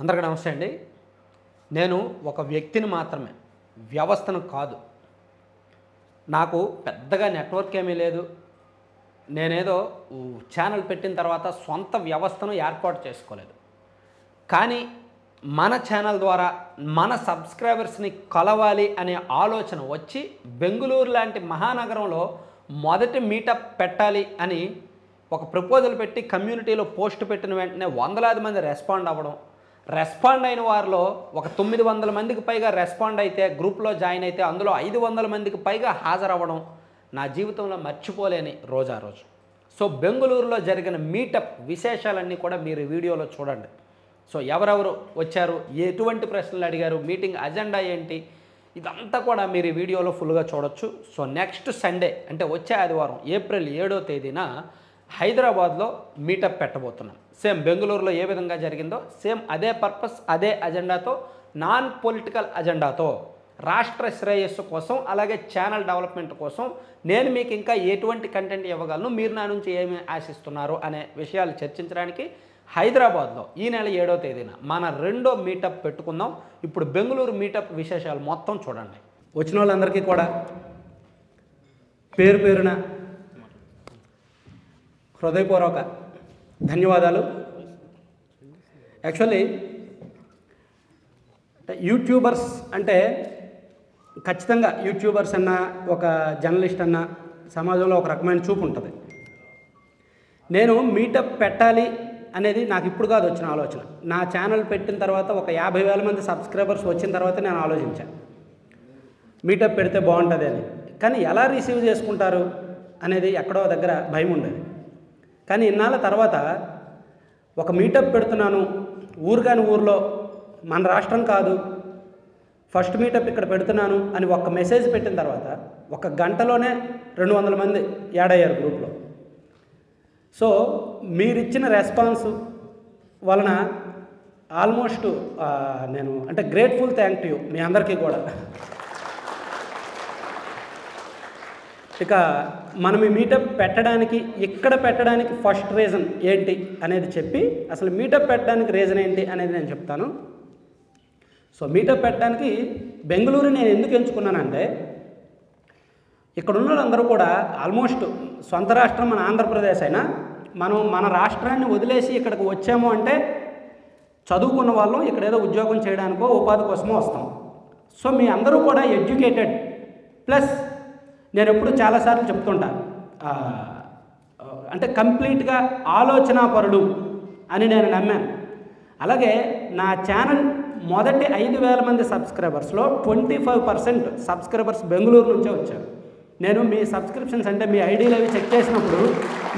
అందరికీ నమస్తే అండి. నేను ఒక వ్యక్తిని మాత్రమే, వ్యవస్థను కాదు. నాకు పెద్దగా నెట్వర్క్ ఏమీ లేదు. నేనేదో ఛానల్ పెట్టిన తర్వాత సొంత వ్యవస్థను ఏర్పాటు చేసుకోలేదు. కానీ మన ఛానల్ ద్వారా మన సబ్స్క్రైబర్స్ని కలవాలి అనే ఆలోచన వచ్చి బెంగుళూరు లాంటి మహానగరంలో మొదటి మీటప్ పెట్టాలి అని ఒక ప్రపోజల్ పెట్టి కమ్యూనిటీలో పోస్ట్ పెట్టిన వెంటనే వందలాది మంది రెస్పాండ్ అయిన వారిలో ఒక 900 మందికి పైగా రెస్పాండ్ అయితే, గ్రూప్లో జాయిన్ అయితే అందులో 500 మందికి పైగా హాజరవ్వడం నా జీవితంలో మర్చిపోలేని రోజు ఆ రోజు. సో బెంగుళూరులో జరిగిన మీటప్ విశేషాలన్నీ కూడా మీరు వీడియోలో చూడండి. సో ఎవరెవరు వచ్చారు, ఎటువంటి ప్రశ్నలు అడిగారు, మీటింగ్ అజెండా ఏంటి, ఇదంతా కూడా మీరు ఈ వీడియోలో ఫుల్గా చూడొచ్చు. సో నెక్స్ట్ సండే అంటే వచ్చే ఆదివారం ఏప్రిల్ 7వ తేదీన హైదరాబాద్లో మీటప్ పెట్టబోతున్నాం. సేమ్ బెంగళూరులో ఏ విధంగా జరిగిందో సేమ్ అదే పర్పస్, అదే అజెండాతో, నాన్ పొలిటికల్ అజెండాతో, రాష్ట్ర శ్రేయస్సు కోసం, అలాగే ఛానల్ డెవలప్మెంట్ కోసం నేను మీకు ఇంకా ఎటువంటి కంటెంట్ ఇవ్వగలను, మీరు నా నుంచి ఏమి ఆశిస్తున్నారు అనే విషయాలు చర్చించడానికి హైదరాబాద్లో ఈ నెల 7వ తేదీన మన రెండో మీటప్ పెట్టుకుందాం. ఇప్పుడు బెంగళూరు మీటప్ విశేషాలు మొత్తం చూడండి. వచ్చిన వాళ్ళందరికీ కూడా పేరు పేరున హృదయపూర్వక ధన్యవాదాలు. యాక్చువల్లీ యూట్యూబర్స్ అంటే ఖచ్చితంగా యూట్యూబర్స్ అన్న, ఒక జర్నలిస్ట్ అన్న సమాజంలో ఒక రకమైన చూపు ఉంటుంది. నేను మీటప్ పెట్టాలి అనేది నాకు ఇప్పుడు కాదు వచ్చిన ఆలోచన. నా ఛానల్ పెట్టిన తర్వాత ఒక 50,000 మంది సబ్స్క్రైబర్స్ వచ్చిన తర్వాత నేను ఆలోచించాను మీటప్ పెడితే బాగుంటుంది అని. కానీ ఎలా రిసీవ్ చేసుకుంటారు అనేది ఎక్కడో దగ్గర భయం ఉండేది. కానీ ఇన్నాళ్ళ తర్వాత ఒక మీటప్ పెడుతున్నాను, ఊరు కాని ఊరిలో, మన రాష్ట్రం కాదు, ఫస్ట్ మీటప్ ఇక్కడ పెడుతున్నాను అని ఒక్క మెసేజ్ పెట్టిన తర్వాత 1 గంటలోనే 200 మంది యాడ్ అయ్యారు గ్రూప్లో. సో మీరిచ్చిన రెస్పాన్స్ వలన ఆల్మోస్ట్ నేను అంటే గ్రేట్ఫుల్, థ్యాంక్ యూ మీ అందరికీ కూడా. ఇక మనం ఈ మీటప్ పెట్టడానికి, ఇక్కడ పెట్టడానికి ఫస్ట్ రీజన్ ఏంటి అనేది చెప్పి, అసలు మీటప్ పెట్టడానికి రీజన్ ఏంటి అనేది నేను చెప్తాను. సో మీటప్ పెట్టడానికి బెంగళూరు నేను ఎందుకు ఎంచుకున్నానంటే, ఇక్కడ ఉన్న వాళ్ళందరూ కూడా ఆల్మోస్ట్ సొంత రాష్ట్రం మన ఆంధ్రప్రదేశ్ అయినా మనం మన రాష్ట్రాన్ని వదిలేసి ఇక్కడికి వచ్చాము అంటే చదువుకున్న వాళ్ళం, ఇక్కడ ఏదో ఉద్యోగం చేయడానికో ఉపాధి కోసమో వస్తాం. సో మీ అందరూ కూడా ఎడ్యుకేటెడ్, ప్లస్ నేను ఎప్పుడు చాలాసార్లు చెప్తుంటా, అంటే కంప్లీట్గా ఆలోచనాపరుడు అని నేను నమ్మాను. అలాగే నా ఛానల్ మొదటి 5,000 మంది సబ్స్క్రైబర్స్లో 25% సబ్స్క్రైబర్స్ బెంగళూరు నుంచే వచ్చారు. నేను మీ సబ్స్క్రిప్షన్స్ అంటే మీ ఐడీలు అవి చెక్ చేసినప్పుడు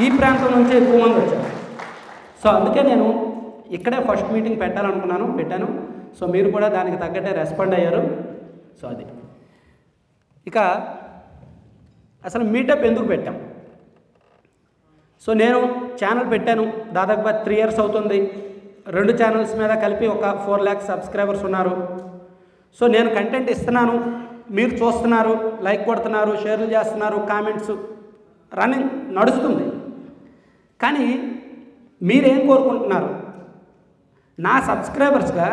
ఈ ప్రాంతం నుంచే ఎక్కువ మంది వచ్చారు. సో అందుకే నేను ఇక్కడే ఫస్ట్ మీటింగ్ పెట్టాను. సో మీరు కూడా దానికి తగ్గట్టే రెస్పాండ్ అయ్యారు. సో అది ఇక అసలు మీటప్ ఎందుకు పెట్టాం. సో నేను ఛానల్ పెట్టాను, దాదాపుగా 3 years అవుతుంది. 2 ఛానల్స్ మీద కలిపి ఒక 4 lakhs సబ్స్క్రైబర్స్ ఉన్నారు. సో నేను కంటెంట్ ఇస్తున్నాను, మీరు చూస్తున్నారు, లైక్ కొడుతున్నారు, షేర్లు చేస్తున్నారు, కామెంట్స్ రన్నింగ్ నడుస్తుంది. కానీ మీరేం కోరుకుంటున్నారు? నా సబ్స్క్రైబర్స్గా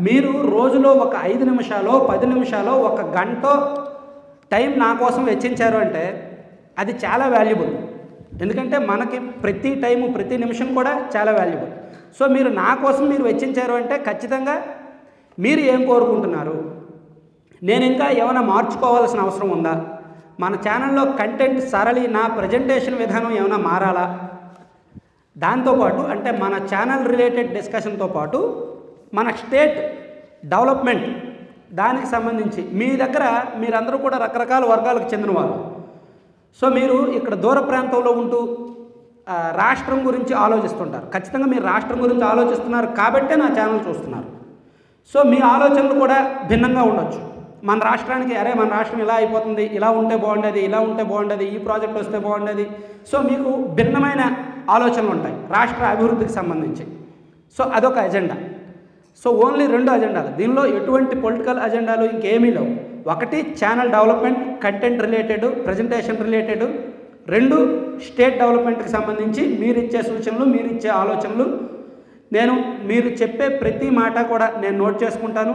మీరు రోజులో ఒక 5 నిమిషాలో 10 నిమిషాలో 1 గంట టైం నా కోసం వెచ్చించారు అంటే అది చాలా వాల్యుబుల్. ఎందుకంటే మనకి ప్రతి టైము, ప్రతి నిమిషం కూడా చాలా వాల్యుబుల్. సో మీరు నా కోసం మీరు వెచ్చించారు అంటే ఖచ్చితంగా మీరు ఏం కోరుకుంటున్నారు, నేను ఇంకా ఏమైనా మార్చుకోవాల్సిన అవసరం ఉందా, మన ఛానల్లో కంటెంట్ సరళి, నా ప్రజెంటేషన్ విధానం ఏమైనా మారాలా, దాంతోపాటు అంటే మన ఛానల్ రిలేటెడ్ డిస్కషన్తో పాటు మన స్టేట్ డెవలప్మెంట్ దానికి సంబంధించి మీ దగ్గర మీరందరూ కూడా రకరకాల వర్గాలకు చెందిన వాళ్ళు. సో మీరు ఇక్కడ దూర ప్రాంతంలో ఉంటూ రాష్ట్రం గురించి ఆలోచిస్తుంటారు. ఖచ్చితంగా మీరు రాష్ట్రం గురించి ఆలోచిస్తున్నారు కాబట్టే నా ఛానల్ చూస్తున్నారు. సో మీ ఆలోచనలు కూడా భిన్నంగా ఉండొచ్చు. మన రాష్ట్రానికి మన రాష్ట్రం ఇలా అయిపోతుంది, ఇలా ఉంటే బాగుండేది, ఇలా ఉంటే బాగుండేది, ఈ ప్రాజెక్ట్ వస్తే బాగుండేది. సో మీకు భిన్నమైన ఆలోచనలు ఉంటాయి రాష్ట్ర అభివృద్ధికి సంబంధించి. సో అదొక ఎజెండా. సో ఓన్లీ 2 అజెండాలు, దీనిలో ఎటువంటి పొలిటికల్ అజెండాలు ఇంకేమీ లేవు. ఒకటి channel development, content related, presentation related. 2 state డెవలప్మెంట్కి సంబంధించి మీరిచ్చే సూచనలు, మీరిచ్చే ఆలోచనలు, నేను మీరు చెప్పే ప్రతి మాట కూడా నేను నోట్ చేసుకుంటాను,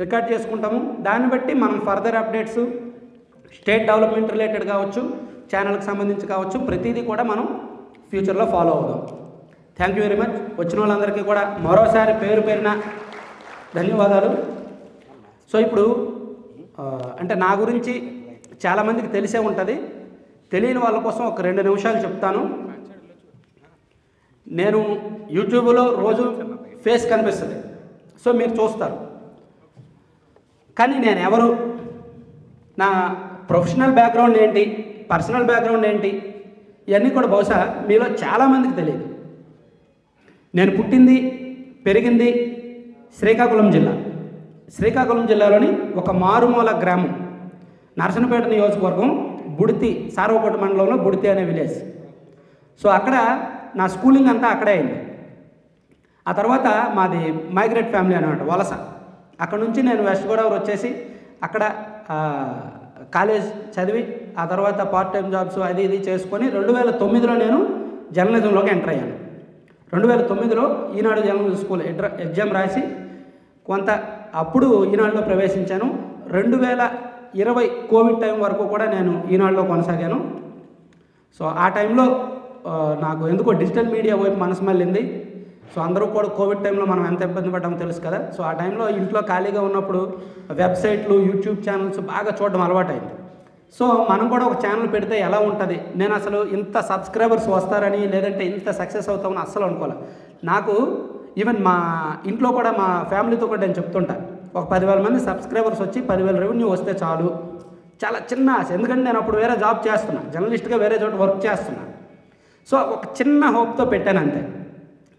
రికార్డ్ చేసుకుంటాము. దాన్ని బట్టి మనం further updates state development related కావచ్చు, ఛానల్కి సంబంధించి కావచ్చు, ప్రతిదీ కూడా మనం ఫ్యూచర్లో ఫాలో అవుదాం. Thank you very much. వచ్చిన వాళ్ళందరికీ కూడా మరోసారి పేరు పేరున ధన్యవాదాలు. సో ఇప్పుడు అంటే నా గురించి చాలామందికి తెలిసే ఉంటుంది, తెలియని వాళ్ళ కోసం ఒక 2 నిమిషాలు చెప్తాను. నేను యూట్యూబ్లో రోజు ఫేస్ కనిపిస్తుంది, సో మీరు చూస్తారు. కానీ నేను ఎవరు, నా ప్రొఫెషనల్ బ్యాక్గ్రౌండ్ ఏంటి, పర్సనల్ బ్యాక్గ్రౌండ్ ఏంటి, ఇవన్నీ కూడా బహుశా మీలో చాలామందికి తెలియదు. నేను పుట్టింది పెరిగింది శ్రీకాకుళం జిల్లా. శ్రీకాకుళం జిల్లాలోని ఒక మారుమూల గ్రామం, నరసనపేట నియోజకవర్గం, బుడితి, సారవకోట మండలంలో బుడితి అనే విలేజ్. సో అక్కడ నా స్కూలింగ్ అంతా అక్కడే అయింది. ఆ తర్వాత మాది మైగ్రేట్ ఫ్యామిలీ అనమాట, వలస. అక్కడ నుంచి నేను వెస్ట్ గోదావరి వచ్చేసి అక్కడ కాలేజ్ చదివి ఆ తర్వాత పార్ట్ టైం జాబ్స్ అది ఇది చేసుకొని 2009లో నేను జర్నలిజంలోకి ఎంటర్ అయ్యాను. 2009లో ఈనాడు జర్నలిజం స్కూల్ ఎగ్జామ్ రాసి కొంత అప్పుడు ఈనాడులో ప్రవేశించాను. 2020 కోవిడ్ టైం వరకు కూడా నేను ఈనాడులో కొనసాగాను. సో ఆ టైంలో నాకు ఎందుకో డిజిటల్ మీడియా వైపు మనసు మళ్ళింది. సో అందరూ కూడా కోవిడ్ టైంలో మనం ఎంత ఇబ్బంది పడ్డామో తెలుసు కదా. సో ఆ టైంలో ఇంట్లో ఖాళీగా ఉన్నప్పుడు వెబ్సైట్లు, యూట్యూబ్ ఛానల్స్ బాగా చూడడం అలవాటైంది. సో మనం కూడా ఒక ఛానల్ పెడితే ఎలా ఉంటుంది, నేను అసలు ఇంత సబ్స్క్రైబర్స్ వస్తారని లేదంటే ఇంత సక్సెస్ అవుతామని అస్సలు అనుకోలే. నాకు ఈవెన్ మా ఇంట్లో కూడా మా ఫ్యామిలీతో కూడా నేను చెప్తుంటా, ఒక 10,000 మంది సబ్స్క్రైబర్స్ వచ్చి 10,000 రెవెన్యూ వస్తే చాలు. చాలా చిన్న ఆశ, ఎందుకంటే నేను అప్పుడు వేరే జాబ్ చేస్తున్నా, జర్నలిస్ట్గా వేరే చోట వర్క్ చేస్తున్నా. సో ఒక చిన్న హోప్తో పెట్టాను అంతే.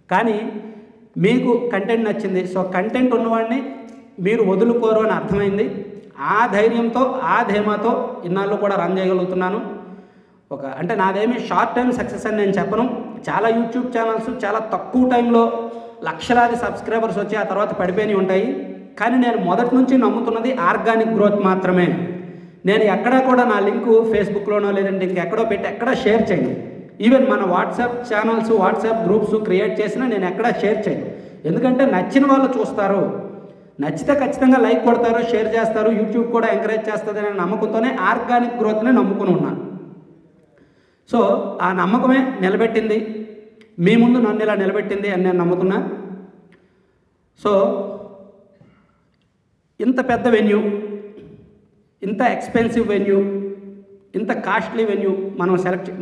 కానీ మీకు కంటెంట్ నచ్చింది, సో కంటెంట్ ఉన్నవాడిని మీరు వదులుకోరు అని అర్థమైంది. ఆ ధైర్యంతో ఆ ధీమాతో ఇన్నాళ్ళు కూడా రన్ చేయగలుగుతున్నాను. అంటే నాదేమి షార్ట్ టైం సక్సెస్ అని నేను చెప్పను. చాలా యూట్యూబ్ ఛానల్స్ చాలా తక్కువ టైంలో లక్షలాది సబ్స్క్రైబర్స్ వచ్చి ఆ తర్వాత పడిపోయి ఉంటాయి. కానీ నేను మొదటి నుంచి నమ్ముతున్నది ఆర్గానిక్ గ్రోత్ మాత్రమే. నేను ఎక్కడా కూడా నా లింకు ఫేస్బుక్లోనో లేదంటే ఇంకెక్కడో పెట్టి ఎక్కడా షేర్ చేయను. ఈవెన్ మన WhatsApp channels, WhatsApp groups create చేసినా నేను ఎక్కడా షేర్ చేయను. ఎందుకంటే నచ్చిన వాళ్ళు చూస్తారు, నచ్చితే ఖచ్చితంగా లైక్ కొడతారు, షేర్ చేస్తారు, యూట్యూబ్ కూడా ఎంకరేజ్ చేస్తుంది అనే నమ్మకంతోనే ఆర్గానిక్ గ్రోత్ని నమ్ముకుని ఉన్నాను. సో ఆ నమ్మకమే నిలబెట్టింది, మీ ముందు నన్ను ఇలా నిలబెట్టింది అని నేను నమ్ముతున్నా. సో ఇంత పెద్ద వెన్యూ, ఇంత ఎక్స్పెన్సివ్ వెన్యూ, ఇంత కాస్ట్లీ వెన్యూ మనం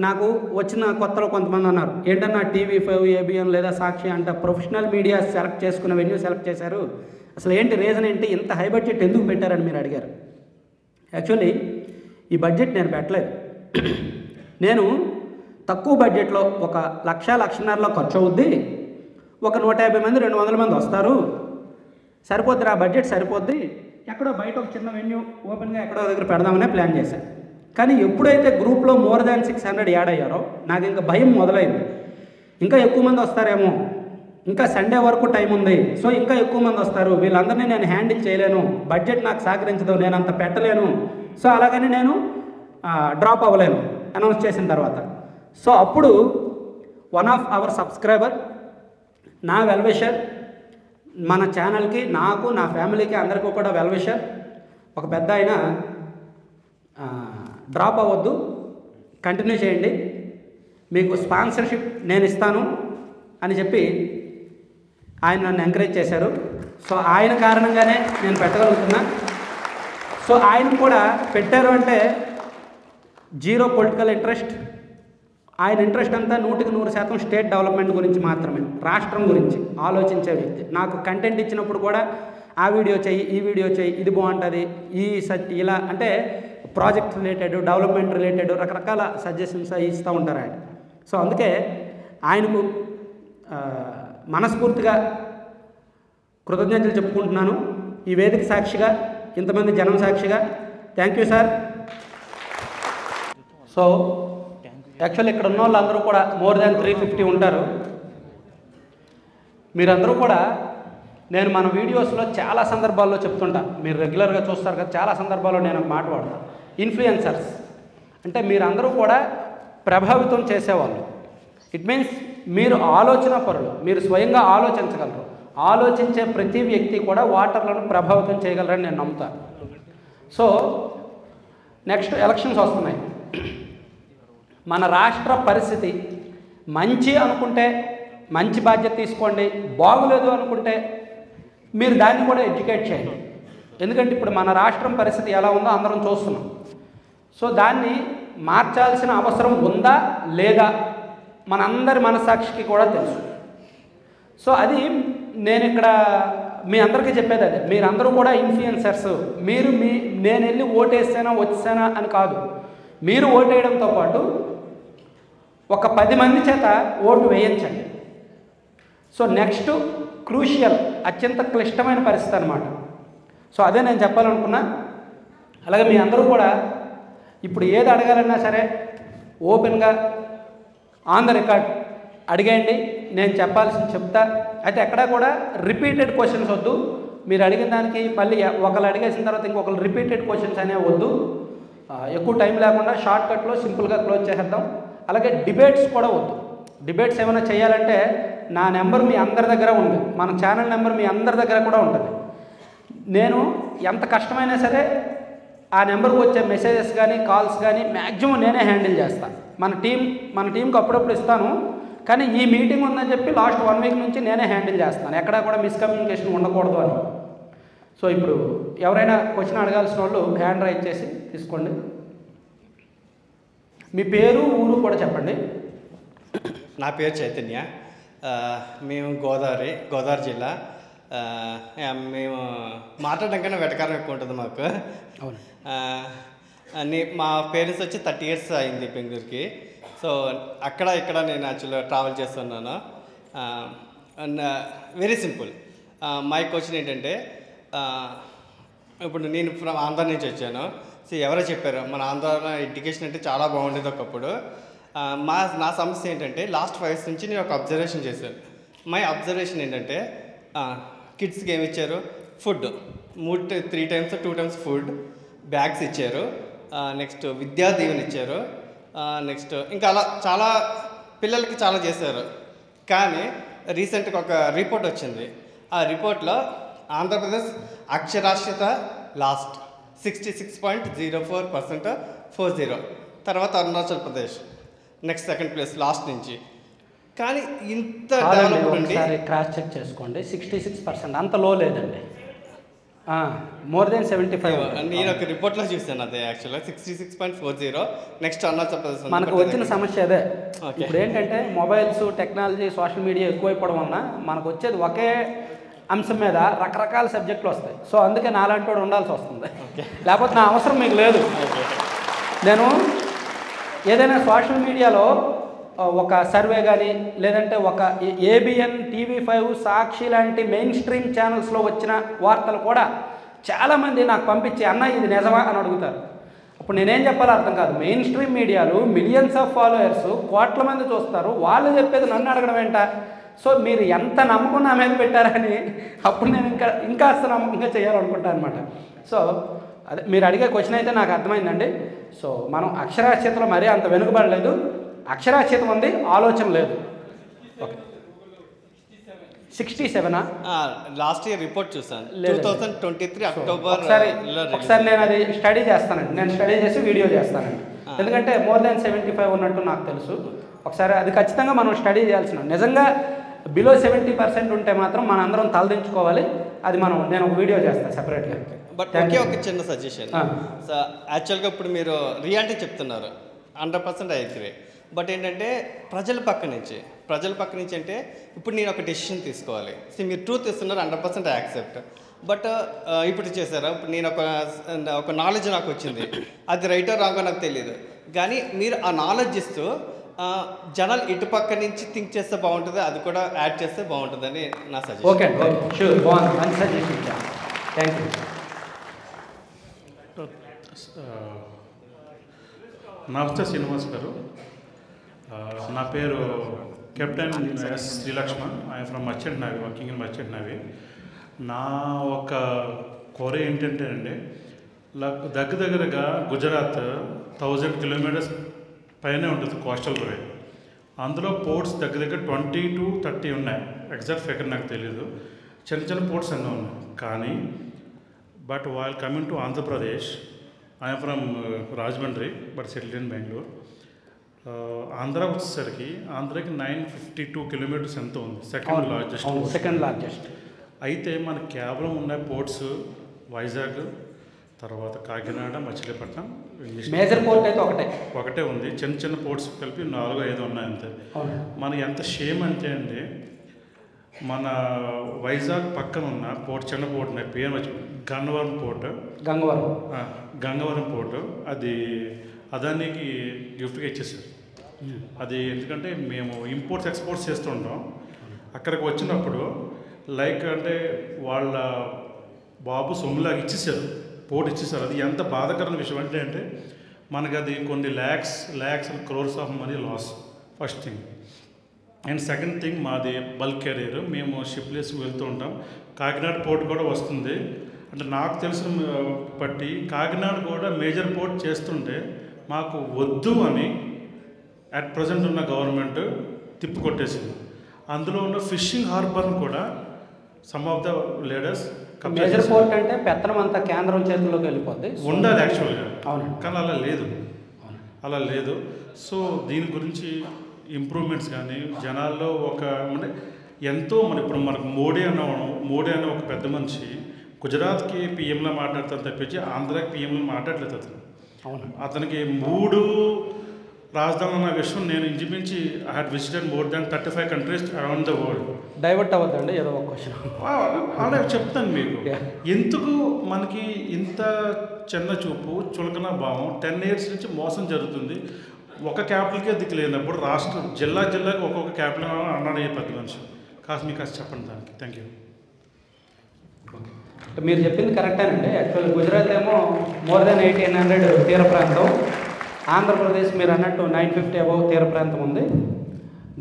నాకు వచ్చిన కొత్తలో కొంతమంది అన్నారు, ఏంటన్నా TV5, ABN లేదా సాక్షి అంట ప్రొఫెషనల్ మీడియా సెలెక్ట్ చేసుకున్న వెన్యూ సెలెక్ట్ చేశారు, అసలు ఏంటి రీజన్ ఏంటి, ఇంత హై బడ్జెట్ ఎందుకు పెట్టారని మీరు అడిగారు. యాక్చువల్లీ ఈ బడ్జెట్ నేను పెట్టలేదు. నేను తక్కువ బడ్జెట్లో 1,00,000-1,50,000లో ఖర్చు అవుద్ది, ఒక 150 మంది 200 మంది వస్తారు, సరిపోద్ది, ఆ బడ్జెట్ సరిపోద్ది, ఎక్కడో బయట ఒక చిన్న వెన్యూ ఓపెన్గా ఎక్కడో దగ్గర పెడదామనే ప్లాన్ చేశాను. కానీ ఎప్పుడైతే గ్రూప్లో more than 600 యాడ్ అయ్యారో నాకు ఇంకా భయం మొదలైంది. ఇంకా ఎక్కువ మంది వస్తారేమో, ఇంకా సండే వరకు టైం ఉంది, సో ఇంకా ఎక్కువ మంది వస్తారు, వీళ్ళందరినీ నేను హ్యాండిల్ చేయలేను, బడ్జెట్ నాకు సహకరించదు, నేను అంత పెట్టలేను. సో అలాగని నేను డ్రాప్ అవ్వలేను అనౌన్స్ చేసిన తర్వాత. సో అప్పుడు వన్ ఆఫ్ అవర్ సబ్స్క్రైబర్, నా వెల్విషర్, మన ఛానల్కి, నాకు, నా ఫ్యామిలీకి అందరికీ కూడా వెల్విషర్, ఒక పెద్ద ఆయన, డ్రాప్ అవ్వద్దు, కంటిన్యూ చేయండి, మీకు స్పాన్సర్షిప్ నేను ఇస్తాను అని చెప్పి ఆయన నన్ను ఎంకరేజ్ చేశారు. సో ఆయన కారణంగానే నేను పెట్టగలుగుతున్నా. సో ఆయన కూడా పెట్టారు అంటే 0 పొలిటికల్ ఇంట్రెస్ట్, ఆయన ఇంట్రెస్ట్ అంతా 100% స్టేట్ డెవలప్మెంట్ గురించి మాత్రమే, రాష్ట్రం గురించి ఆలోచించే వ్యక్తి. నాకు కంటెంట్ ఇచ్చినప్పుడు కూడా ఆ వీడియో చెయ్యి, ఈ వీడియో చెయ్యి, ఇది బాగుంటుంది, ఇలా అంటే ప్రాజెక్ట్ రిలేటెడ్, డెవలప్మెంట్ రిలేటెడ్ రకరకాల సజెషన్స్ ఇస్తూ ఉంటారు ఆయన. సో అందుకే ఆయనకు మనస్ఫూర్తిగా కృతజ్ఞతలు చెప్పుకుంటున్నాను ఈ వేదిక సాక్షిగా, ఇంతమంది జనం సాక్షిగా. Thank you sir. So actually ఇక్కడ ఉన్న వాళ్ళందరూ కూడా more than 350 ఉంటారు. మీరందరూ కూడా, నేను మన వీడియోస్లో చాలా సందర్భాల్లో చెప్తుంటా, మీరు రెగ్యులర్గా చూస్తారు కదా, చాలా సందర్భాల్లో నేను ఒక మాట వాడతాను, ఇన్ఫ్లుయెన్సర్స్ అంటే మీరందరూ కూడా ప్రభావితం చేసేవాళ్ళు. ఇట్ మీన్స్ మీరు ఆలోచన పరులు, మీరు స్వయంగా ఆలోచించగలరు. ఆలోచించే ప్రతి వ్యక్తి కూడా ఓటర్లను ప్రభావితం చేయగలరని నేను నమ్ముతాను. సో నెక్స్ట్ ఎలక్షన్స్ వస్తున్నాయి. మన రాష్ట్ర పరిస్థితి మంచి అనుకుంటే మంచి బాధ్యత తీసుకోండి, బాగులేదు అనుకుంటే మీరు దాన్ని కూడా ఎడ్యుకేట్ చేయండి. ఎందుకంటే ఇప్పుడు మన రాష్ట్రం పరిస్థితి ఎలా ఉందో అందరం చూస్తున్నాం. సో దాన్ని మార్చాల్సిన అవసరం ఉందా లేదా మనందరి మనసాక్షికి కూడా తెలుసు. సో అది నేను ఇక్కడ మీ అందరికీ చెప్పేది అదే. మీరందరూ కూడా ఇన్ఫ్లుయెన్సర్స్. మీరు నేను వెళ్ళి ఓటేసానా వచ్చానా అని కాదు, మీరు ఓటేయడంతో పాటు ఒక 10 మంది చేత ఓటు వేయించండి. సో నెక్స్ట్ క్రూషియల్, అత్యంత క్లిష్టమైన పరిస్థితి అనమాట. సో అదే నేను చెప్పాలనుకున్నా. అలాగే మీ అందరూ కూడా ఇప్పుడు ఏది అడగాలన్నా సరే ఓపెన్గా ఆన్ ద రికార్డ్ అడిగేయండి, నేను చెప్పాల్సింది చెప్తా. అయితే ఎక్కడా కూడా రిపీటెడ్ క్వశ్చన్స్ వద్దు. మీరు అడిగిన దానికి మళ్ళీ ఒకళ్ళు అడిగేసిన తర్వాత ఇంకొకరు రిపీటెడ్ క్వశ్చన్స్ అనేవి వద్దు. ఎక్కువ టైం లేకుండా షార్ట్కట్లో సింపుల్గా క్లోజ్ చేసేద్దాం. అలాగే డిబేట్స్ కూడా వద్దు. డిబేట్స్ ఏమైనా చేయాలంటే నా నెంబర్ మీ అందరి దగ్గర ఉంది, మన ఛానల్ నెంబర్ మీ అందరి దగ్గర కూడా ఉంటుంది. నేను ఎంత కష్టమైనా సరే ఆ నెంబర్కి వచ్చే మెసేజెస్ కానీ కాల్స్ కానీ మ్యాక్సిమం నేనే హ్యాండిల్ చేస్తాను. మన టీంకి అప్పుడప్పుడు ఇస్తాను, కానీ ఈ మీటింగ్ ఉందని చెప్పి లాస్ట్ 1 వీక్ నుంచి నేనే హ్యాండిల్ చేస్తాను, ఎక్కడా కూడా మిస్కమ్యూనికేషన్ ఉండకూడదు అని. సో ఇప్పుడు ఎవరైనా క్వశ్చన్ అడగాల్సిన వాళ్ళు హ్యాండ్ రైజ్ చేసి తీసుకోండి. మీ పేరు ఊరు కూడా చెప్పండి. నా పేరు చైతన్య. మేము గోదావరి జిల్లా. మేము మాట్లాడడం కన్నా వెటకారం ఎక్కువ ఉంటుంది మాకు. మా పేరెంట్స్ వచ్చి 30 years అయింది బెంగళూరుకి. సో ఇక్కడ నేను యాక్చువల్గా ట్రావెల్ చేస్తున్నాను. Very simple. మై క్వశ్చన్ ఏంటంటే, ఇప్పుడు నేను ఆంధ్ర నుంచి వచ్చాను. సో ఎవరో చెప్పారు మన ఆంధ్ర ఎడ్యుకేషన్ అంటే చాలా బాగుండేది ఒకప్పుడు. నా సమస్య ఏంటంటే లాస్ట్ 5 years నుంచి నేను ఒక అబ్జర్వేషన్ చేశాను. మై అబ్జర్వేషన్ ఏంటంటే కిడ్స్కి ఏమి ఇచ్చారు? Food 3 times 2 times food, bags ఇచ్చారు, నెక్స్ట్ విద్యా దీవెన ఇచ్చారు, నెక్స్ట్ ఇంకా అలా చాలా పిల్లలకి చాలా చేశారు. కానీ రీసెంట్గా ఒక రిపోర్ట్ వచ్చింది. ఆ రిపోర్ట్లో ఆంధ్రప్రదేశ్ అక్షరాస్యత లాస్ట్ 66.04% 40. తర్వాత Arunachal Pradesh next 2nd place last నుంచి. కానీ ఇంత డెవలప్మెంట్ క్రాస్ చెక్ చేసుకోండి. 66% అంత లో లేదండి, మోర్ దెన్ 75. నేను ఒక రిపోర్ట్లో చూసాను అదే యాక్చువల్గా 66.40. నెక్స్ట్ అరుణాచల్ ప్రదేశ్. మనకు వచ్చిన సమస్య అదే. ఇప్పుడు ఏంటంటే మొబైల్స్, టెక్నాలజీ, సోషల్ మీడియా ఎక్కువైపోవడం వలన మనకు వచ్చేది ఒకే అంశం మీద రకరకాల సబ్జెక్టులు వస్తాయి. సో అందుకే నాలాంటి వాడు ఉండాల్సి వస్తుంది, లేకపోతే నా అవసరం మీకు లేదు. నేను ఏదైనా సోషల్ మీడియాలో ఒక సర్వే కానీ లేదంటే ఒక ABN, TV5, సాక్షి లాంటి మెయిన్ స్ట్రీమ్ ఛానల్స్లో వచ్చిన వార్తలు కూడా చాలామంది నాకు పంపించి అన్న ఇది నిజమా అని అడుగుతారు. అప్పుడు నేనేం చెప్పాలో అర్థం కాదు. మెయిన్ స్ట్రీమ్ మీడియాలు మిలియన్స్ ఆఫ్ ఫాలోయర్స్, కోట్ల మంది చూస్తారు, వాళ్ళు చెప్పేది నన్ను అడగడం ఏంట? సో మీరు ఎంత నమ్మకం నా మీద పెట్టారని అప్పుడు నేను ఇంకా నమ్మకంగా చేయాలనుకుంటాను అనమాట. సో అదే మీరు అడిగే క్వశ్చన్ అయితే నాకు అర్థమైందండి. సో మనం అక్షరాస్యతలో మరీ అంత వెనుకబడలేదు, అక్షరాస్యత ఉంది, ఆలోచన లేదు. ఓకే, 67 లాస్ట్ ఇయర్ రిపోర్ట్ చూసాను 2023 అక్టోబర్. ఒకసారి నేను అది స్టడీ చేస్తానండి, నేను స్టడీ చేసి వీడియో చేస్తానండి. ఎందుకంటే మోర్ దాన్ 75 ఉన్నట్టు నాకు తెలుసు. ఒకసారి అది ఖచ్చితంగా మనం స్టడీ చేయాల్సిన. నిజంగా బిలో 70% ఉంటే మాత్రం మన అందరం తలదించుకోవాలి. అది నేను ఒక వీడియో చేస్తాను సెపరేట్గా. బట్ ఒక చిన్న సజెషన్. సో యాక్చువల్గా ఇప్పుడు మీరు రియాలిటీ చెప్తున్నారు, 100% ఐ అగ్రీ. బట్ ఏంటంటే ప్రజల పక్క నుంచి అంటే ఇప్పుడు నేను ఒక డెసిషన్ తీసుకోవాలి. సో మీరు ట్రూత్ ఇస్తున్నారు, 100% ఐ యాక్సెప్ట్. బట్ ఇప్పుడు చేశారా, ఇప్పుడు నేను ఒక నాలెడ్జ్ నాకు వచ్చింది, అది రైటో రాంగో నాకు తెలియదు, కానీ మీరు ఆ నాలెడ్జ్ ఇస్తూ జనాలు ఇటుపక్క నుంచి థింక్ చేస్తే బాగుంటుంది, అది కూడా యాడ్ చేస్తే బాగుంటుందని నా సజెషన్. ఓకే, షూర్, బాగుంది, మంచి సజెషన్. Thank you. నమస్తే శ్రీనివాస్ గారు. నా పేరు captain S Srilakshman. I from merchant navy, working in merchant navy. నా ఒక కోర ఏంటంటే అండి, దగ్గరగా గుజరాత్ 1000 kilometers పైనే ఉంటుంది కోస్టల్ రైల్. అందులో పోర్ట్స్ దగ్గర దగ్గర 20 to 30 ఉన్నాయి. ఎగ్జాక్ట్ ఫిగర్ నాకు తెలియదు. చిన్న చిన్న పోర్ట్స్ అన్నీ ఉన్నాయి. కానీ but while coming to Andhra Pradesh, I'm from Rajahmundry but settled in Bengaluru. Andhra వచ్చేసరికి ఆంధ్రాకి 952 కిలోమీటర్స్ ఎంత ఉంది, సెకండ్ లార్జెస్ట్. అయితే మన కేవలం ఉన్న పోర్ట్స్ వైజాగ్, తర్వాత కాకినాడ, మచిలీపట్నం, మేజర్ పోర్ట్ అయితే ఒకటే ఉంది. చిన్న చిన్న పోర్ట్స్ కలిపి 4-5 ఉన్నాయి అంతే. మనకి ఎంత షేమ్ అంటే అండి, మన వైజాగ్ పక్కన ఉన్న పోర్ట్, చిన్న పోర్ట్ ఉన్నాయి, పేరు వచ్చి గంగవరం పోర్టు, అది అదానికి గిఫ్ట్గా ఇచ్చేసారు. అది ఎందుకంటే మేము ఇంపోర్ట్స్ ఎక్స్పోర్ట్స్ చేస్తుంటాం. అక్కడికి వచ్చినప్పుడు లైక్ అంటే వాళ్ళ బాబు సొమ్ములాగా ఇచ్చేసారు, పోర్ట్ ఇచ్చేసారు. అది ఎంత బాధాకరమైన విషయం అంటే మనకు అది కొన్ని lakhs and crores of money loss, first thing. And second thing, మాది బల్క్ కెరీర్, మేము షిప్లెస్ వెళ్తూ ఉంటాం. కాకినాడ పోర్ట్ కూడా వస్తుంది. అంటే నాకు తెలిసిన బట్టి కాకినాడ కూడా మేజర్ పోర్ట్ చేస్తుంటే మాకు వద్దు అని అట్ ప్రజెంట్ ఉన్న గవర్నమెంట్ తిప్పికొట్టేసింది. అందులో ఉన్న ఫిషింగ్ హార్బర్ని కూడా some of the leaders, major port అంటే పెత్తనం అంతా కేంద్రం చేతుల్లోకి వెళ్ళిపోద్ది, ఉండాలి యాక్చువల్గా. కానీ అలా లేదు. సో దీని గురించి ఇంప్రూవ్మెంట్స్ కానీ జనాల్లో ఒక అంటే ఎంతో ఇప్పుడు మనకు మోడీ అనే ఒక పెద్ద మనిషి గుజరాత్కి పిఎంలో మాట్లాడతాను తప్పించి ఆంధ్రాకి పిఎంలో మాట్లాడలేదు అతను. అతనికి 3 రాజధానులు అన్న విషయం నేను ఇంచుమించి I had visited more than 35 countries around the world. Divert అవ్వద్దండి, ఏదో ఒక క్వశ్చన్ అలా చెప్తాను మీకు. ఎందుకు మనకి ఇంత చిన్న చూపు, చులకన భావం? 10 years నుంచి మోసం జరుగుతుంది. ఒక క్యాపిటల్కే దిక్కు లేనప్పుడు రాష్ట్రం జిల్లాకి ఒక్కొక్క క్యాపిటల్ అన్నాడు ఏ పెద్ద మనిషి. మీకు కాస్త చెప్పండి దానికి. Thank you. మీరు చెప్పింది కరెక్టేనండి. యాక్చువల్లీ గుజరాత్ ఏమో మోర్ దెన్ 1800 తీర ప్రాంతం, ఆంధ్రప్రదేశ్ మీరు అన్నట్టు 950 అబౌవ్ తీర ప్రాంతం ఉంది.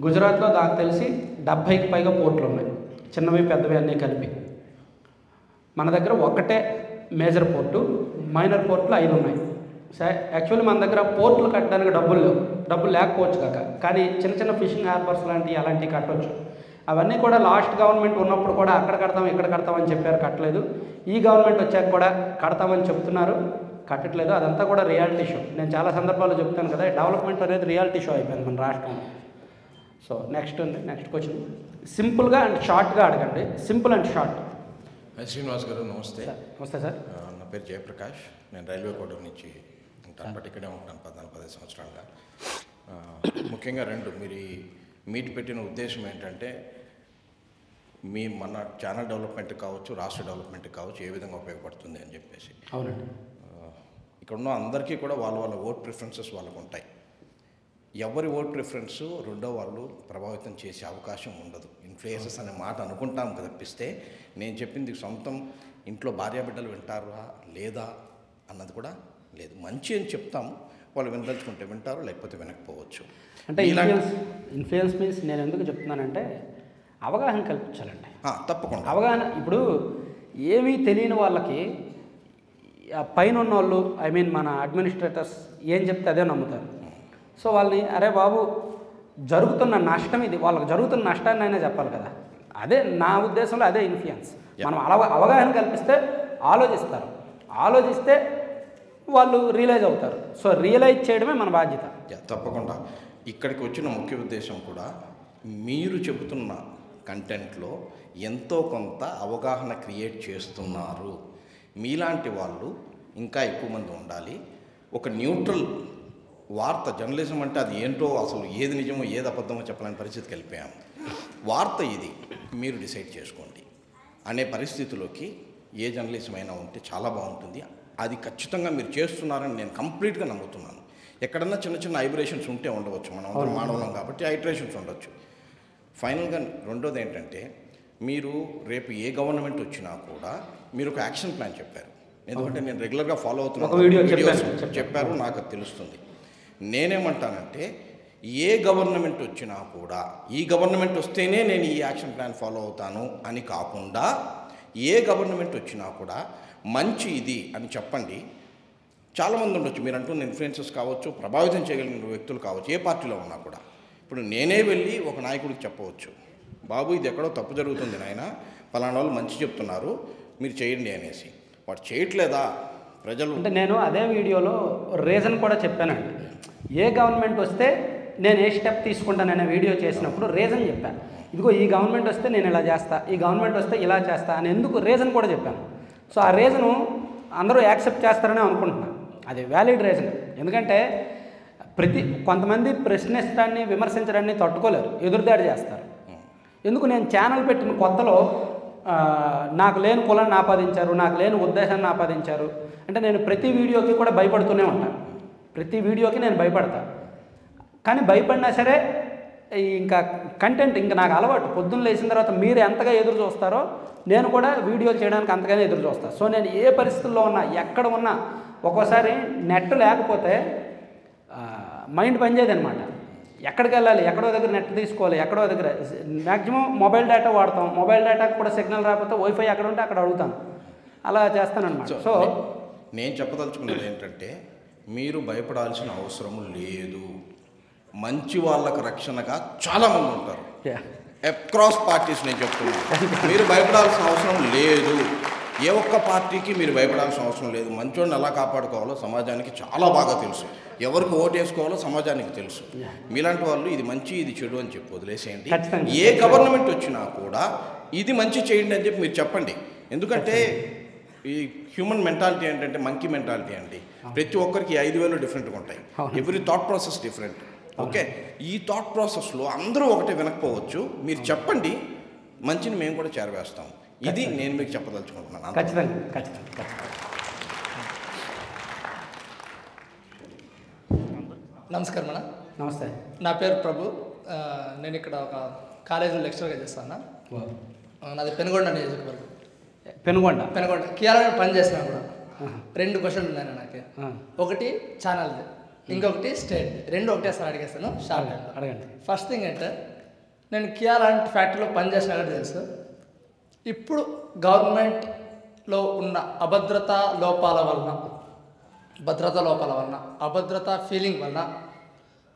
గుజరాత్లో నాకు తెలిసి 70కి పైగా పోర్టులు ఉన్నాయి, చిన్నవి పెద్దవి అన్నీ కలిపి. మన దగ్గర ఒకటే మేజర్ పోర్టు, మైనర్ పోర్టులు 5 ఉన్నాయి. యాక్చువల్లీ మన దగ్గర పోర్టులు కట్టడానికి డబ్బులు లేకపోవచ్చు కానీ చిన్న చిన్న ఫిషింగ్ హార్బర్స్ అలాంటివి కట్టవచ్చు. అవన్నీ కూడా లాస్ట్ గవర్నమెంట్ ఉన్నప్పుడు కూడా అక్కడ కడతాం ఇక్కడ కడతామని చెప్పారు, కట్టలేదు. ఈ గవర్నమెంట్ వచ్చాక కూడా కడతామని చెప్తున్నారు, కట్టట్లేదు. అదంతా కూడా రియాలిటీ షో. నేను చాలా సందర్భాల్లో చెప్తాను కదా, డెవలప్మెంట్ అనేది రియాలిటీ షో అయిపోయింది మన రాష్ట్రంలో. సో నెక్స్ట్ క్వశ్చన్ సింపుల్గా అండ్ షార్ట్గా అడగండి. Simple and short. శ్రీనివాస్ గారు నమస్తే. నమస్తే సార్. నా పేరు జయప్రకాష్. నేను రైల్వే కోటర్ నుంచి ఉంటాను, బట్ ఇక్కడే ఉంటాను 14-15 సంవత్సరాలుగా. ముఖ్యంగా మీరు మీట్ పెట్టిన ఉద్దేశం ఏంటంటే మన ఛానల్ డెవలప్మెంట్ కావచ్చు, రాష్ట్ర డెవలప్మెంట్ కావచ్చు, ఏ విధంగా ఉపయోగపడుతుంది అని చెప్పేసి. అవునండి. ఇక్కడ ఉన్న అందరికీ కూడా వాళ్ళ ఓట్ ప్రిఫరెన్సెస్ వాళ్ళకు ఉంటాయి. ఎవరి ఓట్ ప్రిఫరెన్స్ రెండో వాళ్ళు ప్రభావితం చేసే అవకాశం ఉండదు. ఇన్ఫ్లుయెన్సెస్ అనే మాట అనుకుంటాం తప్పిస్తే నేను చెప్పింది సొంతం ఇంట్లో భార్యాబిడ్డలు వింటారా లేదా అన్నది కూడా లేదు. మంచి అని చెప్తాము, వాళ్ళు వినదలుచుకుంటే వింటారు, లేకపోతే వినకపోవచ్చు. అంటే ఇన్ఫ్లుయెన్స్ మీన్స్ నేను ఎందుకు చెప్తున్నానంటే అవగాహన కల్పించాలండి. తప్పకుండా అవగాహన. ఇప్పుడు ఏమీ తెలియని వాళ్ళకి పైన ఉన్న వాళ్ళు, ఐ మీన్ మన అడ్మినిస్ట్రేటర్స్ ఏం చెప్తే అదే నమ్ముతారు. సో వాళ్ళని అరే బాబు జరుగుతున్న నష్టం ఇది, వాళ్ళకి జరుగుతున్న నష్టాన్ని అయినా చెప్పాలి కదా. అదే నా ఉద్దేశంలో అదే ఇన్ఫ్లుయెన్స్. మనం అవగాహన కల్పిస్తే ఆలోచిస్తారు, ఆలోచిస్తే వాళ్ళు రియలైజ్ అవుతారు. సో రియలైజ్ చేయడమే మన బాధ్యత. తప్పకుండా. ఇక్కడికి వచ్చిన ముఖ్య ఉద్దేశం కూడా మీరు చెబుతున్న కంటెంట్లో ఎంతో కొంత అవగాహన క్రియేట్ చేస్తున్నారు. మీలాంటి వాళ్ళు ఇంకా ఎక్కువ మంది ఉండాలి. ఒక న్యూట్రల్ వార్త, జర్నలిజం అంటే అది ఏంటో, అసలు ఏది నిజమో ఏది అబద్ధమో చెప్పలేని పరిస్థితికి వెళ్ళిపోయాము. వార్త ఇది మీరు డిసైడ్ చేసుకోండి అనే పరిస్థితిలోకి ఏ జర్నలిజం అయినా ఉంటే చాలా బాగుంటుంది. అది ఖచ్చితంగా మీరు చేస్తున్నారని నేను కంప్లీట్గా నమ్ముతున్నాను. ఎక్కడన్నా చిన్న చిన్న ఐబ్రేషన్స్ ఉంటే ఉండవచ్చు, మనం అందరం మానవులం కాబట్టి ఐట్రేషన్స్ ఉండొచ్చు. ఫైనల్గా రెండోది ఏంటంటే, మీరు రేపు ఏ గవర్నమెంట్ వచ్చినా కూడా మీరు ఒక యాక్షన్ ప్లాన్ చెప్పారు. ఎందుకంటే నేను రెగ్యులర్గా ఫాలో అవుతున్నాను, వీడియోస్ చెప్పారు, నాకు తెలుస్తుంది. నేనేమంటానంటే ఏ గవర్నమెంట్ వచ్చినా కూడా ఈ గవర్నమెంట్ వస్తేనే నేను ఈ యాక్షన్ ప్లాన్ ఫాలో అవుతాను అని కాకుండా ఏ గవర్నమెంట్ వచ్చినా కూడా మంచి ఇది అని చెప్పండి. చాలామంది ఉండొచ్చు, మీరు అంటున్న ఇన్ఫ్లుయెన్సెస్ కావచ్చు, ప్రభావితం చేయగలిగిన వ్యక్తులు కావచ్చు, ఏ పార్టీలో ఉన్నా కూడా ఇప్పుడు నేనే వెళ్ళి ఒక నాయకుడికి చెప్పవచ్చు, బాబు ఇది ఎక్కడో తప్పు జరుగుతుంది నాయన, ఫలానా వాళ్ళు మంచి చెప్తున్నారు, మీరు చేయండి అనేసి. వాడు చేయట్లేదా ప్రజలు? అంటే నేను అదే వీడియోలో రీజన్ కూడా చెప్పానండి. ఏ గవర్నమెంట్ వస్తే నేను ఏ స్టెప్ తీసుకుంటాననే వీడియో చేసినప్పుడు రీజన్ చెప్పాను. ఇదిగో ఈ గవర్నమెంట్ వస్తే నేను ఇలా చేస్తా, ఈ గవర్నమెంట్ వస్తే ఇలా చేస్తా అని ఎందుకు రీజన్ కూడా చెప్పాను. సో ఆ రీజను అందరూ యాక్సెప్ట్ చేస్తారని అనుకుంటున్నాను. అది వ్యాలిడ్ రీజన్. ఎందుకంటే కొంతమంది ప్రశ్నించడాన్ని విమర్శించడాన్ని తట్టుకోలేరు, ఎదురుదాడి చేస్తారు. ఎందుకు నేను ఛానల్ పెట్టిన కొత్తలో నాకు లేని కులాన్ని ఆపాదించారు, నాకు లేని ఉద్దేశాన్ని ఆపాదించారు అంటే నేను ప్రతి వీడియోకి కూడా భయపడుతూనే ఉంటాను. ప్రతి వీడియోకి నేను భయపడతాను. కానీ భయపడినా సరే ఇంకా కంటెంట్ ఇంకా నాకు అలవాటు. పొద్దున్న లేచిన తర్వాత మీరు ఎంతగా ఎదురు చూస్తారో నేను కూడా వీడియోలు చేయడానికి అంతగానే ఎదురు చూస్తాను. సో నేను ఏ పరిస్థితుల్లో ఉన్నా, ఎక్కడ ఉన్నా, ఒక్కోసారి నెట్ లేకపోతే మైండ్ పనిచేయదు అనమాట. ఎక్కడికి వెళ్ళాలి, ఎక్కడో దగ్గర నెట్ తీసుకోవాలి, ఎక్కడో దగ్గర మ్యాక్సిమం మొబైల్ డేటా వాడతాం. మొబైల్ డేటాకి కూడా సిగ్నల్ రాకపోతే వైఫై ఎక్కడ ఉంటే అక్కడ అడుగుతాను, అలా చేస్తానన్నమాట. సో నేను చెప్పదలుచుకున్నది ఏంటంటే మీరు భయపడాల్సిన అవసరం లేదు. మంచి వాళ్ళకు రక్షణగా చాలామంది ఉంటారు అక్రాస్ పార్టీస్. నేను చెప్తున్నాను, మీరు భయపడాల్సిన అవసరం లేదు. ఏ ఒక్క పార్టీకి మీరు భయపడాల్సిన అవసరం లేదు. మంచోడిని ఎలా కాపాడుకోవాలో సమాజానికి చాలా బాగా తెలుసు. ఎవరికి ఓటు వేసుకోవాలో సమాజానికి తెలుసు. మీలాంటి వాళ్ళు ఇది మంచి ఇది చెడు అని చెప్పి వదిలేసేయండి. ఏ గవర్నమెంట్ వచ్చినా కూడా ఇది మంచి చేయండి అని చెప్పి మీరు చెప్పండి. ఎందుకంటే ఈ హ్యూమన్ మెంటాలిటీ ఏంటంటే మంకీ మెంటాలిటీ అండి. ప్రతి ఒక్కరికి 5,000 డిఫరెంట్గా ఉంటాయి. Every thought process different. Okay, ఈ థాట్ ప్రాసెస్లో అందరూ ఒకటే వినకపోవచ్చు. మీరు చెప్పండి, మంచిని మేము కూడా చేరవేస్తాం. ఇది నేను మీకు చెప్పదలుచుకుంటున్నాను. ఖచ్చితంగా. నమస్కారం అన్న. నమస్తే. నా పేరు ప్రభు. నేను ఇక్కడ ఒక కాలేజీలో లెక్చరర్గా చేస్తాను. నాది పెనుగొండ నియోజకవర్గం. పెనుగొండ కేరళ పని చేసినా కూడా 2 క్వశ్చన్లు ఉన్నాయి నాకు. ఒకటి ఛానల్ది, ఇంకొకటి స్టేట్. 2 ఒకటేసారి అడిగేస్తాను షార్ట్ టైంలో. అడగండి. ఫస్ట్ థింగ్ అంటే నేను కియా లాంటి ఫ్యాక్టరీలో పనిచేసిన కూడా తెలుసు. ఇప్పుడు గవర్నమెంట్లో ఉన్న భద్రతా లోపాల వలన, అభద్రతా ఫీలింగ్ వలన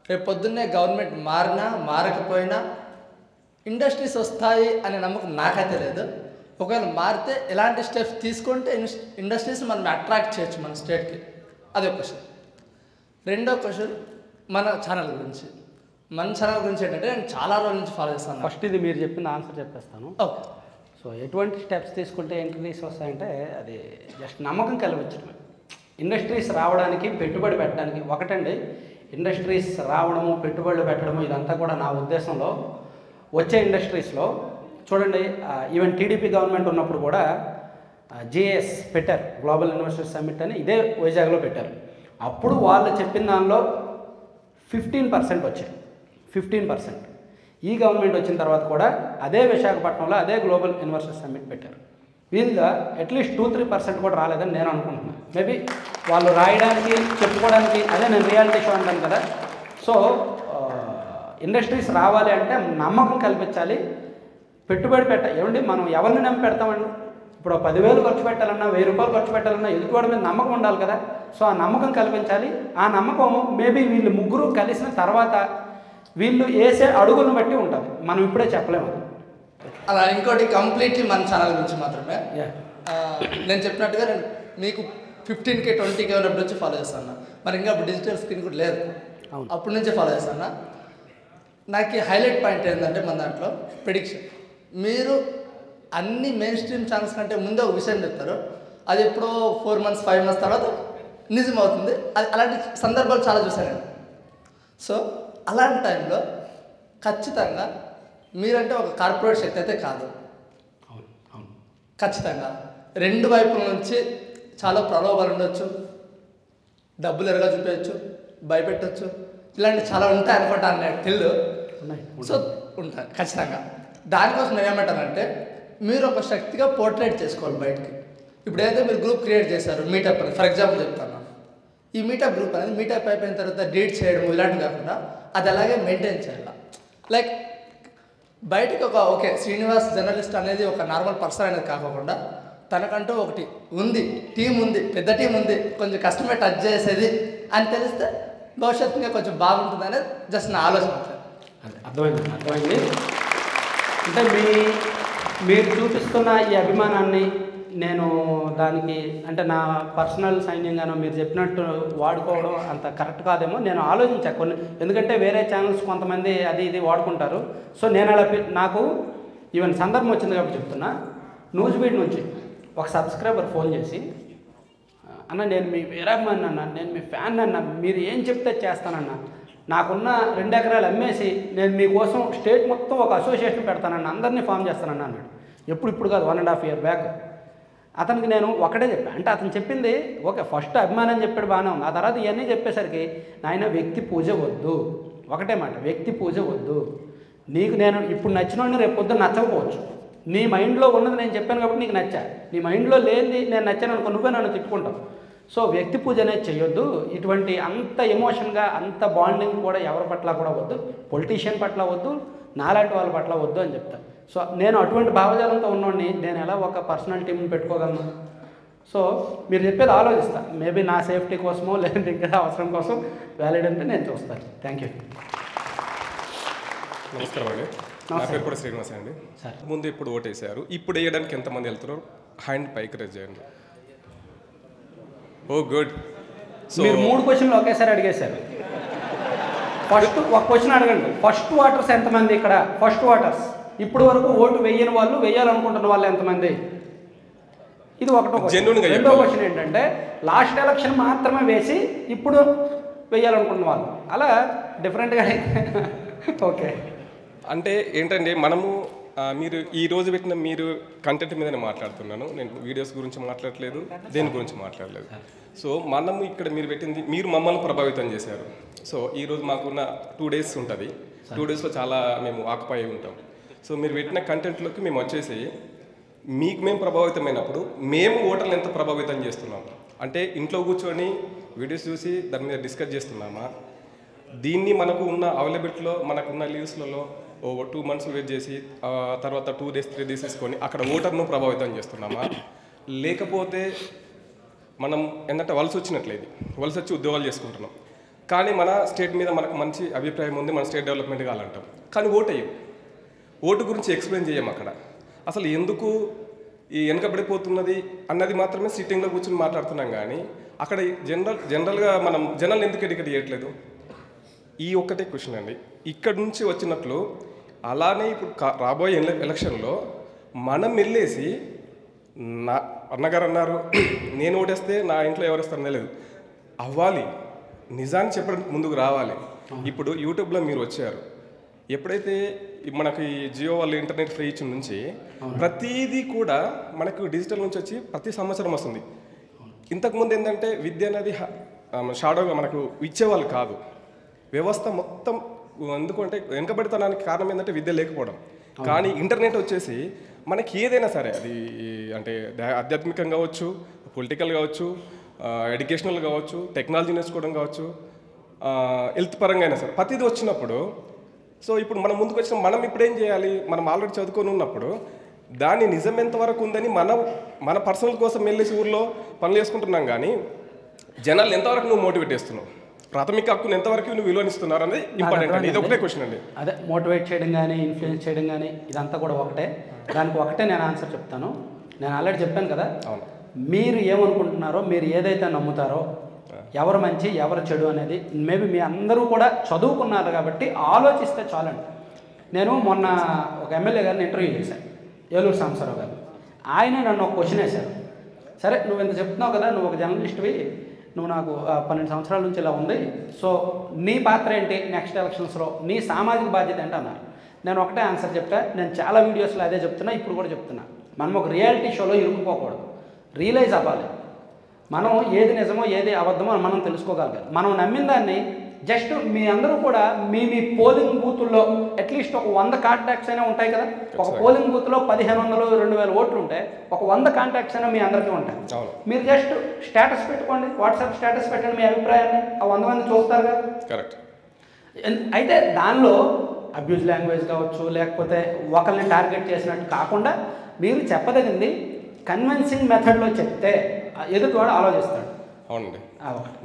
రేపు పొద్దున్నే గవర్నమెంట్ మారినా మారకపోయినా ఇండస్ట్రీస్ వస్తాయి అనే నమ్మకం నాకైతే లేదు. ఒకవేళ మారితే ఎలాంటి స్టెప్స్ తీసుకుంటే ఇండస్ట్రీస్ మనం అట్రాక్ట్ చేయొచ్చు మన స్టేట్కి. అదే క్వశ్చన్. రెండో క్వశ్చన్ మన ఛానల్ గురించి. మన ఛానల్ గురించి ఏంటంటే నేను చాలా రోజుల నుంచి ఫాలో చేస్తాను. ఫస్ట్ ఇది మీరు చెప్పిన ఆన్సర్ చెప్పేస్తాను. ఓకే. సో ఎటువంటి స్టెప్స్ తీసుకుంటే ఇంట్రడ్యూస్ వస్తాయంటే అది జస్ట్ నమ్మకం కలిగించడమే. ఇండస్ట్రీస్ రావడానికి, పెట్టుబడి పెట్టడానికి ఒకటండి. ఇండస్ట్రీస్ రావడము, పెట్టుబడులు పెట్టడము ఇదంతా కూడా నా ఉద్దేశంలో వచ్చే ఇండస్ట్రీస్లో చూడండి. ఈవెన్ టీడీపీ గవర్నమెంట్ ఉన్నప్పుడు కూడా జిఎస్ పెట్టారు, గ్లోబల్ ఇన్వెస్టర్స్ సమ్మిట్ అని. ఇదే వైజాగ్లో పెట్టారు. అప్పుడు వాళ్ళు చెప్పిన దానిలో 15% వచ్చాయి. 15%. ఈ గవర్నమెంట్ వచ్చిన తర్వాత కూడా అదే విశాఖపట్నంలో అదే గ్లోబల్ ఇన్వెస్టర్స్ సమ్మిట్ పెట్టారు. వీళ్ళగా అట్లీస్ట్ 2-3% కూడా రాలేదని నేను అనుకుంటున్నాను. మేబీ వాళ్ళు రాయడానికి, చెప్పుకోవడానికి, అదే నేను రియాలిటీ షో అంటాను కదా. సో ఇండస్ట్రీస్ రావాలి అంటే నమ్మకం కల్పించాలి, పెట్టుబడి ఏమండి మనం ఎవరిని నమ్మి పెడతామండి? ఇప్పుడు 10,000 ఖర్చు పెట్టాలన్నా, 1,000 రూపాయలు ఖర్చు పెట్టాలన్నా ఎదుటివాడి మీద నమ్మకం ఉండాలి కదా. సో ఆ నమ్మకం కల్పించాలి. ఆ నమ్మకం మేబీ వీళ్ళు ముగ్గురు కలిసిన తర్వాత వీళ్ళు వేసే అడుగులను బట్టి ఉంటుంది. మనం ఇప్పుడే చెప్పలేము. అలా ఇంకోటి కంప్లీట్లీ మన ఛానల్ గురించి మాత్రమే. నేను చెప్పినట్టుగా నేను మీకు 15K 20K ఉన్నప్పుడు నుంచి ఫాలో చేస్తాను. మరి ఇంకా ఇప్పుడు డిజిటల్ స్క్రీన్ కూడా లేదు, అప్పటి నుంచే ఫాలో చేస్తాను. నాకు హైలైట్ పాయింట్ ఏంటంటే మన దాంట్లో ప్రిడిక్షన్. మీరు అన్ని మెయిన్ స్ట్రీమ్ ఛానల్స్ కంటే ముందే ఒక విషయం చెప్తారు, అది ఎప్పుడో 4 months 5 months తర్వాత నిజం అవుతుంది. అది అలాంటి సందర్భాలు చాలా చూశాను నేను. సో అలాంటి టైంలో ఖచ్చితంగా మీరంటే ఒక కార్పొరేట్ శక్తి అయితే కాదు. ఖచ్చితంగా 2 వైపుల నుంచి చాలా ప్రలోభాలు ఉండొచ్చు, డబ్బులు ఎరగా చూపించవచ్చు, భయపెట్టవచ్చు, ఇలాంటివి చాలా ఉంటాయి అనుకుంటాను నాకు తెలియదు. సో ఉంటాయి ఖచ్చితంగా. దానికోసం నేను ఏమంటానంటే మీరు ఒక శక్తిగా పోర్ట్రేట్ చేసుకోవాలి బయటికి. ఇప్పుడు ఏదైతే మీరు గ్రూప్ క్రియేట్ చేశారు మీటప్ అని, ఫర్ ఎగ్జాంపుల్ చెప్తాను. ఈ మీటప్ గ్రూప్ అనేది మీటప్ అయిపోయిన తర్వాత డేట్ చేయడం ఇలాంటివి కాకుండా అది అలాగే మెయింటైన్ చేయాలి. లైక్ బయటికి ఒక ఓకే శ్రీనివాస్ జర్నలిస్ట్ అనేది ఒక నార్మల్ పర్సన్ అనేది కాకుండా తనకంటూ ఒకటి ఉంది, టీం ఉంది, పెద్ద టీం ఉంది, కొంచెం కష్టమే టచ్ చేసేది అని తెలిస్తే భవిష్యత్తుగా కొంచెం బాగుంటుంది అనేది జస్ట్ నా ఆలోచన. అది అర్థమైంది. అంటే మీరు చూపిస్తున్న ఈ అభిమానాన్ని నేను దానికి అంటే నా పర్సనల్ సైన్యంగానో మీరు చెప్పినట్టు వాడుకోవడం అంత కరెక్ట్ కాదేమో నేను ఆలోచించాను కొన్ని, ఎందుకంటే వేరే ఛానల్స్ కొంతమంది అది ఇది వాడుకుంటారు. సో నేను అలా నాకు ఈవెన్ సందర్భం వచ్చింది కాబట్టి చెప్తున్నా. న్యూస్ బీట్ నుంచి ఒక సబ్స్క్రైబర్ ఫోన్ చేసి, అన్న నేను మీ వీరాభిమాని అన్న, నేను మీ ఫ్యాన్ అన్న, మీరు ఏం చెప్తే చేస్తానన్నా, నాకున్న 2 ఎకరాలు అమ్మేసి నేను మీకోసం స్టేట్ మొత్తం ఒక అసోసియేషన్ పెడతానన్న, అందరినీ ఫామ్ చేస్తానన్న అన్నాడు. ఇప్పుడు కాదు, 1.5 year బ్యాక్. అతనికి నేను ఒకటే చెప్పాను. అంటే అతను చెప్పింది ఓకే, ఫస్ట్ అభిమానం చెప్పాడు బాగానే ఉంది. ఆ తర్వాత ఇవన్నీ చెప్పేసరికి నాయన వ్యక్తి పూజ వద్దు, ఒకటే మాట, వ్యక్తి పూజ వద్దు. నీకు నేను ఇప్పుడు నచ్చినోడిని రేపు పొద్దున్న నచ్చకపోవచ్చు. నీ మైండ్లో ఉన్నది నేను చెప్పాను కాబట్టి నీకు నచ్చా, నీ మైండ్లో లేనిది నేను నచ్చాను అనుకో, నువ్వే నన్ను తిట్టుకుంటావు. సో వ్యక్తి పూజ అనేది చేయొద్దు. ఇటువంటి అంత ఎమోషన్గా అంత బాండింగ్ కూడా ఎవరి పట్ల కూడా వద్దు, పొలిటీషియన్ పట్ల వద్దు, నాలాంటి వాళ్ళ పట్ల వద్దు అని చెప్తాను. సో నేను అటువంటి భావజాలంతో ఉన్నోడిని నేను ఎలా ఒక పర్సనల్ టీంని పెట్టుకోగలను? సో మీరు చెప్పేది ఆలోచిస్తా, మేబీ నా సేఫ్టీ కోసమో లేదంటే ఇంకా అవసరం కోసం వ్యాలిడ్ అంటే నేను చూస్తాను. Thank you. నమస్కారం అండి, నా పేరు కూడా శ్రీనివాస అండి. ముందు ఇప్పుడు ఓటేసారు, ఇప్పుడు వేయడానికి ఎంతమంది వెళ్తున్నారు? హ్యాండ్ పైకి రేజ్ చేయండి. ఓ గుడ్. సో మీరు 3 క్వశ్చన్లు ఒకేసారి అడిగేశారు. ఫస్ట్ ఒక క్వశ్చన్ అడగండి, ఫస్ట్ వాటర్స్ ఎంతమంది ఇక్కడ? ఫస్ట్ వాటర్స్ ఇప్పుడు వరకు ఓటు వేయని వాళ్ళు, వేయాలనుకుంటున్న వాళ్ళు ఎంతమంది? ఇది ఒకటో క్వశ్చన్. రెండో క్వశ్చన్ ఏంటంటే లాస్ట్ ఎలక్షన్ మాత్రమే వేసి ఇప్పుడు వేయాలనుకున్న వాళ్ళు, అలా డిఫరెంట్గా. ఓకే, అంటే ఏంటంటే మనము మీరు ఈ రోజు పెట్టిన మీరు కంటెంట్ మీదనే మాట్లాడుతున్నాను, నేను వీడియోస్ గురించి మాట్లాడలేదు, దేని గురించి మాట్లాడలేదు. సో మనము ఇక్కడ మీరు పెట్టింది, మీరు మమ్మల్ని ప్రభావితం చేశారు. సో ఈరోజు మాకున్న 2 days ఉంటుంది, 2 daysలో చాలా మేము ఆక్యుపై ఉంటాం. సో మీరు పెట్టిన కంటెంట్లోకి మేము వచ్చేసి మీకు మేము ప్రభావితమైనప్పుడు మేము ఓటర్లు ఎంత ప్రభావితం చేస్తున్నాం అంటే ఇంట్లో కూర్చొని వీడియోస్ చూసి దాని మీద డిస్కస్ చేస్తున్నామా, దీన్ని మనకు ఉన్న అవైలబిలిటీలో మనకున్న లీవ్స్లలో 2 months వెయిట్ చేసి తర్వాత 2 days 3 days తీసుకొని అక్కడ ఓటర్ను ప్రభావితం చేస్తున్నామా, లేకపోతే మనం ఏంటంటే వలస వచ్చినట్లేదు, వలస వచ్చి ఉద్యోగాలు చేసుకుంటున్నాం, కానీ మన స్టేట్ మీద మనకు మంచి అభిప్రాయం ఉంది, మన స్టేట్ డెవలప్మెంట్ కావాలంటాం, కానీ ఓటు గురించి ఎక్స్ప్లెయిన్ చేయం. అక్కడ అసలు ఎందుకు ఈ వెనకబడిపోతున్నది అన్నది మాత్రమే సిట్టింగ్లో కూర్చొని మాట్లాడుతున్నాం, కానీ అక్కడ జనరల్గా మనం జనాలు ఎందుకు ఎడ్యుకేట్ చేయట్లేదు? ఈ ఒక్కటే క్వశ్చన్ అండి. ఇక్కడ నుంచి వచ్చినట్లు అలానే ఇప్పుడు రాబోయే ఎలక్షన్లో మనం వెళ్ళేసి నా అన్నగారు అన్నారు నేను ఓటేస్తే నా ఇంట్లో ఎవరు వస్తారో తెలియదు అవ్వాలి, నిజాన్ని చెప్పడానికి ముందుకు రావాలి. ఇప్పుడు యూట్యూబ్లో మీరు వచ్చారు, ఎప్పుడైతే మనకి జియో వాళ్ళు ఇంటర్నెట్ ఫ్రీ ఇచ్చిన నుంచి ప్రతిదీ కూడా మనకు డిజిటల్ నుంచి వచ్చి ప్రతి సంవత్సరం వస్తుంది. ఇంతకుముందు ఏంటంటే విద్య అనేది షాడోగా మనకు ఇచ్చేవాళ్ళు కాదు, వ్యవస్థ మొత్తం. ఎందుకంటే వెనుకబడితనానికి కారణం ఏంటంటే విద్య లేకపోవడం. కానీ ఇంటర్నెట్ వచ్చేసి మనకి ఏదైనా సరే, అది అంటే ఆధ్యాత్మికంగా కావచ్చు, పొలిటికల్ కావచ్చు, ఎడ్యుకేషనల్ కావచ్చు, టెక్నాలజీ నేర్చుకోవడం కావచ్చు, హెల్త్ పరంగా అయినా సరే ప్రతిదీ వచ్చినప్పుడు, సో ఇప్పుడు మనం ముందుకు వచ్చిన మనం ఇప్పుడు ఏం చేయాలి? మనం ఆల్రెడీ చదువుకొని ఉన్నప్పుడు దాని నిజం ఎంతవరకు ఉందని మన పర్సనల్ కోసం వెళ్ళేసి ఊర్లో పనులు చేసుకుంటున్నాం, కానీ జనాలు ఎంతవరకు నువ్వు మోటివేట్ చేస్తున్నావు, ప్రాథమిక హక్కును ఎంతవరకు నువ్వు విలువనిస్తున్నారు అనేది ఇంపార్టెంట్ అండి. ఇది ఒకటే క్వశ్చన్ అండి. అదే మోటివేట్ చేయడం కానీ ఇన్ఫ్లుయెన్స్ చేయడం కానీ ఇదంతా కూడా ఒకటే. దానికి ఒకటే నేను ఆన్సర్ చెప్తాను. నేను ఆల్రెడీ చెప్పాను కదా, మీరు ఏమనుకుంటున్నారో, మీరు ఏదైతే నమ్ముతారో, ఎవరు మంచి ఎవరు చెడు అనేది మేబీ మీ అందరూ కూడా చదువుకున్నారు కాబట్టి ఆలోచిస్తే చాలండి. నేను మొన్న ఒక ఎమ్మెల్యే గారిని ఇంటర్వ్యూ చేశాను, ఏలూరు సాంబశివరావు గారు. ఆయన నన్ను ఒక క్వశ్చన్ వేశారు, సరే నువ్వు ఇంత చెప్తున్నావు కదా, నువ్వు ఒక జర్నలిస్ట్వి, నువ్వు నాకు 12 సంవత్సరాల నుంచి ఇలా ఉంది, సో నీ పాత్ర ఏంటి నెక్స్ట్ ఎలక్షన్స్లో, నీ సామాజిక బాధ్యత ఏంటి అన్నారు. నేను ఒకటే ఆన్సర్ చెప్తా, నేను చాలా వీడియోస్లో అదే చెప్తున్నా, ఇప్పుడు కూడా చెప్తున్నా. మనం ఒక రియాలిటీ షోలో ఇరుక్కుపోకూడదు, రియలైజ్ అవ్వాలి. మనం ఏది నిజమో ఏది అబద్ధమో మనం తెలుసుకోగలగాలి. మనం నమ్మిన దాన్ని జస్ట్ మీ అందరూ కూడా మీ పోలింగ్ బూతుల్లో అట్లీస్ట్ ఒక 100 కాంటాక్ట్స్ అయినా ఉంటాయి కదా. ఒక పోలింగ్ బూత్లో 1500 2000 ఓట్లు ఉంటే ఒక 100 కాంటాక్ట్స్ అయినా మీ అందరికీ ఉంటాయి. మీరు జస్ట్ స్టేటస్ పెట్టుకోండి, వాట్సాప్ స్టేటస్ పెట్టండి మీ అభిప్రాయాన్ని, ఆ 100 మంది చూస్తారు కదా. కరెక్ట్. అయితే దానిలో అబ్యూజ్ లాంగ్వేజ్ కావచ్చు, లేకపోతే ఒకరిని టార్గెట్ చేసినట్టు కాకుండా మీరు చెప్పదగింది కన్విన్సింగ్ మెథడ్లో చెప్తే ఎదుటివాడు ఆలోచిస్తాడు. అవునండి,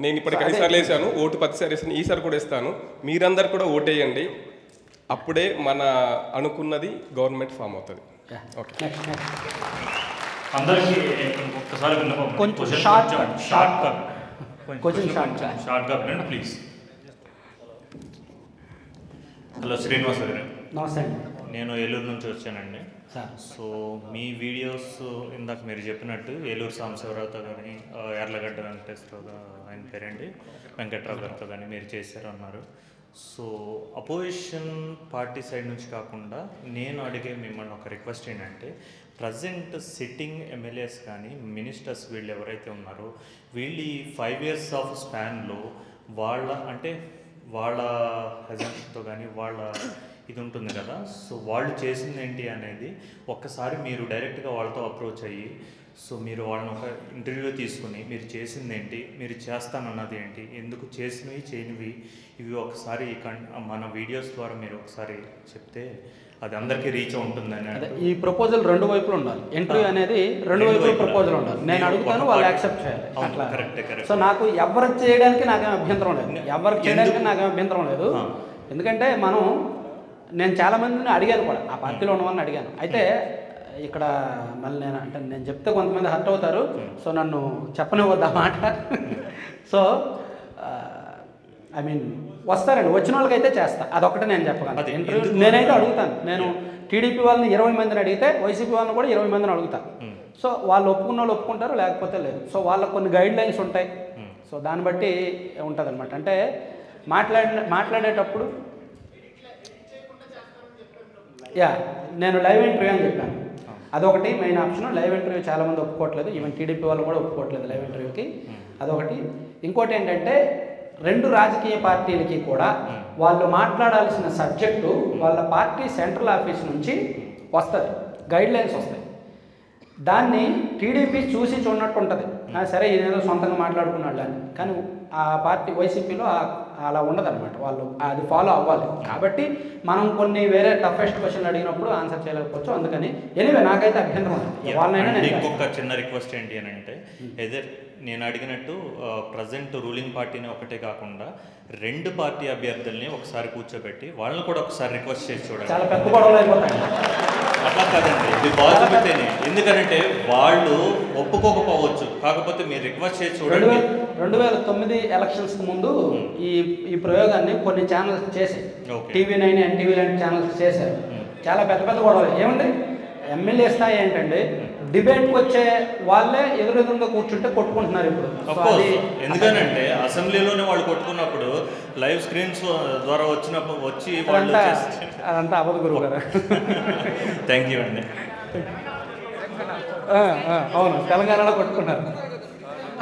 నేను ఇప్పటికి 5 సార్లు వేసాను ఓటు, 10 సార్లు వేసాను, ఈసారి కూడా ఇస్తాను. మీరందరు కూడా ఓటేయండి. అప్పుడే మన అనుకున్నది గవర్నమెంట్ ఫామ్ అవుతుంది. ఓకే, నెక్స్ట్ అందరికీ ఒక్కసారి విన్నపం, కొంచెం క్వశ్చన్ షార్ట్ షార్ట్గా క్వశ్చన్ షార్ట్గా వినండి ప్లీజ్. హలో శ్రీనివాస్ గారు, నమస్తే అండి. నేను ఏలూరు నుంచి వచ్చానండి. సార్ సో మీ వీడియోస్ ఇందాక మీరు చెప్పినట్టు ఏలూరు సాంబశివరావుతో కానీ యార్లగడ్డ వెంకటేశ్వరరావు ఆయన పేరండి వెంకట్రావు గారితో కానీ మీరు చేశారు అన్నారు. సో అపోజిషన్ పార్టీ సైడ్ నుంచి కాకుండా నేను అడిగే మిమ్మల్ని ఒక రిక్వెస్ట్ ఏంటంటే, ప్రజెంట్ సిట్టింగ్ ఎమ్మెల్యేస్ కానీ మినిస్టర్స్ వీళ్ళు ఎవరైతే ఉన్నారో వీళ్ళు ఈ 5 years ఆఫ్ స్పాన్లో వాళ్ళ హెజెన్స్తో కానీ వాళ్ళ ఇది ఉంటుంది కదా, సో వాళ్ళు చేసింది ఏంటి అనేది ఒక్కసారి మీరు డైరెక్ట్గా వాళ్ళతో అప్రోచ్ అయ్యి, సో మీరు వాళ్ళని ఒక ఇంటర్వ్యూ తీసుకుని మీరు చేసింది ఏంటి, మీరు చేస్తానన్నది ఏంటి, ఎందుకు చేసినవి చేయనివి ఇవి ఒకసారి మన వీడియోస్ ద్వారా మీరు ఒకసారి చెప్తే అది అందరికీ రీచ్ ఉంటుందని. అదే ఈ ప్రపోజల్ 2 వైపులు ఉండాలి. ఇంటర్వ్యూ అనేది 2 వైపుల ప్రపోజల్ ఉండాలి. నేను అడుగుతాను, వాళ్ళు యాక్సెప్ట్ చేయాలి. అట్లా సో నాకు ఎవరికి చేయడానికి నాకేం అభ్యంతరం లేదు, ఎవరికి చేయడానికి నాకేం అభ్యంతరం లేదు. ఎందుకంటే నేను చాలామందిని అడిగాను కూడా, ఆ పార్టీలో ఉన్న వాళ్ళని అడిగాను. అయితే ఇక్కడ మళ్ళీ నేను చెప్తే కొంతమంది హర్ట్ అవుతారు, సో నన్ను చెప్పనివ్వద్దు ఆ మాట. సో ఐ మీన్ వస్తారండి, వచ్చిన వాళ్ళకైతే చేస్తా, అదొకటే నేను చెప్పగలను. ఇంటర్వ్యూ నేనైతే అడుగుతాను. నేను టీడీపీ వాళ్ళని 20 మందిని అడిగితే వైసీపీ వాళ్ళని కూడా 20 మందిని అడుగుతాను. సో వాళ్ళు ఒప్పుకున్న వాళ్ళు ఒప్పుకుంటారు, లేకపోతే లేదు. సో వాళ్ళకు కొన్ని గైడ్ లైన్స్ ఉంటాయి, సో దాన్ని బట్టి ఉంటుంది అనమాట. అంటే మాట్లాడేటప్పుడు నేను లైవ్ ఇంటర్వ్యూ అని చెప్పాను, అదొకటి మెయిన్ ఆప్షన్. లైవ్ ఇంటర్వ్యూ చాలామంది ఒప్పుకోవట్లేదు, ఈవెన్ టీడీపీ వాళ్ళు కూడా ఒప్పుకోవట్లేదు లైవ్ ఇంటర్వ్యూకి, అదొకటి. ఇంకోటి ఏంటంటే 2 రాజకీయ పార్టీలకి కూడా వాళ్ళు మాట్లాడాల్సిన సబ్జెక్టు వాళ్ళ పార్టీ సెంట్రల్ ఆఫీస్ నుంచి వస్తుంది, గైడ్ లైన్స్ వస్తాయి. దాన్ని టీడీపీ చూసి చూడనట్టు ఉంటుంది, సరే ఈయనేదో సొంతంగా మాట్లాడుకున్నాడు అని. కానీ ఆ పార్టీ వైసీపీలో అలా ఉండదన్నమాట, వాళ్ళు అది ఫాలో అవ్వాలి. కాబట్టి మనం కొన్ని వేరే టఫెస్ట్ క్వశ్చన్లు అడిగినప్పుడు ఆన్సర్ చేయలేకపోవచ్చు. అందుకని ఎనివే నాకైతే అభ్యంతరం వాళ్ళనైనా. ఇంకొక చిన్న రిక్వెస్ట్ ఏంటి అని అంటే, ఎదర్ నేను అడిగినట్టు ప్రజెంట్ రూలింగ్ పార్టీని ఒకటే కాకుండా 2 పార్టీ అభ్యర్థుల్ని ఒకసారి కూర్చోబెట్టి వాళ్ళని కూడా ఒకసారి రిక్వెస్ట్ చేసి చూడాలి. చాలా పెద్ద గొడవలు అయిపోతాయి. అట్లా కాదండి, ఇది పాజిబిలిటీనే. ఎందుకంటే వాళ్ళు ఒప్పుకోకపోవచ్చు, కాకపోతే మీరు రిక్వెస్ట్ చేసి చూడండి. 2009 ఎలక్షన్స్కి ముందు ఈ ప్రయోగాన్ని కొన్ని ఛానల్స్ చేశాయి, TV9, NTV లాంటి ఛానల్స్ చేశారు. చాలా పెద్ద పెద్ద గొడవలు. ఏమండి ఎమ్మెల్యే స్థాయి ఏంటంటే డిబేట్కి వచ్చే వాళ్ళే ఎదురెదురుగా కూర్చుంటే కొట్టుకుంటున్నారు ఇప్పుడు. ఎందుకనంటే అసెంబ్లీలోనే వాళ్ళు కొట్టుకున్నప్పుడు లైవ్ స్క్రీన్స్ ద్వారా వచ్చి అదంతా అవ్వదు గురువు గారు. థ్యాంక్ యూ అండి. అవును, తెలంగాణలో కొట్టుకున్నారు,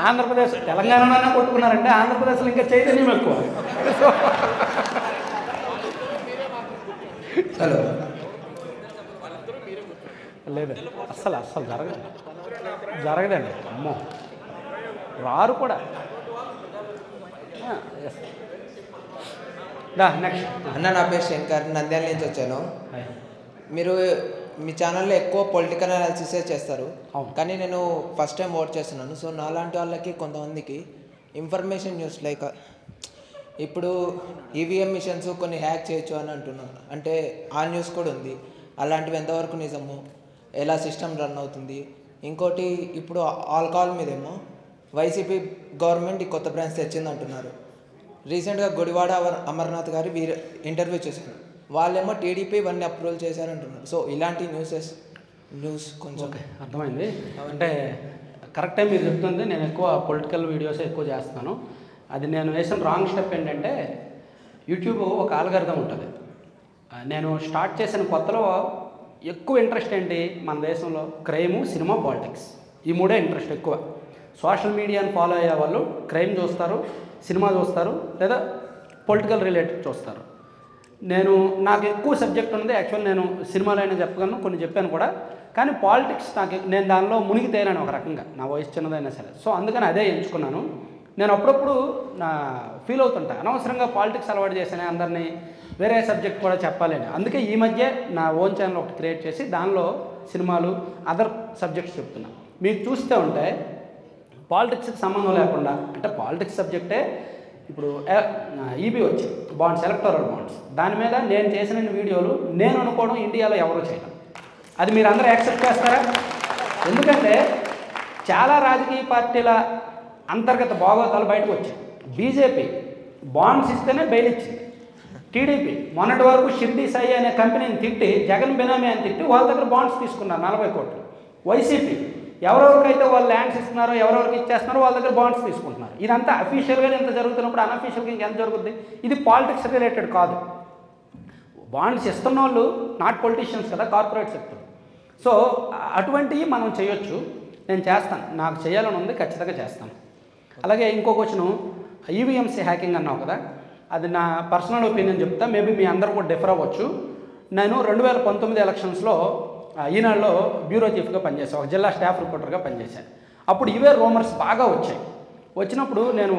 ఆంధ్రప్రదేశ్ తెలంగాణలోనే కొట్టుకున్నారంటే ఆంధ్రప్రదేశ్లో ఇంకా చైతన్యం ఎక్కువ. హలో లేదండి, అస్సలు జరగదండి. అమ్మో రారు కూడా. నెక్స్ట్ అన్న, నా పేరు శంకర్, నంద్యాల నుంచి వచ్చాను. మీరు మీ ఛానల్లో ఎక్కువ పొలిటికల్ అనాలిసిసే చేస్తారు, కానీ నేను ఫస్ట్ టైం ఓట్ చేస్తున్నాను. సో నాలాంటి వాళ్ళకి కొంతమందికి ఇన్ఫర్మేషన్ న్యూస్ లైక్ ఇప్పుడు ఈవీఎం మిషన్స్ కొన్ని హ్యాక్ చేయొచ్చు అని అంటున్నారు, అంటే ఆ న్యూస్ కూడా ఉంది. అలాంటివి ఎంతవరకు నిజము, ఎలా సిస్టమ్ రన్ అవుతుంది? ఇంకోటి ఇప్పుడు ఆల్కహాల్ మీదేమో వైసీపీ గవర్నమెంట్ ఈ కొత్త బ్రాంచ్ తెచ్చింది అంటున్నారు. రీసెంట్గా గుడివాడ అమర్నాథ్ గారి ఇంటర్వ్యూ చేశాను, వాళ్ళేమో టీడీపీ ఇవన్నీ అప్రూవల్ చేశారంటున్నారు. సో ఇలాంటి న్యూస్ కొంచెం అర్థమైంది. అంటే కరెక్టే మీరు చెప్తుంది. నేను ఎక్కువ పొలిటికల్ వీడియోస్ ఎక్కువ చేస్తాను. అది నేను వేసిన రాంగ్ స్టెప్ ఏంటంటే, యూట్యూబ్ ఒక ఆల్గరిథం ఉంటుంది. నేను స్టార్ట్ చేసిన కొత్తలో ఎక్కువ ఇంట్రెస్ట్ ఏంటి మన దేశంలో, క్రైము, సినిమా, పాలిటిక్స్, ఈ 3 ఇంట్రెస్ట్ ఎక్కువ. సోషల్ మీడియాని ఫాలో అయ్యే వాళ్ళు క్రైమ్ చూస్తారు, సినిమా చూస్తారు, లేదా పొలిటికల్ రిలేటెడ్ చూస్తారు. నాకు ఎక్కువ సబ్జెక్ట్ ఉంది. యాక్చువల్ నేను సినిమాలో అయినా చెప్పగలను, కొన్ని చెప్పాను కూడా. కానీ పాలిటిక్స్ నేను దానిలో మునిగి తేలాను ఒక రకంగా, నా వయసు చిన్నదైనా సరే. సో అందుకని అదే ఎంచుకున్నాను. నేను అప్పుడప్పుడు ఫీల్ అవుతుంటా, అనవసరంగా పాలిటిక్స్ అలవాటు చేశాను అందరినీ, వేరే సబ్జెక్ట్ కూడా చెప్పాలని. అందుకే ఈ మధ్య నా ఓన్ ఛానల్ ఒకటి క్రియేట్ చేసి దానిలో సినిమాలు, అదర్ సబ్జెక్ట్స్ చెప్తున్నాను. మీకు చూస్తే ఉంటే పాలిటిక్స్కి సంబంధం లేకుండా, అంటే పాలిటిక్స్ సబ్జెక్టే ఇప్పుడు ఈబీ వచ్చి బాండ్స్, ఎలక్టోరల్ బాండ్స్, దాని మీద నేను చేసిన వీడియోలు నేను అనుకోవడం ఇండియాలో ఎవరూ చేయడం. అది మీరు అందరూ యాక్సెప్ట్ చేస్తారా? ఎందుకంటే చాలా రాజకీయ పార్టీల అంతర్గత భాగవతాలు బయటకు వచ్చాయి. బీజేపీ బాండ్స్ ఇస్తేనే బెయిల్ ఇచ్చింది. టీడీపీ మొన్నటి వరకు షిర్డీ సాయి అనే కంపెనీని తిట్టి, జగన్ బినామీ అని తిట్టి వాళ్ళ దగ్గర బాండ్స్ తీసుకున్నారు 40 కోట్లు. వైసీపీ ఎవరెవరికైతే వాళ్ళు ల్యాండ్స్ ఇస్తున్నారో, ఎవరెవరికి ఇచ్చేస్తున్నారో వాళ్ళ దగ్గర బాండ్స్ తీసుకుంటున్నారు. ఇదంతా అఫీషియల్గానే ఎంత జరుగుతున్నప్పుడు అన్అఫీషియల్గా ఇంకెంత జరుగుతుంది? ఇది పాలిటిక్స్ రిలేటెడ్ కాదు. బాండ్స్ ఇస్తున్న వాళ్ళు నాట్ పొలిటీషియన్స్ కదా, కార్పొరేట్ సెక్టర్. సో అటువంటివి మనం చేయొచ్చు. నేను చేస్తాను, నాకు చేయాలని ఉంది, ఖచ్చితంగా చేస్తాను. అలాగే ఇంకో క్వశ్చను, ఈవీఎంసీ హ్యాకింగ్ అన్నావు కదా, అది నా పర్సనల్ ఒపీనియన్ చెప్తా, మేబీ మీ అందరూ కూడా డిఫర్ అవ్వచ్చు. నేను 2019 ఎలక్షన్స్లో ఈనాడులో బ్యూరో చీఫ్గా పనిచేశాను, ఒక జిల్లా స్టాఫ్ రిపోర్టర్గా పనిచేశాను. అప్పుడు ఇవే రూమర్స్ బాగా వచ్చాయి. వచ్చినప్పుడు నేను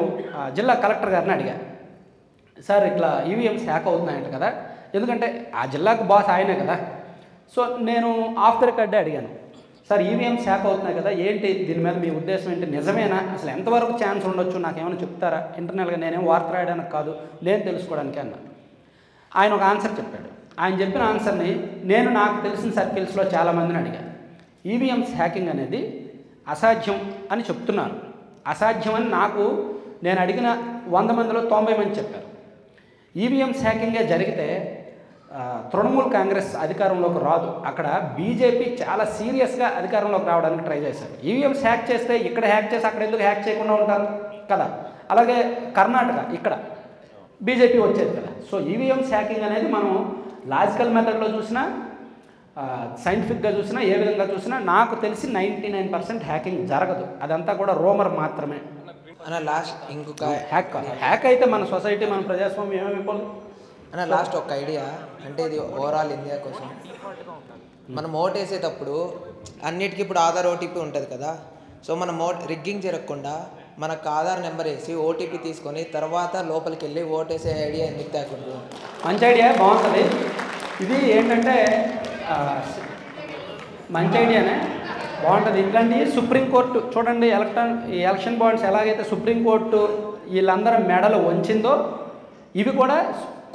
జిల్లా కలెక్టర్ గారిని అడిగాను, సార్ ఇట్లా ఈవీఎంస్ హ్యాక్ అవుతున్నాయంట కదా, ఎందుకంటే ఆ జిల్లాకు బాస్ ఆయనే కదా. సో నేను ఆఫ్ ద రికార్డే అడిగాను, సార్ ఈవీఎంస్ హ్యాక్ అవుతున్నాయి కదా, ఏంటి దీని మీద మీ ఉద్దేశం ఏంటి, నిజమేనా, అసలు ఎంతవరకు ఛాన్స్ ఉండొచ్చు, నాకేమైనా చెప్తారా, ఇంటర్నల్గా నేనేం వార్త రాయడానికి కాదు, నేను తెలుసుకోవడానికి అన్నా. ఆయన ఒక ఆన్సర్ చెప్పాడు. ఆయన చెప్పిన ఆన్సర్ని నేను నాకు తెలిసిన సర్కిల్స్లో చాలామందిని అడిగాను. ఈవీఎంస్ హ్యాకింగ్ అనేది అసాధ్యం అని చెప్తున్నారు. అసాధ్యం అని నేను అడిగిన 100 మందిలో 90 మంది చెప్పారు. ఈవీఎంస్ హ్యాకింగే జరిగితే తృణమూల్ కాంగ్రెస్ అధికారంలోకి రాదు. అక్కడ బీజేపీ చాలా సీరియస్గా అధికారంలోకి రావడానికి ట్రై చేశారు. ఈవీఎంస్ హ్యాక్ చేస్తే ఇక్కడ హ్యాక్ చేసి అక్కడ ఎందుకు హ్యాక్ చేయకుండా ఉంటారు కదా. అలాగే కర్ణాటక ఇక్కడ బీజేపీ వచ్చేది కదా. సో ఈవీఎంస్ హ్యాకింగ్ అనేది మనం లాజికల్ మెథడ్లో చూసినా, సైంటిఫిక్గా చూసినా, ఏ విధంగా చూసినా నాకు తెలిసి 99% హ్యాకింగ్ జరగదు. అదంతా కూడా రూమర్ మాత్రమే. లాస్ట్ ఇంకొక హ్యాక్ అయితే మన సొసైటీ, మన ప్రజాస్వామ్యం ఏమైపోదు. లాస్ట్ ఒక ఐడియా, అంటే ఇది ఓవరాల్ ఇండియా కోసం. మనం ఓట్ వేసేటప్పుడు అన్నిటికీ ఇప్పుడు ఆధార్ ఓటీపీ ఉంటుంది కదా. సో మనం రిగ్గింగ్ జరగకుండా మనకు ఆధార్ నెంబర్ వేసి ఓటీపీ తీసుకొని తర్వాత లోపలికి వెళ్ళి ఓట్ వేసే ఐడియా ఎందుకు తేకూడదు? మంచి ఐడియా, బాగుంటుంది. ఇది ఏంటంటే మంచి ఐడియానే, బాగుంటుంది. ఇట్లాంటి సుప్రీంకోర్టు చూడండి, ఎలక్షన్ బాండ్స్ ఎలాగైతే సుప్రీంకోర్టు వీళ్ళందరూ మెడలు వంచిందో, ఇవి కూడా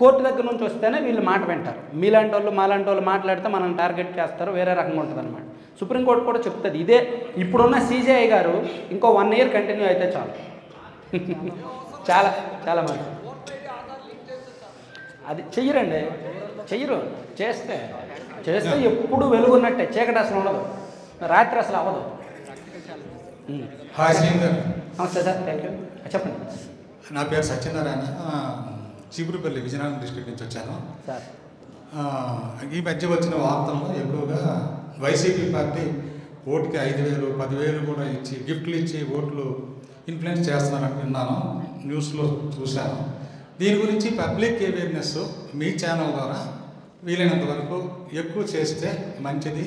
కోర్టు దగ్గర నుంచి వస్తేనే వీళ్ళు మాట వింటారు. మీలాంటి వాళ్ళు మాలాంటి వాళ్ళు మాట్లాడితే మనం టార్గెట్ చేస్తారు, వేరే రకంగా ఉంటుంది అనమాట. సుప్రీంకోర్టు కూడా చెప్తుంది ఇదే. ఇప్పుడున్న సీజీఐ గారు ఇంకో 1 year కంటిన్యూ అయితే చాలు. చాలా చాలా మంది అది చెయ్యరండి, చెయ్యరు. చేస్తే ఎప్పుడు వెలుగున్నట్టే, చీకటి అసలు ఉండదు, రాత్రి అసలు అవ్వదు. హాయ్ శ్రీధర్. నమస్తే సార్, థ్యాంక్ యూ. చెప్పండి. నా పేరు సత్యనారాయణ, చీపురుపల్లి విజయనగరం డిస్ట్రిక్ట్ నుంచి వచ్చాను సార్. ఈ మధ్య వచ్చిన వార్తల్లో ఎక్కువగా వైసీపీ పార్టీ ఓటుకి 5,000, 10,000 కూడా ఇచ్చి, గిఫ్ట్లు ఇచ్చి ఓట్లు ఇన్ఫ్లుయెన్స్ చేస్తున్నారని విన్నాను, న్యూస్లో చూశాను. దీని గురించి పబ్లిక్ అవేర్నెస్ మీ ఛానల్ ద్వారా వీలైనంత వరకు ఎక్కువ చేస్తే మంచిది.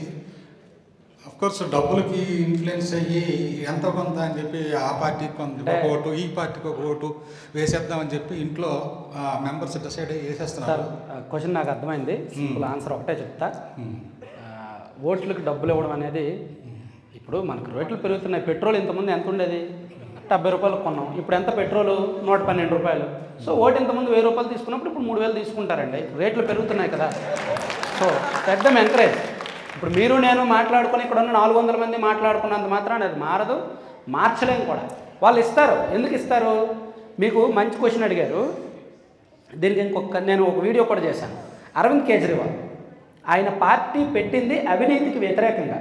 అఫ్కోర్స్ డబ్బులకి ఇన్ఫ్లుయెన్స్ అయ్యి ఎంతో కొంత అని చెప్పి ఆ పార్టీకి కొంత ఒక ఓటు, ఈ పార్టీకి ఒక ఓటు వేసేద్దామని చెప్పి ఇంట్లో మెంబర్స్ డిసైడ్ అయ్యి వేసేస్తున్నారు. క్వశ్చన్ నాకు అర్థమైంది, సింపుల్ ఆన్సర్ ఒకటే చెప్తా. ఓట్లకు డబ్బులు ఇవ్వడం అనేది, ఇప్పుడు మనకు రేట్లు పెరుగుతున్నాయి. పెట్రోల్ ఇంతకుముందు ఎంత ఉండేది? 70 రూపాయలు కొన్నాం, ఇప్పుడు ఎంత పెట్రోలు? 112 రూపాయలు. సో ఓటు ఇంతకుముందు 1000 రూపాయలు తీసుకున్నప్పుడు ఇప్పుడు 3000 తీసుకుంటారండి. రేట్లు పెరుగుతున్నాయి కదా. సో పెద్ద ఎంకరేజ్. ఇప్పుడు మీరు నేను మాట్లాడుకుని ఇక్కడ ఉన్న 400 మంది మాట్లాడుకున్నంత మాత్రాన అది మారదు, మార్చలేము కూడా. వాళ్ళు ఇస్తారు. ఎందుకు ఇస్తారు? మీకు మంచి క్వశ్చన్ అడిగారు. దీనికి నేను ఒక వీడియో కూడా చేశాను. అరవింద్ కేజ్రీవాల్ ఆయన పార్టీ పెట్టింది అవినీతికి వ్యతిరేకంగా.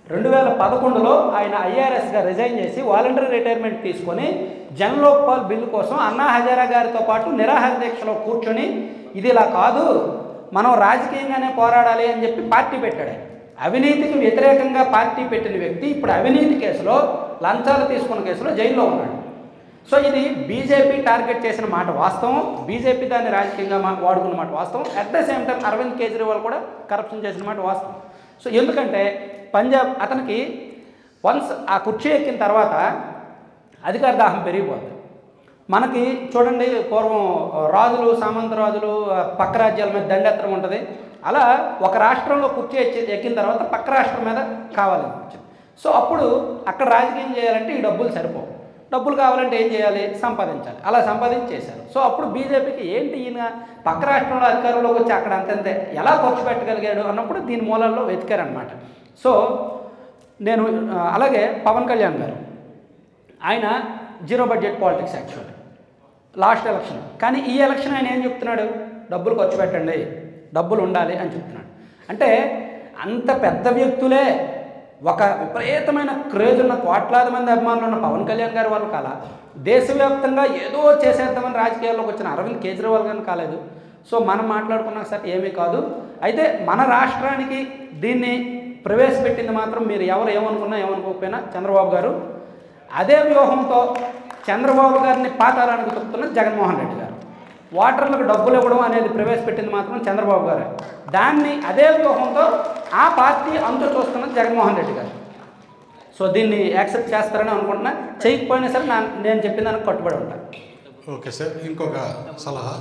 2011లో ఆయన ఐఆర్ఎస్గా రిజైన్ చేసి వాలంటరీ రిటైర్మెంట్ తీసుకొని జన్లోక్పాల్ బిల్లు కోసం అన్నా హజారా గారితో పాటు నిరాహార దీక్షలో కూర్చొని ఇది ఇలా కాదు, మనం రాజకీయంగానే పోరాడాలి అని చెప్పి పార్టీ పెట్టాడు. అవినీతికి వ్యతిరేకంగా పార్టీ పెట్టిన వ్యక్తి ఇప్పుడు అవినీతి కేసులో, లంచాలు తీసుకున్న కేసులో జైల్లో ఉన్నాడు. సో ఇది బీజేపీ టార్గెట్ చేసిన మాట వాస్తవం, బీజేపీ దాన్ని రాజకీయంగా వాడుకున్న మాట వాస్తవం. At the same time Arvind Kejriwal కూడా కరప్షన్ చేసిన మాట వాస్తవం. సో ఎందుకంటే పంజాబ్ అతనికి వన్స్ ఆ కుర్చీ ఎక్కిన తర్వాత అధికార దాహం పెరిగిపోతుంది. మనకి చూడండి, పూర్వం రాజులు, సామంత రాజులు పక్క రాజ్యాల మీద దండెత్తడం ఉంటుంది. అలా ఒక రాష్ట్రంలో కుర్చీ ఎక్కిన తర్వాత పక్క రాష్ట్రం మీద కావాలనిపించింది. సో అప్పుడు అక్కడ రాజకీయం చేయాలంటే ఈ డబ్బులు సరిపోవు. డబ్బులు కావాలంటే ఏం చేయాలి? సంపాదించాలి. అలా సంపాదించేశారు. సో అప్పుడు బీజేపీకి ఏంటి ఈయన పక్క రాష్ట్రంలో అధికారంలోకి వచ్చి అక్కడ అంతంతే ఎలా ఖర్చు పెట్టగలిగాడు అన్నప్పుడు దీని మూలాల్లో వెతికారనమాట. సో నేను అలాగే పవన్ కళ్యాణ్ గారు ఆయన zero budget politics actually last election. కానీ ఈ ఎలక్షన్ ఆయన ఏం చెప్తున్నాడు? డబ్బులు ఖర్చు పెట్టండి, డబ్బులు ఉండాలి అని చెప్తున్నాడు. అంటే అంత పెద్ద వ్యక్తులే ఒక విపరీతమైన క్రేజ్ ఉన్న కోట్లాది మంది అభిమానులు ఉన్న పవన్ కళ్యాణ్ గారి వాళ్ళు కాల, దేశవ్యాప్తంగా ఏదో చేసేద్దామని రాజకీయాల్లోకి వచ్చిన అరవింద్ కేజ్రీవాల్ గారిని కాలేదు. సో మనం మాట్లాడుకున్నా సరే ఏమీ కాదు. అయితే మన రాష్ట్రానికి దీన్ని ప్రవేశపెట్టింది మాత్రం మీరు ఎవరు ఏమనుకున్నా ఏమనుకోకపోయినా చంద్రబాబు గారు. అదే వ్యూహంతో చంద్రబాబు గారిని పాతాళానికి తొక్కుతున్న జగన్మోహన్ రెడ్డి గారు. ఓటర్లకు డబ్బులు ఇవ్వడం అనేది ప్రవేశపెట్టింది మాత్రం చంద్రబాబు గారు. దాన్ని అదే వ్యూహంతో ఆ పార్టీ అంతు చూస్తున్నది జగన్మోహన్ రెడ్డి గారు. సో దీన్ని యాక్సెప్ట్ చేస్తారని అనుకుంటున్నా. చేయకపోయినా సరే నేను చెప్పిన దానికి కట్టుబడి ఉంటాను. ఓకే సార్, ఇంకొక సలహా.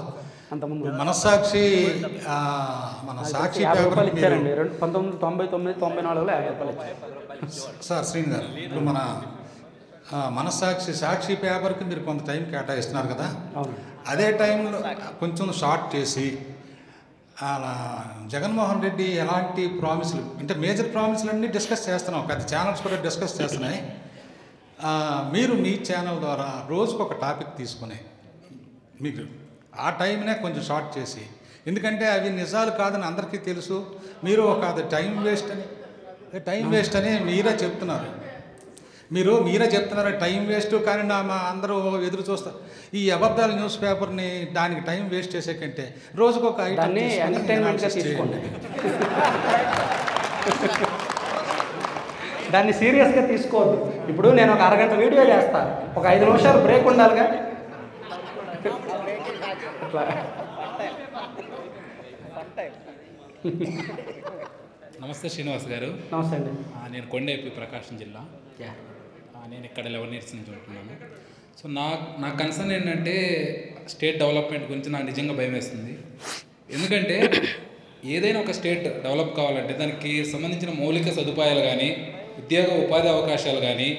అంతకుముందు మనస్సాక్షి మన సాక్షి రూపాయలు ఇచ్చారండి. 1999, 94లో 50 రూపాయలు ఇచ్చారు సార్. శ్రీని గారు, ఇప్పుడు మన సాక్షి పేపర్కి మీరు కొంత టైం కేటాయిస్తున్నారు కదా, అదే టైంలో కొంచెం షార్ట్ చేసి జగన్మోహన్ రెడ్డి ఎలాంటి ప్రామిసులు అంటే మేజర్ ప్రామిసులు అన్నీ డిస్కస్ చేస్తున్నాం, పెద్ద ఛానల్స్ కూడా డిస్కస్ చేస్తున్నాయి. మీరు మీ ఛానల్ ద్వారా రోజుకొక టాపిక్ తీసుకుని మీకు ఆ టైంనే కొంచెం షార్ట్ చేసి, ఎందుకంటే అవి నిజాలు కాదని అందరికీ తెలుసు. మీరు ఒక అది టైం వేస్ట్ అని మీరే చెప్తున్నారు. మీరే చెప్తున్నారు టైం వేస్ట్, కానీ మా అందరూ ఎదురు చూస్తారు. ఈ అబద్ధాల న్యూస్ పేపర్ని దానికి టైం వేస్ట్ చేసే కంటే రోజుకొక ఐటమ్ ఎంటర్టైన్మెంట్గా తీసుకోండి. దాన్ని సీరియస్గా తీసుకోవద్దు. ఇప్పుడు నేను ఒక అరగంట వీడియో చేస్తాను, ఒక 5 నిమిషాలు బ్రేక్ ఉండాలిగా. అట్లా నమస్తే శ్రీనివాస్ గారు. నమస్తే అండి. నేను కొండేపి, ప్రకాశం జిల్లా. నేను ఇక్కడ 11 ఇయర్స్ నుంచి ఉంటున్నాను. సో నా కన్సర్న్ ఏంటంటే స్టేట్ డెవలప్మెంట్ గురించి నాకు నిజంగా భయం వేస్తుంది. ఎందుకంటే ఏదైనా ఒక స్టేట్ డెవలప్ కావాలంటే దానికి సంబంధించిన మౌలిక సదుపాయాలు కానీ, ఉపాధి అవకాశాలు కానీ,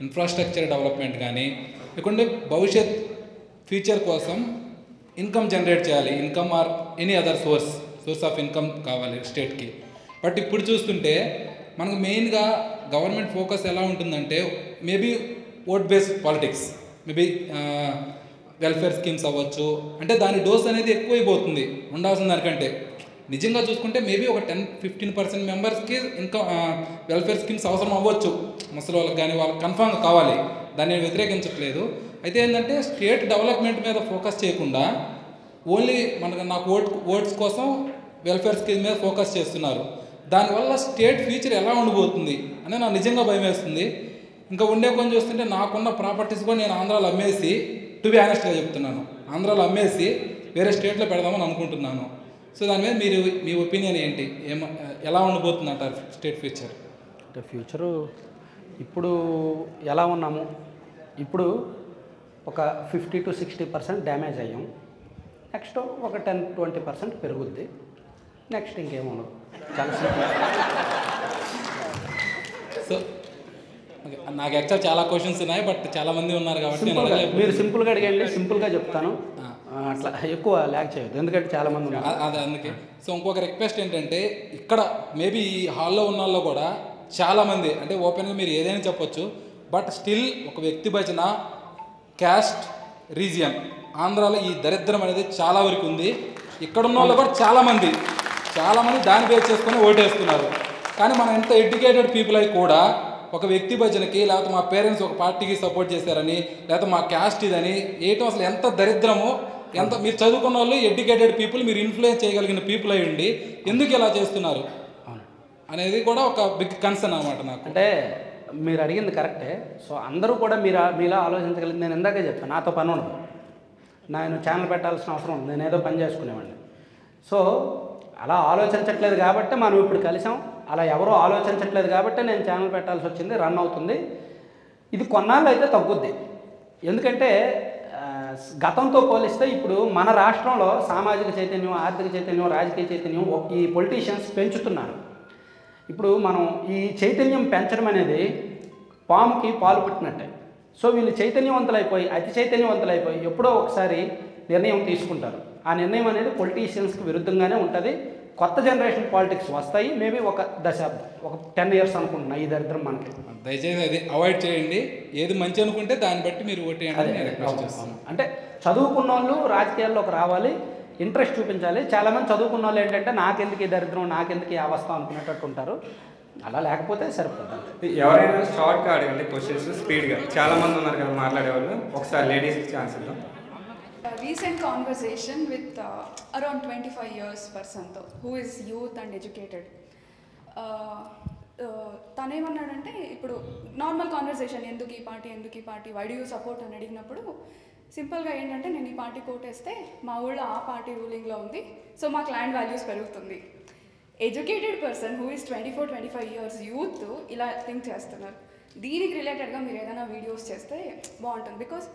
ఇన్ఫ్రాస్ట్రక్చర్ డెవలప్మెంట్ కానీ, లేకుంటే భవిష్యత్ ఫ్యూచర్ కోసం ఇన్కమ్ జనరేట్ చేయాలి. Income or any other source of income కావాలి స్టేట్కి. బట్ ఇప్పుడు చూస్తుంటే మనకు మెయిన్గా గవర్నమెంట్ ఫోకస్ ఎలా ఉంటుందంటే maybe vote based politics, maybe welfare schemes అవ్వచ్చు. అంటే దాని డోస్ అనేది ఎక్కువైపోతుంది ఉండాల్సిన దానికంటే. నిజంగా చూసుకుంటే మేబీ ఒక 10-15% మెంబర్స్కి ఇంకా వెల్ఫేర్ స్కీమ్స్ అవసరం అవ్వచ్చు, ముసలి వాళ్ళకి కానీ వాళ్ళకి కన్ఫామ్గా కావాలి. దాన్ని నేను వ్యతిరేకించట్లేదు. అయితే ఏంటంటే స్టేట్ డెవలప్మెంట్ మీద ఫోకస్ చేయకుండా ఓన్లీ నాకు ఓట్స్ కోసం వెల్ఫేర్ స్కీమ్ మీద ఫోకస్ చేస్తున్నారు. దానివల్ల స్టేట్ ఫ్యూచర్ ఎలా ఉండిపోతుంది అని నాకు నిజంగా భయం వేస్తుంది. ఇంకా ఉండే కొంచెం చూస్తుంటే నాకున్న ప్రాపర్టీస్ కూడా నేను ఆంధ్రాలో అమ్మేసి, టు బి ఆనెస్ట్గా చెప్తున్నాను, ఆంధ్రాలో అమ్మేసి వేరే స్టేట్లో పెడదామని అనుకుంటున్నాను. సో దాని మీద మీ ఒపీనియన్ ఏంటి? ఎలా ఉండబోతుంది అంటారు స్టేట్ ఫ్యూచర్? అంటే ఫ్యూచరు ఇప్పుడు ఎలా ఉన్నాము, ఇప్పుడు ఒక 50-60% డ్యామేజ్ అయ్యాం. నెక్స్ట్ ఒక 10-20% పెరుగుద్ది. నెక్స్ట్ ఇంకేముండదు. చాలా సింపుల్. సో నాకు యాక్చువల్ చాలా క్వశ్చన్స్ ఉన్నాయి, బట్ చాలామంది ఉన్నారు కాబట్టి మీరు సింపుల్గా అడిగండి, సింపుల్గా చెప్తాను. అట్లా ఎక్కువ ల్యాక్ చేయొద్దు, ఎందుకంటే చాలామంది ఉన్నారు. అదే అందుకే. సో ఇంకొక రిక్వెస్ట్ ఏంటంటే ఇక్కడ మేబీ ఈ హాల్లో ఉన్న వాళ్ళు కూడా చాలామంది అంటే ఓపెన్గా మీరు ఏదైనా చెప్పొచ్చు, బట్ స్టిల్ ఒక వ్యక్తి భజన క్యాస్ట్ రీజియన్ ఆంధ్రాలో ఈ దరిద్రం అనేది చాలా వరకు ఉంది. ఇక్కడ ఉన్న వాళ్ళు కూడా చాలామంది దాన్ని బేస్ చేసుకొని ఓటేస్తున్నారు. కానీ మనం ఎంత ఎడ్యుకేటెడ్ పీపుల్ అయి కూడా ఒక వ్యక్తి భజనకి, లేకపోతే మా పేరెంట్స్ ఒక పార్టీకి సపోర్ట్ చేశారని, లేకపోతే మా క్యాస్ట్ ఇదని వేయటం అసలు ఎంత దరిద్రమో. ఎంత మీరు చదువుకున్న వాళ్ళు, ఎడ్యుకేటెడ్ పీపుల్, మీరు ఇన్ఫ్లుయెన్స్ చేయగలిగిన పీపుల్ అయి ఉండి ఎందుకు ఇలా చేస్తున్నారు అనేది కూడా ఒక బిగ్ కన్సర్న్ అనమాట నాకు. అంటే మీరు అడిగింది కరెక్టే. సో అందరూ కూడా మీలా ఆలోచించగలిగింది. నేను ఇందాకే చెప్పాను, నాతో పని ఉండదు, నేను ఛానల్ పెట్టాల్సిన అవసరం ఉంది, నేను ఏదో పని చేసుకునేవాడిని. సో అలా ఆలోచించట్లేదు కాబట్టి మనం ఇప్పుడు కలిసాం. అలా ఎవరో ఆలోచించట్లేదు కాబట్టి నేను ఛానల్ పెట్టాల్సి వచ్చింది, రన్ అవుతుంది. ఇది కొన్నాళ్ళు అయితే తగ్గుద్ది. ఎందుకంటే గతంతో పోలిస్తే ఇప్పుడు మన రాష్ట్రంలో సామాజిక చైతన్యం, ఆర్థిక చైతన్యం, రాజకీయ చైతన్యం ఈ పొలిటీషియన్స్ పెంచుతున్నారు. ఇప్పుడు మనం ఈ చైతన్యం పెంచడం అనేది పాముకి పాలు పుట్టినట్టే. సో వీళ్ళు చైతన్యవంతులైపోయి అతి చైతన్యవంతులైపోయి ఎప్పుడో ఒకసారి నిర్ణయం తీసుకుంటారు. ఆ నిర్ణయం అనేది పొలిటీషియన్స్కి విరుద్ధంగానే ఉంటుంది. కొత్త జనరేషన్ పాలిటిక్స్ వస్తాయి, మేబీ ఒక దశాబ్దం, ఒక 10 years అనుకుంటున్నా ఈ దరిద్రం మనకి. దయచేసి అది అవాయిడ్ చేయండి. ఏది మంచి అనుకుంటే దాన్ని బట్టి మీరు ఓటేయండి నేను రిక్వెస్ట్ చేస్తాను. అంటే చదువుకున్న వాళ్ళు రాజకీయాల్లోకి రావాలి, ఇంట్రెస్ట్ చూపించాలి. చాలామంది చదువుకున్న వాళ్ళు ఏంటంటే నాకెందుకు ఈ దరిద్రం, నాకెందుకు ఈ అవస్థ అనుకునేటట్టు ఉంటారు. అలా లేకపోతే సరిపోతుంది. ఎవరైనా షార్ట్గా అడగండి క్వశ్చన్స్ స్పీడ్గా. చాలామంది ఉన్నారు కదా మాట్లాడేవాళ్ళు, ఒకసారి లేడీస్కి ఛాన్స్ ఇద్దాం. Recent conversation with around 25 years person who is youth and educated. తనేమన్నాడంటే ఇప్పుడు నార్మల్ కాన్వర్సేషన్, ఎందుకు ఈ party why do you support అని అడిగినప్పుడు సింపుల్గా ఏంటంటే నేను ఈ పార్టీ కోటేస్తే మా ఊళ్ళో ఆ పార్టీ రూలింగ్లో ఉంది, సో మాకు ల్యాండ్ వాల్యూస్ పెరుగుతుంది. Educated person who is 24-25 years youth ఇలా థింక్ చేస్తున్నారు. దీనికి రిలేటెడ్గా మీరు ఏదైనా వీడియోస్ చేస్తే బాగుంటుంది. బికాస్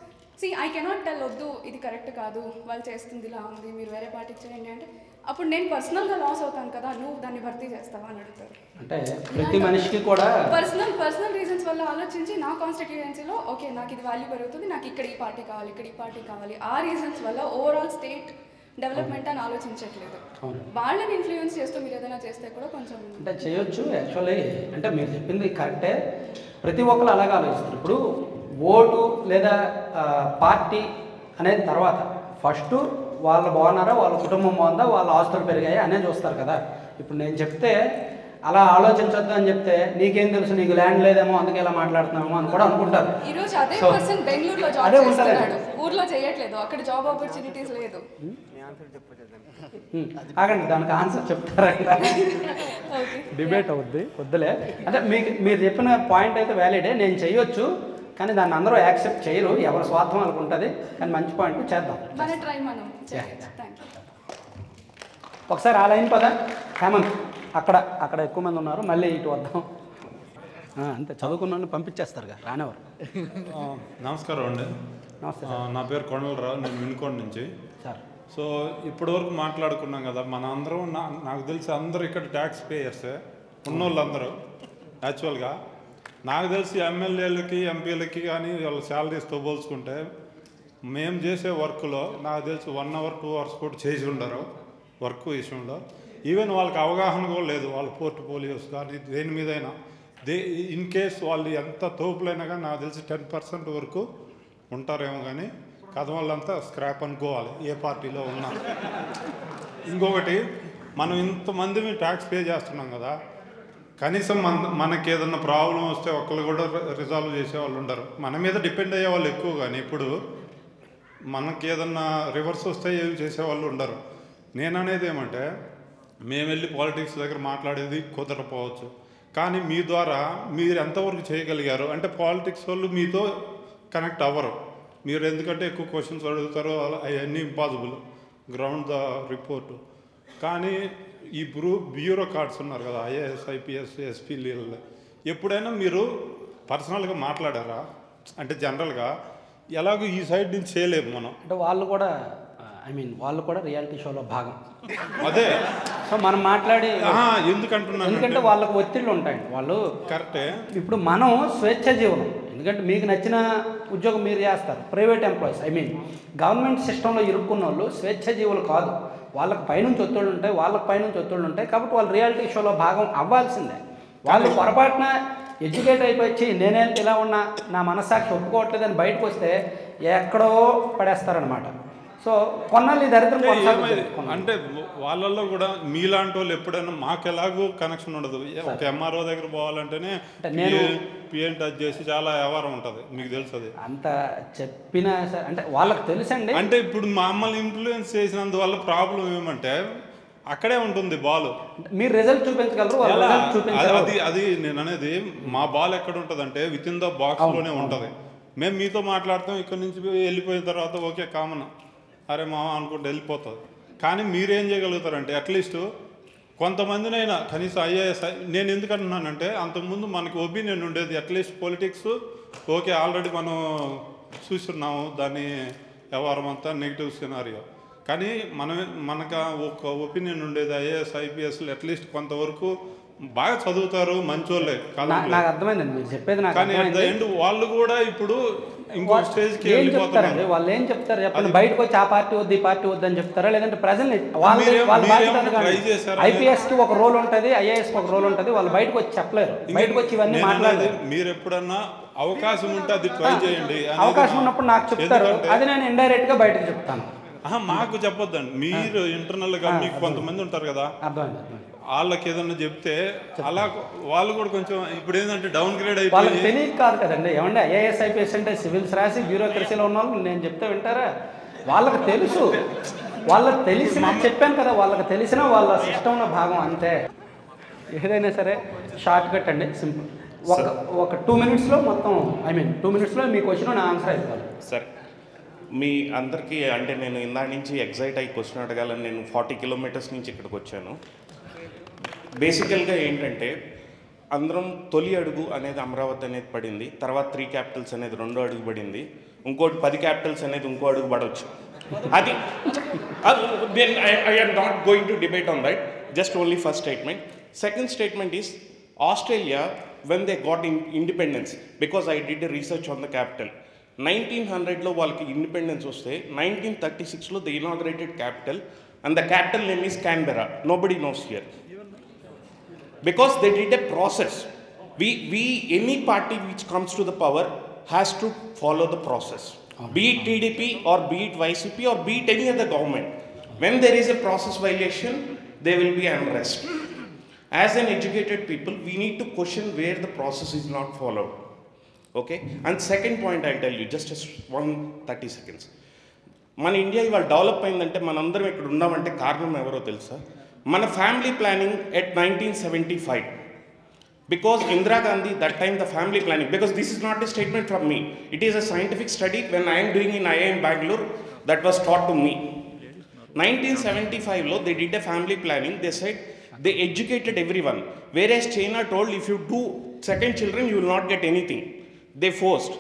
ఐ కెనాట్ టెల్ వద్దు ఇది కరెక్ట్ కాదు, వాళ్ళు చేస్తుంది ఇలా ఉంది, మీరు వేరే పార్టీకి చేయండి అంటే అప్పుడు నేను పర్సనల్గా లాస్ అవుతాను కదా, నువ్వు దాన్ని భర్తీ చేస్తావా అని అడుగుతారు. అంటే ప్రతి మనిషికి కూడా పర్సనల్ రీజన్స్ వల్ల ఆలోచించి నా కాన్స్టిట్యూయెన్సీలో ఓకే నాకు ఇది వాల్యూ పెరుగుతుంది, నాకు ఇక్కడ ఈ పార్టీ కావాలి, ఆ రీజన్స్ వల్ల ఓవరాల్ స్టేట్ డెవలప్మెంట్ అని ఆలోచించట్లేదు. వాళ్ళని ఇన్ఫ్లుయెన్స్ చేస్తూ మీరు ఏదైనా చేస్తే కూడా కొంచెం అంటే చేయొచ్చు. యాక్చువల్లీ అంటే మీరు చెప్పింది కరెక్టే, ప్రతి ఒక్కరు అలాగే ఆలోచిస్తారు. ఇప్పుడు ఓటు లేదా పార్టీ అనేది తర్వాత ఫస్ట్ వాళ్ళు బాగున్నారా, వాళ్ళ కుటుంబం బాగుందా, వాళ్ళ ఆస్తులు పెరిగాయి అనే చూస్తారు కదా. ఇప్పుడు నేను చెప్తే అలా ఆలోచించొద్దు అని చెప్తే నీకేం తెలుసు, నీకు ల్యాండ్ లేదేమో అందుకే ఇలా మాట్లాడుతున్నామో అని కూడా అనుకుంటారు. ఈరోజు అదే పర్సన్ బెంగళూరులో జాబ్ చేస్తున్నాడు, ఊర్లో చేయట్లేదు, అక్కడ జాబ్ ఆపర్చునిటీస్ లేదు. ఆగండి, దానికి ఆన్సర్ చెప్తారంట, డిబేట్ అవుద్ది, వద్దులే. అంటే మీరు చెప్పిన పాయింట్ అయితే వ్యాలిడే, నేను చెయ్యొచ్చు కానీ దాన్ని అందరూ యాక్సెప్ట్ చేయరు, ఎవరి స్వార్థం వాళ్ళకు ఉంటుంది. కానీ మంచి పాయింట్ చేద్దాం. ఒకసారి ఆ లైన్ పదా హేమంత్, అక్కడ ఎక్కువ మంది ఉన్నారు, మళ్ళీ ఇటు వద్దాం. అంతే, చదువుకున్న వాళ్ళని పంపించేస్తారు రానివారు. నమస్కారం అండి. నమస్తే. నా పేరు కొండలరావు, నేను వినుకోండి నుంచి. సార్ సో ఇప్పటివరకు మాట్లాడుకున్నాం కదా, మన అందరం నాకు తెలిసి అందరూ ఇక్కడ ట్యాక్స్ పేయర్సే ఉన్నోళ్ళందరూ. యాక్చువల్గా నాకు తెలిసి ఎమ్మెల్యేలకి ఎంపీలకి కానీ వాళ్ళ శాలరీస్తో పోల్చుకుంటే మేము చేసే వర్క్లో నాకు తెలిసి 1 hour 2 hours కూడా చేసి ఉండరు వర్క్ విషయంలో. ఈవెన్ వాళ్ళకి అవగాహన కూడా లేదు, వాళ్ళ పోర్ట్ఫోలియోస్ కానీ దేని మీదైనా. ఇన్ కేస్ వాళ్ళు ఎంత తోపులైనా కానీ నాకు తెలిసి 10% వరకు ఉంటారేమో, కానీ కథ వాళ్ళంతా స్క్రాప్ అనుకోవాలి ఏ పార్టీలో ఉన్నా. ఇంకొకటి, మనం ఇంతమంది ట్యాక్స్ పే చేస్తున్నాం కదా, కనీసం మనకి ఏదన్నా ప్రాబ్లం వస్తే ఒకళ్ళు కూడా రిజాల్వ్ చేసేవాళ్ళు ఉండరు, మన మీద డిపెండ్ అయ్యే వాళ్ళు ఎక్కువ. కానీ ఇప్పుడు మనకి ఏదన్నా రివర్స్ వస్తే ఏమి చేసేవాళ్ళు ఉండరు. నేను అనేది ఏమంటే, మేము వెళ్ళి పాలిటిక్స్ దగ్గర మాట్లాడేది కుదరపోవచ్చు, కానీ మీ ద్వారా మీరు ఎంతవరకు చేయగలిగారు అంటే పాలిటిక్స్ వాళ్ళు మీతో కనెక్ట్ అవ్వరు. మీరు ఎందుకంటే ఎక్కువ క్వశ్చన్స్ అడుగుతారు, అవన్నీ ఇంపాసిబుల్, గ్రౌండ్ ద రిపోర్టు. కానీ ఈ బ్యూరోక్రాట్స్ ఉన్నారు కదా, ఐఏఎస్ ఐపీఎస్ ఎస్పీ లీళ్ళు, ఎప్పుడైనా మీరు పర్సనల్గా మాట్లాడారా? అంటే జనరల్గా ఎలాగో ఈ సైడ్ నుంచి చేయలేము మనం. అంటే వాళ్ళు కూడా వాళ్ళు కూడా రియాలిటీ షోలో భాగం. అదే సో మనం మాట్లాడి ఎందుకంటున్నాను, ఎందుకంటే వాళ్ళకు ఒత్తిళ్ళు ఉంటాయండి. వాళ్ళు కరెక్టే. ఇప్పుడు మనం స్వేచ్ఛ జీవనం, ఎందుకంటే మీకు నచ్చిన ఉద్యోగం మీరు చేస్తారు. ప్రైవేట్ ఎంప్లాయీస్ గవర్నమెంట్ సిస్టంలో ఇరుక్కున్న వాళ్ళు స్వేచ్ఛ జీవులు కాదు, వాళ్ళకి పైనుంచి ఒత్తిళ్ళు ఉంటాయి. కాబట్టి వాళ్ళు రియాలిటీ షోలో భాగం అవ్వాల్సిందే. వాళ్ళు పొరపాటున ఎడ్యుకేట్ అయిపోయి నేనే ఇలా ఉన్నా, నా మనస్సాక్షి ఒప్పుకోవట్లేదని బయటకు వస్తే ఎక్కడో పడేస్తారనమాట. సో కొన్నాళ్ళు ఈ దరిద్రం అంటే వాళ్ళల్లో కూడా మీలాంటి వాళ్ళు ఎప్పుడైనా మాకు ఎలాగో కనెక్షన్ ఉండదు. ఒక ఎంఆర్ఓ దగ్గర పోవాలంటేనే పిఎన్ టచ్ చేసి చాలా వ్యవహారం ఉంటుంది, మీకు తెలుసు. అది అంత చెప్పినా అంటే వాళ్ళకి తెలుసండి. అంటే ఇప్పుడు మమ్మల్ని ఇన్ఫ్లుయెన్స్ చేసినందువల్ల ప్రాబ్లం ఏమంటే అక్కడే ఉంటుంది బాల్. మీరు రిజల్ట్ చూపించగలరు, అది నేను అనేది. మా బాల్ ఎక్కడ ఉంటుంది అంటే విత్ ఇన్ ద బాక్స్లోనే ఉంటుంది. మేము మీతో మాట్లాడతాం, ఇక్కడ నుంచి వెళ్ళిపోయిన తర్వాత ఓకే కామన్, అరే మామ అనుకుంటే వెళ్ళిపోతుంది. కానీ మీరేం చేయగలుగుతారంటే అట్లీస్ట్ కొంతమందినైనా కనీసం ఐఏఎస్. నేను ఎందుకంటున్నానంటే అంతకుముందు మనకి ఒపీనియన్ ఉండేది, అట్లీస్ట్ పొలిటిక్స్ ఓకే ఆల్రెడీ మనం చూస్తున్నాము దాన్ని వ్యవహారం అంతా నెగిటివ్ సినారియో. కానీ మనకు ఒక ఒపీనియన్ ఉండేది, ఐఏఎస్ ఐపీఎస్లు అట్లీస్ట్ కొంతవరకు బాగా చదువుతారు, మంచోళ్ళే నాకు అర్థమైందండి మీరు చెప్పేది. నాకు కానీ అట్ ద ఎండ్ వాళ్ళు కూడా ఇప్పుడు ఇంకో స్టేజ్కి ఏం చెప్తారండి వాళ్ళు? ఏం చెప్తారు చెప్పండి? బయటకు వచ్చి ఆ పార్టీ వద్దు ఈ పార్టీ వద్దు అని చెప్తారా? లేదంటే ప్రజల్ని ఐపీఎస్కి ఒక రోల్ ఉంటుంది, ఐఏఎస్కి ఒక రోల్ ఉంటుంది, వాళ్ళు బయటకు వచ్చి చెప్పలేరు. బయటకు వచ్చి ఇవన్నీ మాట్లాడలేదు. మీరు ఎప్పుడన్నా అవకాశం ఉంటే అది ట్రై చేయండి. అవకాశం ఉన్నప్పుడు నాకు చెప్తారు, అది నేను ఇండైరెక్ట్ గా బయటకు చెప్తాను. మాకు చెప్పొద్దండి. మీరు ఇంటర్నల్ గా మీకు కొంతమంది ఉంటారు కదా, వాళ్ళకి ఏదన్నా చెప్తే అలా వాళ్ళు కూడా కొంచెం ఇప్పుడు ఏంటంటే డౌన్ గ్రేడ్ అయిపోయి వాళ్ళకి తెలియదు కాదు కదండి. ఏమంటే ఐఏఎస్ ఐపీఎస్ అంటే సివిల్స్ రాసి బ్యూరోక్రసీలో ఉన్న వాళ్ళు నేను చెప్తే వింటారా? వాళ్ళకి తెలుసు, వాళ్ళకి తెలిసిన చెప్పాను కదా, వాళ్ళకి తెలిసిన వాళ్ళ సిస్టంలో భాగం అంతే. ఏదైనా సరే షార్ట్ కట్ అండి, సింపుల్. ఒక 2 minutesలో మొత్తం 2 minutesలో మీ క్వశ్చన్ నా ఆన్సర్ అయిపోవాలి. సరే, మీ అందరికీ అంటే నేను ఇందా నుంచి ఎగ్జైట్ అయ్యి క్వశ్చన్ అడగాలని నేను 40 kilometers నుంచి ఇక్కడికి వచ్చాను. బేసికల్గా ఏంటంటే అందరం తొలి అడుగు అనేది అమరావతి అనేది పడింది, తర్వాత 3 capitals అనేది 2వ అడుగు పడింది, ఇంకోటి 10 capitals అనేది ఇంకో అడుగు పడవచ్చు. అది I'm not going to debate on that, just only first statement. Second statement is Australia when they got independence, because I did a research on the capital, 1900లో వాళ్ళకి ఇండిపెండెన్స్ వస్తే 1936లో they inaugurated capital and the capital name is Canberra. Nobody knows here because they did a process. Any party which comes to the power has to follow the process, be it TDP or be it YCP or be it any other government. When there is a process violation, there will be unrest. As an educated people, we need to question where the process is not followed. Okay? And second point I'll tell you, just 30 seconds. మన India ఇవాళ develop అయిందంటే మనందరం ఇక్కడ ఉన్నామంటే కారణం ఎవరో తెలుసా? మన family planning at 1975. Because Indira Gandhi, that time the family planning, because this is not a statement from me, it is a scientific study when I am doing in IIM Bangalore that was taught to me. 1975 lo they did a family planning. They said they educated everyone, whereas China told if you do second children you will not get anything. They forced.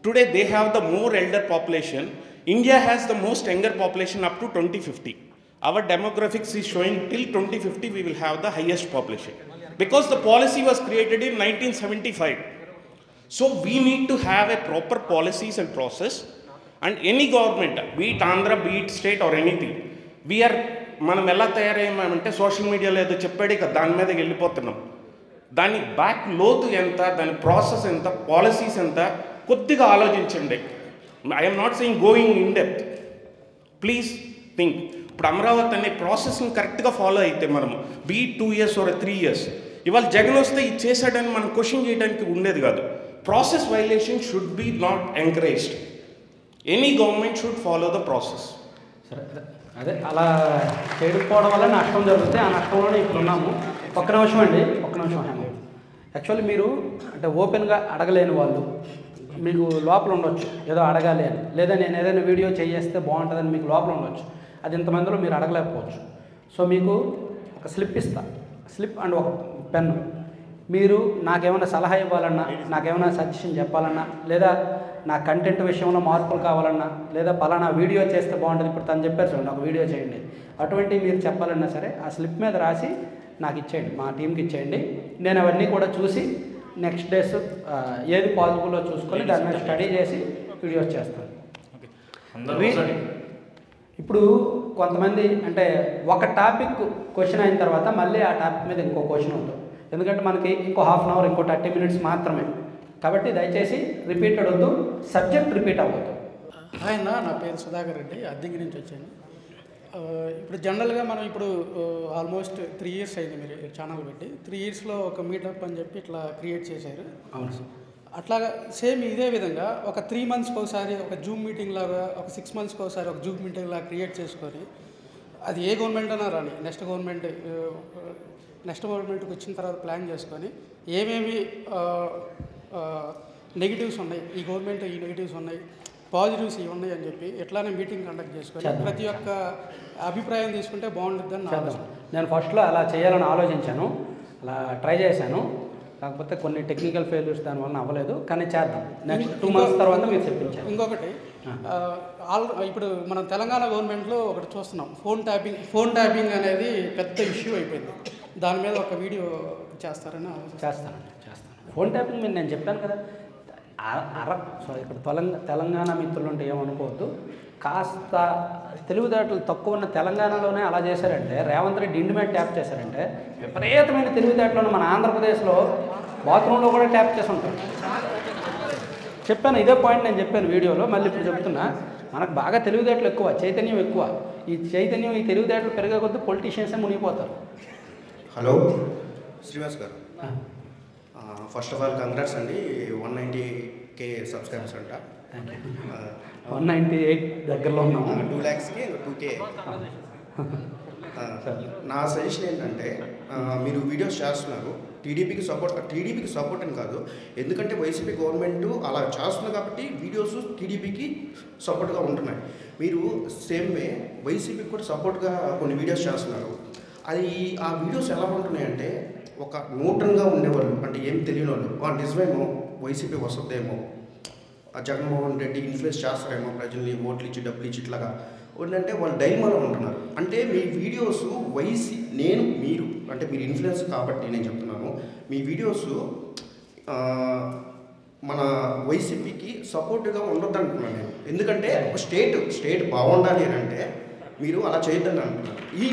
Today they have the more elder population. India has the most younger population up to 2050. Our demographics is showing till 2050 we will have the highest population, because the policy was created in 1975. So we need to have a proper policies and process, and any government, be it Andhra, be it state or anything, we are మనం ఎలా తయారయ్యామంటే social మీడియాలో ఏదో చెప్పాడు ఇక దాని మీదకి వెళ్ళిపోతున్నాం. దాని బ్యాక్ లోతు ఎంత, దాని ప్రాసెస్ ఎంత, పాలసీస్ ఎంత, కొద్దిగా ఆలోచించండి. I'm not saying going in depth, please think. ఇప్పుడు అమరావతి అనే ప్రాసెస్ని కరెక్ట్గా ఫాలో అయితే మనము బీ 2 years or 3 years, ఇవాళ జగన్ వస్తే ఇది చేశాడని మనం క్వశ్చన్ చేయడానికి ఉండేది కాదు. Process violation should be not encouraged. Any government should follow the process. అదే అలా చేయకపోవడం వల్ల నష్టం జరుగుతుంది. ఆ నష్టంలోనే ఇప్పుడు ఉన్నాము. ఒక్క నిమిషం అండి, ఒక్క నిమిషం. యాక్చువల్లీ మీరు అంటే ఓపెన్గా అడగలేని వాళ్ళు, మీకు లోపల ఉండొచ్చు ఏదో అడగాలి అని, లేదా నేను ఏదైనా వీడియో చేస్తే బాగుంటుందని మీకు లోపల ఉండొచ్చు. అది ఇంతమందిలో మీరు అడగలేకపోవచ్చు. సో మీకు ఒక స్లిప్ ఇస్తా, స్లిప్ అండ్ ఒక పెన్ను. మీరు నాకేమైనా సలహా ఇవ్వాలన్నా, నాకేమైనా సజెషన్ చెప్పాలన్నా, లేదా నా కంటెంట్ విషయంలో మార్పులు కావాలన్నా, లేదా పలానా వీడియో చేస్తే బాగుంటుంది, ఇప్పుడు తను చెప్పారు చూడండి ఒక వీడియో చేయండి, అటువంటి మీరు చెప్పాలన్నా సరే ఆ స్లిప్ మీద రాసి నాకు ఇచ్చేయండి, మా టీంకి ఇచ్చేయండి. నేను అవన్నీ కూడా చూసి నెక్స్ట్ డేస్ ఏది పాసిబుల్లో చూసుకొని దాని మీద స్టడీ చేసి వీడియోస్ చేస్తాను. ఇప్పుడు కొంతమంది అంటే ఒక టాపిక్ క్వశ్చన్ అయిన తర్వాత మళ్ళీ ఆ టాపిక్ మీద ఇంకో క్వశ్చన్ ఉంటుంది, ఎందుకంటే మనకి ఇంకో 1/2 hour ఇంకో 30 minutes మాత్రమే. కాబట్టి దయచేసి రిపీటెడ్ వద్దు, సబ్జెక్ట్ రిపీట్ అవ్వద్దు. ఆయన నా పేరు సుధాకర్ రెడ్డి, అద్దెంకి నుంచి వచ్చాను. ఇప్పుడు జనరల్గా మనం ఇప్పుడు ఆల్మోస్ట్ 3 years అయింది మీరు ఛానల్ పెట్టి. 3 yearsలో ఒక మీటప్ అని చెప్పి ఇట్లా క్రియేట్ చేశారు. అవును సార్. అట్లాగా సేమ్ ఇదే విధంగా ఒక 3 monthsకి ఒకసారి ఒక జూమ్ మీటింగ్ లాగా, ఒక 6 monthsకి ఒకసారి ఒక జూమ్ మీటింగ్ లాగా క్రియేట్ చేసుకొని, అది ఏ గవర్నమెంట్ అయినా రాని నెక్స్ట్ గవర్నమెంట్కి వచ్చిన తర్వాత ప్లాన్ చేసుకొని ఏమేమి నెగిటివ్స్ ఉన్నాయి, ఈ గవర్నమెంట్ ఈ నెగిటివ్స్ ఉన్నాయి, పాజిటివ్స్ ఇవి ఉన్నాయి అని చెప్పి ఎట్లానే మీటింగ్ కండక్ట్ చేసుకొని ప్రతి ఒక్క అభిప్రాయం తీసుకుంటే బాగుంటుందని నా ఆలోచన. నేను ఫస్ట్లో అలా చేయాలని ఆలోచించాను, అలా ట్రై చేశాను. కాకపోతే కొన్ని టెక్నికల్ ఫెయిల్యూర్స్ దానివల్ల అవ్వలేదు, కానీ చేద్దాం. నెక్స్ట్ 2 months తర్వాత మీరు చెప్పించారు. ఇంకొకటి ఇప్పుడు మనం తెలంగాణ గవర్నమెంట్లో ఒకటి చూస్తున్నాం, ఫోన్ ట్యాపింగ్ అనేది పెద్ద ఇష్యూ అయిపోయింది. దాని మీద ఒక వీడియో చేస్తారని చేస్తాను. ఫోన్ ట్యాపింగ్ మీద నేను చెప్పాను కదా, సో ఇక్కడ తెలంగాణ మిత్రులు ఉంటే ఏమనుకోవద్దు. కాస్త తెలివితేటలు తక్కువ ఉన్న తెలంగాణలోనే అలా చేశారంటే, రేవంత్ రెడ్డి ఇంటి మీద ట్యాప్ చేశారంటే విపరీతమైన తెలివితేటలను మన ఆంధ్రప్రదేశ్లో బాత్రూంలో కూడా ట్యాప్ చేసి ఉంటారు. చెప్పాను, ఇదే పాయింట్ నేను చెప్పాను వీడియోలో, మళ్ళీ ఇప్పుడు చెప్తున్నా. మనకు బాగా తెలివితేటలు ఎక్కువ, చైతన్యం ఎక్కువ. ఈ చైతన్యం, ఈ తెలివితేటలు పెరిగే కొద్దీ పొలిటీషియన్సే మునిగిపోతారు. హలో శ్రీనివాస్ గారు, ఫస్ట్ ఆఫ్ ఆల్ కంగ్రాట్స్ అండి, 190K సబ్స్క్రైబర్స్ అంట. 198 దగ్గరలో ఉన్నాము. 2 lakhsకి 2K. నా సజెషన్ ఏంటంటే, మీరు వీడియోస్ చేస్తున్నారు, టీడీపీకి సపోర్ట్ అని కాదు, ఎందుకంటే వైసీపీ గవర్నమెంట్ అలా చేస్తుంది కాబట్టి వీడియోస్ టీడీపీకి సపోర్ట్గా ఉంటున్నాయి. మీరు సేమ్ వే వైసీపీకి కూడా సపోర్ట్గా కొన్ని వీడియోస్ చేస్తున్నారు. అది ఆ వీడియోస్ ఎలా ఉంటున్నాయంటే, ఒక న్యూట్రల్గా ఉండేవాళ్ళు, అంటే ఏం తెలియని వాళ్ళు నిజమేమో వైసీపీ వస్తుందేమో, ఆ జగన్మోహన్ రెడ్డి ఇన్ఫ్లుయెన్స్ చేస్తారేమో ప్రజల్ని, ఓట్లు ఇచ్చి డబ్బులు ఇచ్చి ఇట్లాగా ఏంటంటే వాళ్ళు డైమాలో ఉంటున్నారు. అంటే మీ వీడియోస్ మీరు అంటే మీరు ఇన్ఫ్లుయెన్స్ కాబట్టి నేను చెప్తున్నాను, మీ వీడియోస్ మన వైసీపీకి సపోర్ట్గా ఉండొద్దు అంటున్నాను నేను. ఎందుకంటే స్టేట్ బాగుండాలి అని అంటే మీరు అలా చేయొద్దని అంటున్నారు. ఈ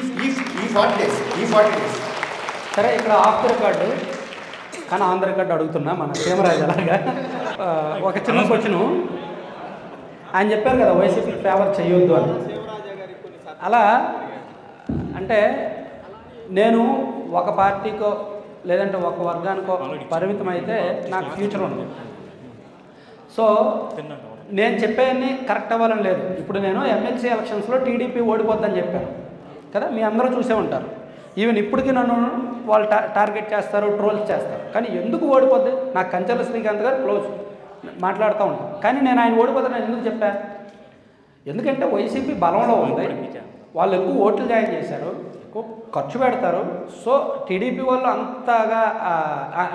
40 days సరే, ఇక్కడ ఆఫ్ ద రికార్డు కానీ ఆన్ ద రికార్డు అడుగుతున్నా మన సీమరాజు అలాగా. ఒక చిన్న క్వశ్చను, ఆయన చెప్పారు కదా వైసీపీ ఫేవర్ చేయొద్దు అని. అలా అంటే నేను ఒక పార్టీకో లేదంటే ఒక వర్గానికో పరిమితం అయితే నాకు ఫ్యూచర్ ఉంది. సో నేను చెప్పేవన్నీ కరెక్ట్ అవ్వాలని లేదు. ఇప్పుడు నేను ఎమ్మెల్సీ ఎలక్షన్స్లో టీడీపీ ఓడిపోద్దని చెప్పాను కదా, మీ అందరూ చూసే ఉంటారు. ఈవెన్ ఇప్పటికీ నన్ను వాళ్ళు టార్గెట్ చేస్తారు, ట్రోల్స్ చేస్తారు. కానీ ఎందుకు ఓడిపోద్ది, నాకు కంచెల శ్రీకాంత్ గారు క్లోజ్, మాట్లాడుతూ ఉంటాను. కానీ నేను ఆయన ఓడిపోతాను నేను ఎందుకు చెప్పా, ఎందుకంటే వైసీపీ బలంలో ఉంది, వాళ్ళు ఎక్కువ ఓట్లు జాయిన్ చేశారు, ఎక్కువ ఖర్చు పెడతారు. సో టీడీపీ వాళ్ళు అంతగా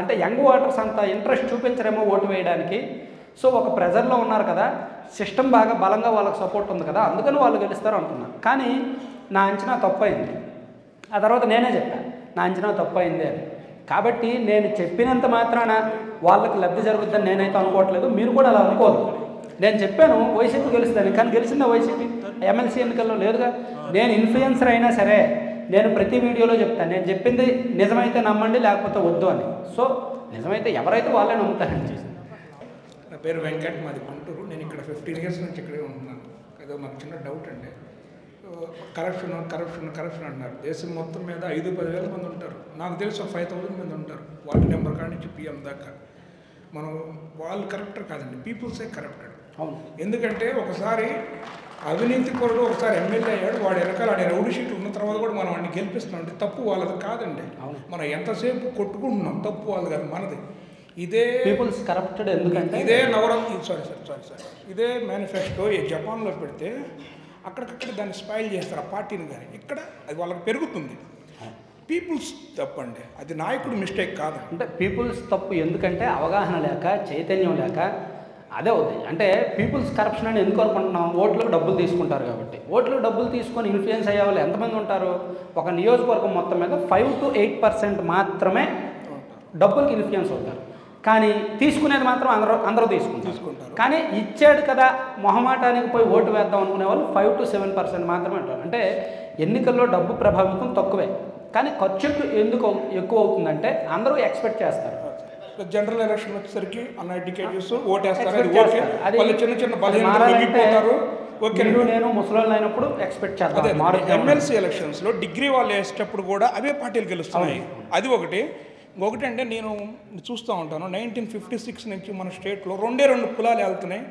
అంటే యంగ్ ఓటర్స్ అంత ఇంట్రెస్ట్ చూపించరేమో ఓటు వేయడానికి. సో ఒక ప్రెజర్లో ఉన్నారు కదా, సిస్టమ్ బాగా బలంగా వాళ్ళకి సపోర్ట్ ఉంది కదా, అందుకని వాళ్ళు గెలుస్తారు అంటున్నారు. కానీ నా అంచనా తప్పైంది. ఆ తర్వాత నేనే చెప్పాను నా అంచనా తప్పైంది అని. కాబట్టి నేను చెప్పినంత మాత్రాన వాళ్ళకి లబ్ధి జరుగుతుందని నేనైతే అనుకోవట్లేదు, మీరు కూడా అలా అనుకోదు. నేను చెప్పాను వైసీపీ గెలుస్తుందని, కానీ గెలిచిందా వైసీపీ ఎమ్మెల్సీ ఎన్నికల్లో లేదుగా. నేను ఇన్ఫ్లుయెన్సర్ అయినా సరే నేను ప్రతి వీడియోలో చెప్తాను, నేను చెప్పింది నిజమైతే నమ్మండి లేకపోతే వద్దు అని. సో నిజమైతే ఎవరైతే వాళ్ళే నమ్ముతారండి. నా పేరు వెంకట్, మాది గుంటూరు. నేను ఇక్కడ 15 years నుంచి ఇక్కడే ఉంటున్నాను. ఏదో మాకు చిన్న డౌట్ అండి, కరప్షన్ అంటున్నారు. దేశం మొత్తం మీద 5-10 వేల మంది ఉంటారు. నాకు తెలిసి 5,000 మంది ఉంటారు, వార్డు నెంబర్ కాడి నుంచి PM దాకా. మనం వాళ్ళు కరప్టర్ కాదండి, పీపుల్సే కరప్టెడ్. ఎందుకంటే ఒకసారి అవినీతి కొరడు ఒకసారి ఎమ్మెల్యే అయ్యాడు, వాడు వెనకాల ఆడే రౌడీ షీట్ ఉన్న తర్వాత కూడా మనం వాడిని గెలిపిస్తున్నాం అంటే తప్పు వాళ్ళది కాదండి. మనం ఎంతసేపు కొట్టుకుంటున్నాం, తప్పు వాళ్ళది కాదు, మనది. ఇదే పీపుల్స్ కరప్టెడ్ ఎందుకంటే ఇదే సారీ ఇదే మేనిఫెస్టో జపాన్లో పెడితే అక్కడికక్కడ దాన్ని స్పాయిల్ చేస్తారు ఆ పార్టీని. కానీ ఇక్కడ అది వాళ్ళకి పెరుగుతుంది. పీపుల్స్ తప్పండి, అది నాయకుడు మిస్టేక్ కాదు. అంటే పీపుల్స్ తప్పు ఎందుకంటే అవగాహన లేక, చైతన్యం లేక అదే అవుతుంది. అంటే పీపుల్స్ కరప్షన్ అని ఎందుకు అనుకుంటున్నాం, ఓట్లకు డబ్బులు తీసుకుంటారు కాబట్టి. ఓట్లకు డబ్బులు తీసుకొని ఇన్ఫ్లుయెన్స్ అయ్యే వాళ్ళు ఎంతమంది ఉంటారు, ఒక నియోజకవర్గం మొత్తం మీద 5 to 8% మాత్రమే డబ్బులకి ఇన్ఫ్లుయెన్స్ అవుతారు. కానీ తీసుకునేది మాత్రం అందరూ తీసుకుంటారు. కానీ ఇచ్చాడు కదా మొహమాటానికి పోయి ఓటు వేద్దాం అనుకునే వాళ్ళు 5 to 7% మాత్రమే ఉంటారు. అంటే ఎన్నికల్లో డబ్బు ప్రభావితం తక్కువే, కానీ ఖర్చు ఎందుకు ఎక్కువ అవుతుందంటే అందరూ ఎక్స్పెక్ట్ చేస్తారు. జనరల్ ఎలక్షన్ వచ్చేసరికి అన్ఎడ్యుకేటెడ్స్ ఓటేస్తారు, చిన్న బలహీనతారు. నేను ముసలోళ్ళు అయినప్పుడు ఎక్స్పెక్ట్ చేస్తాను. ఎమ్మెల్సీ ఎలక్షన్స్లో డిగ్రీ వాళ్ళు వేసేటప్పుడు కూడా అవే పార్టీలు గెలుస్తున్నాయి. అది ఒకటి. ఇంకొకటి అంటే నేను చూస్తూ ఉంటాను, 1956 నుంచి మన స్టేట్లో 2 కులాలు వెళ్తున్నాయి.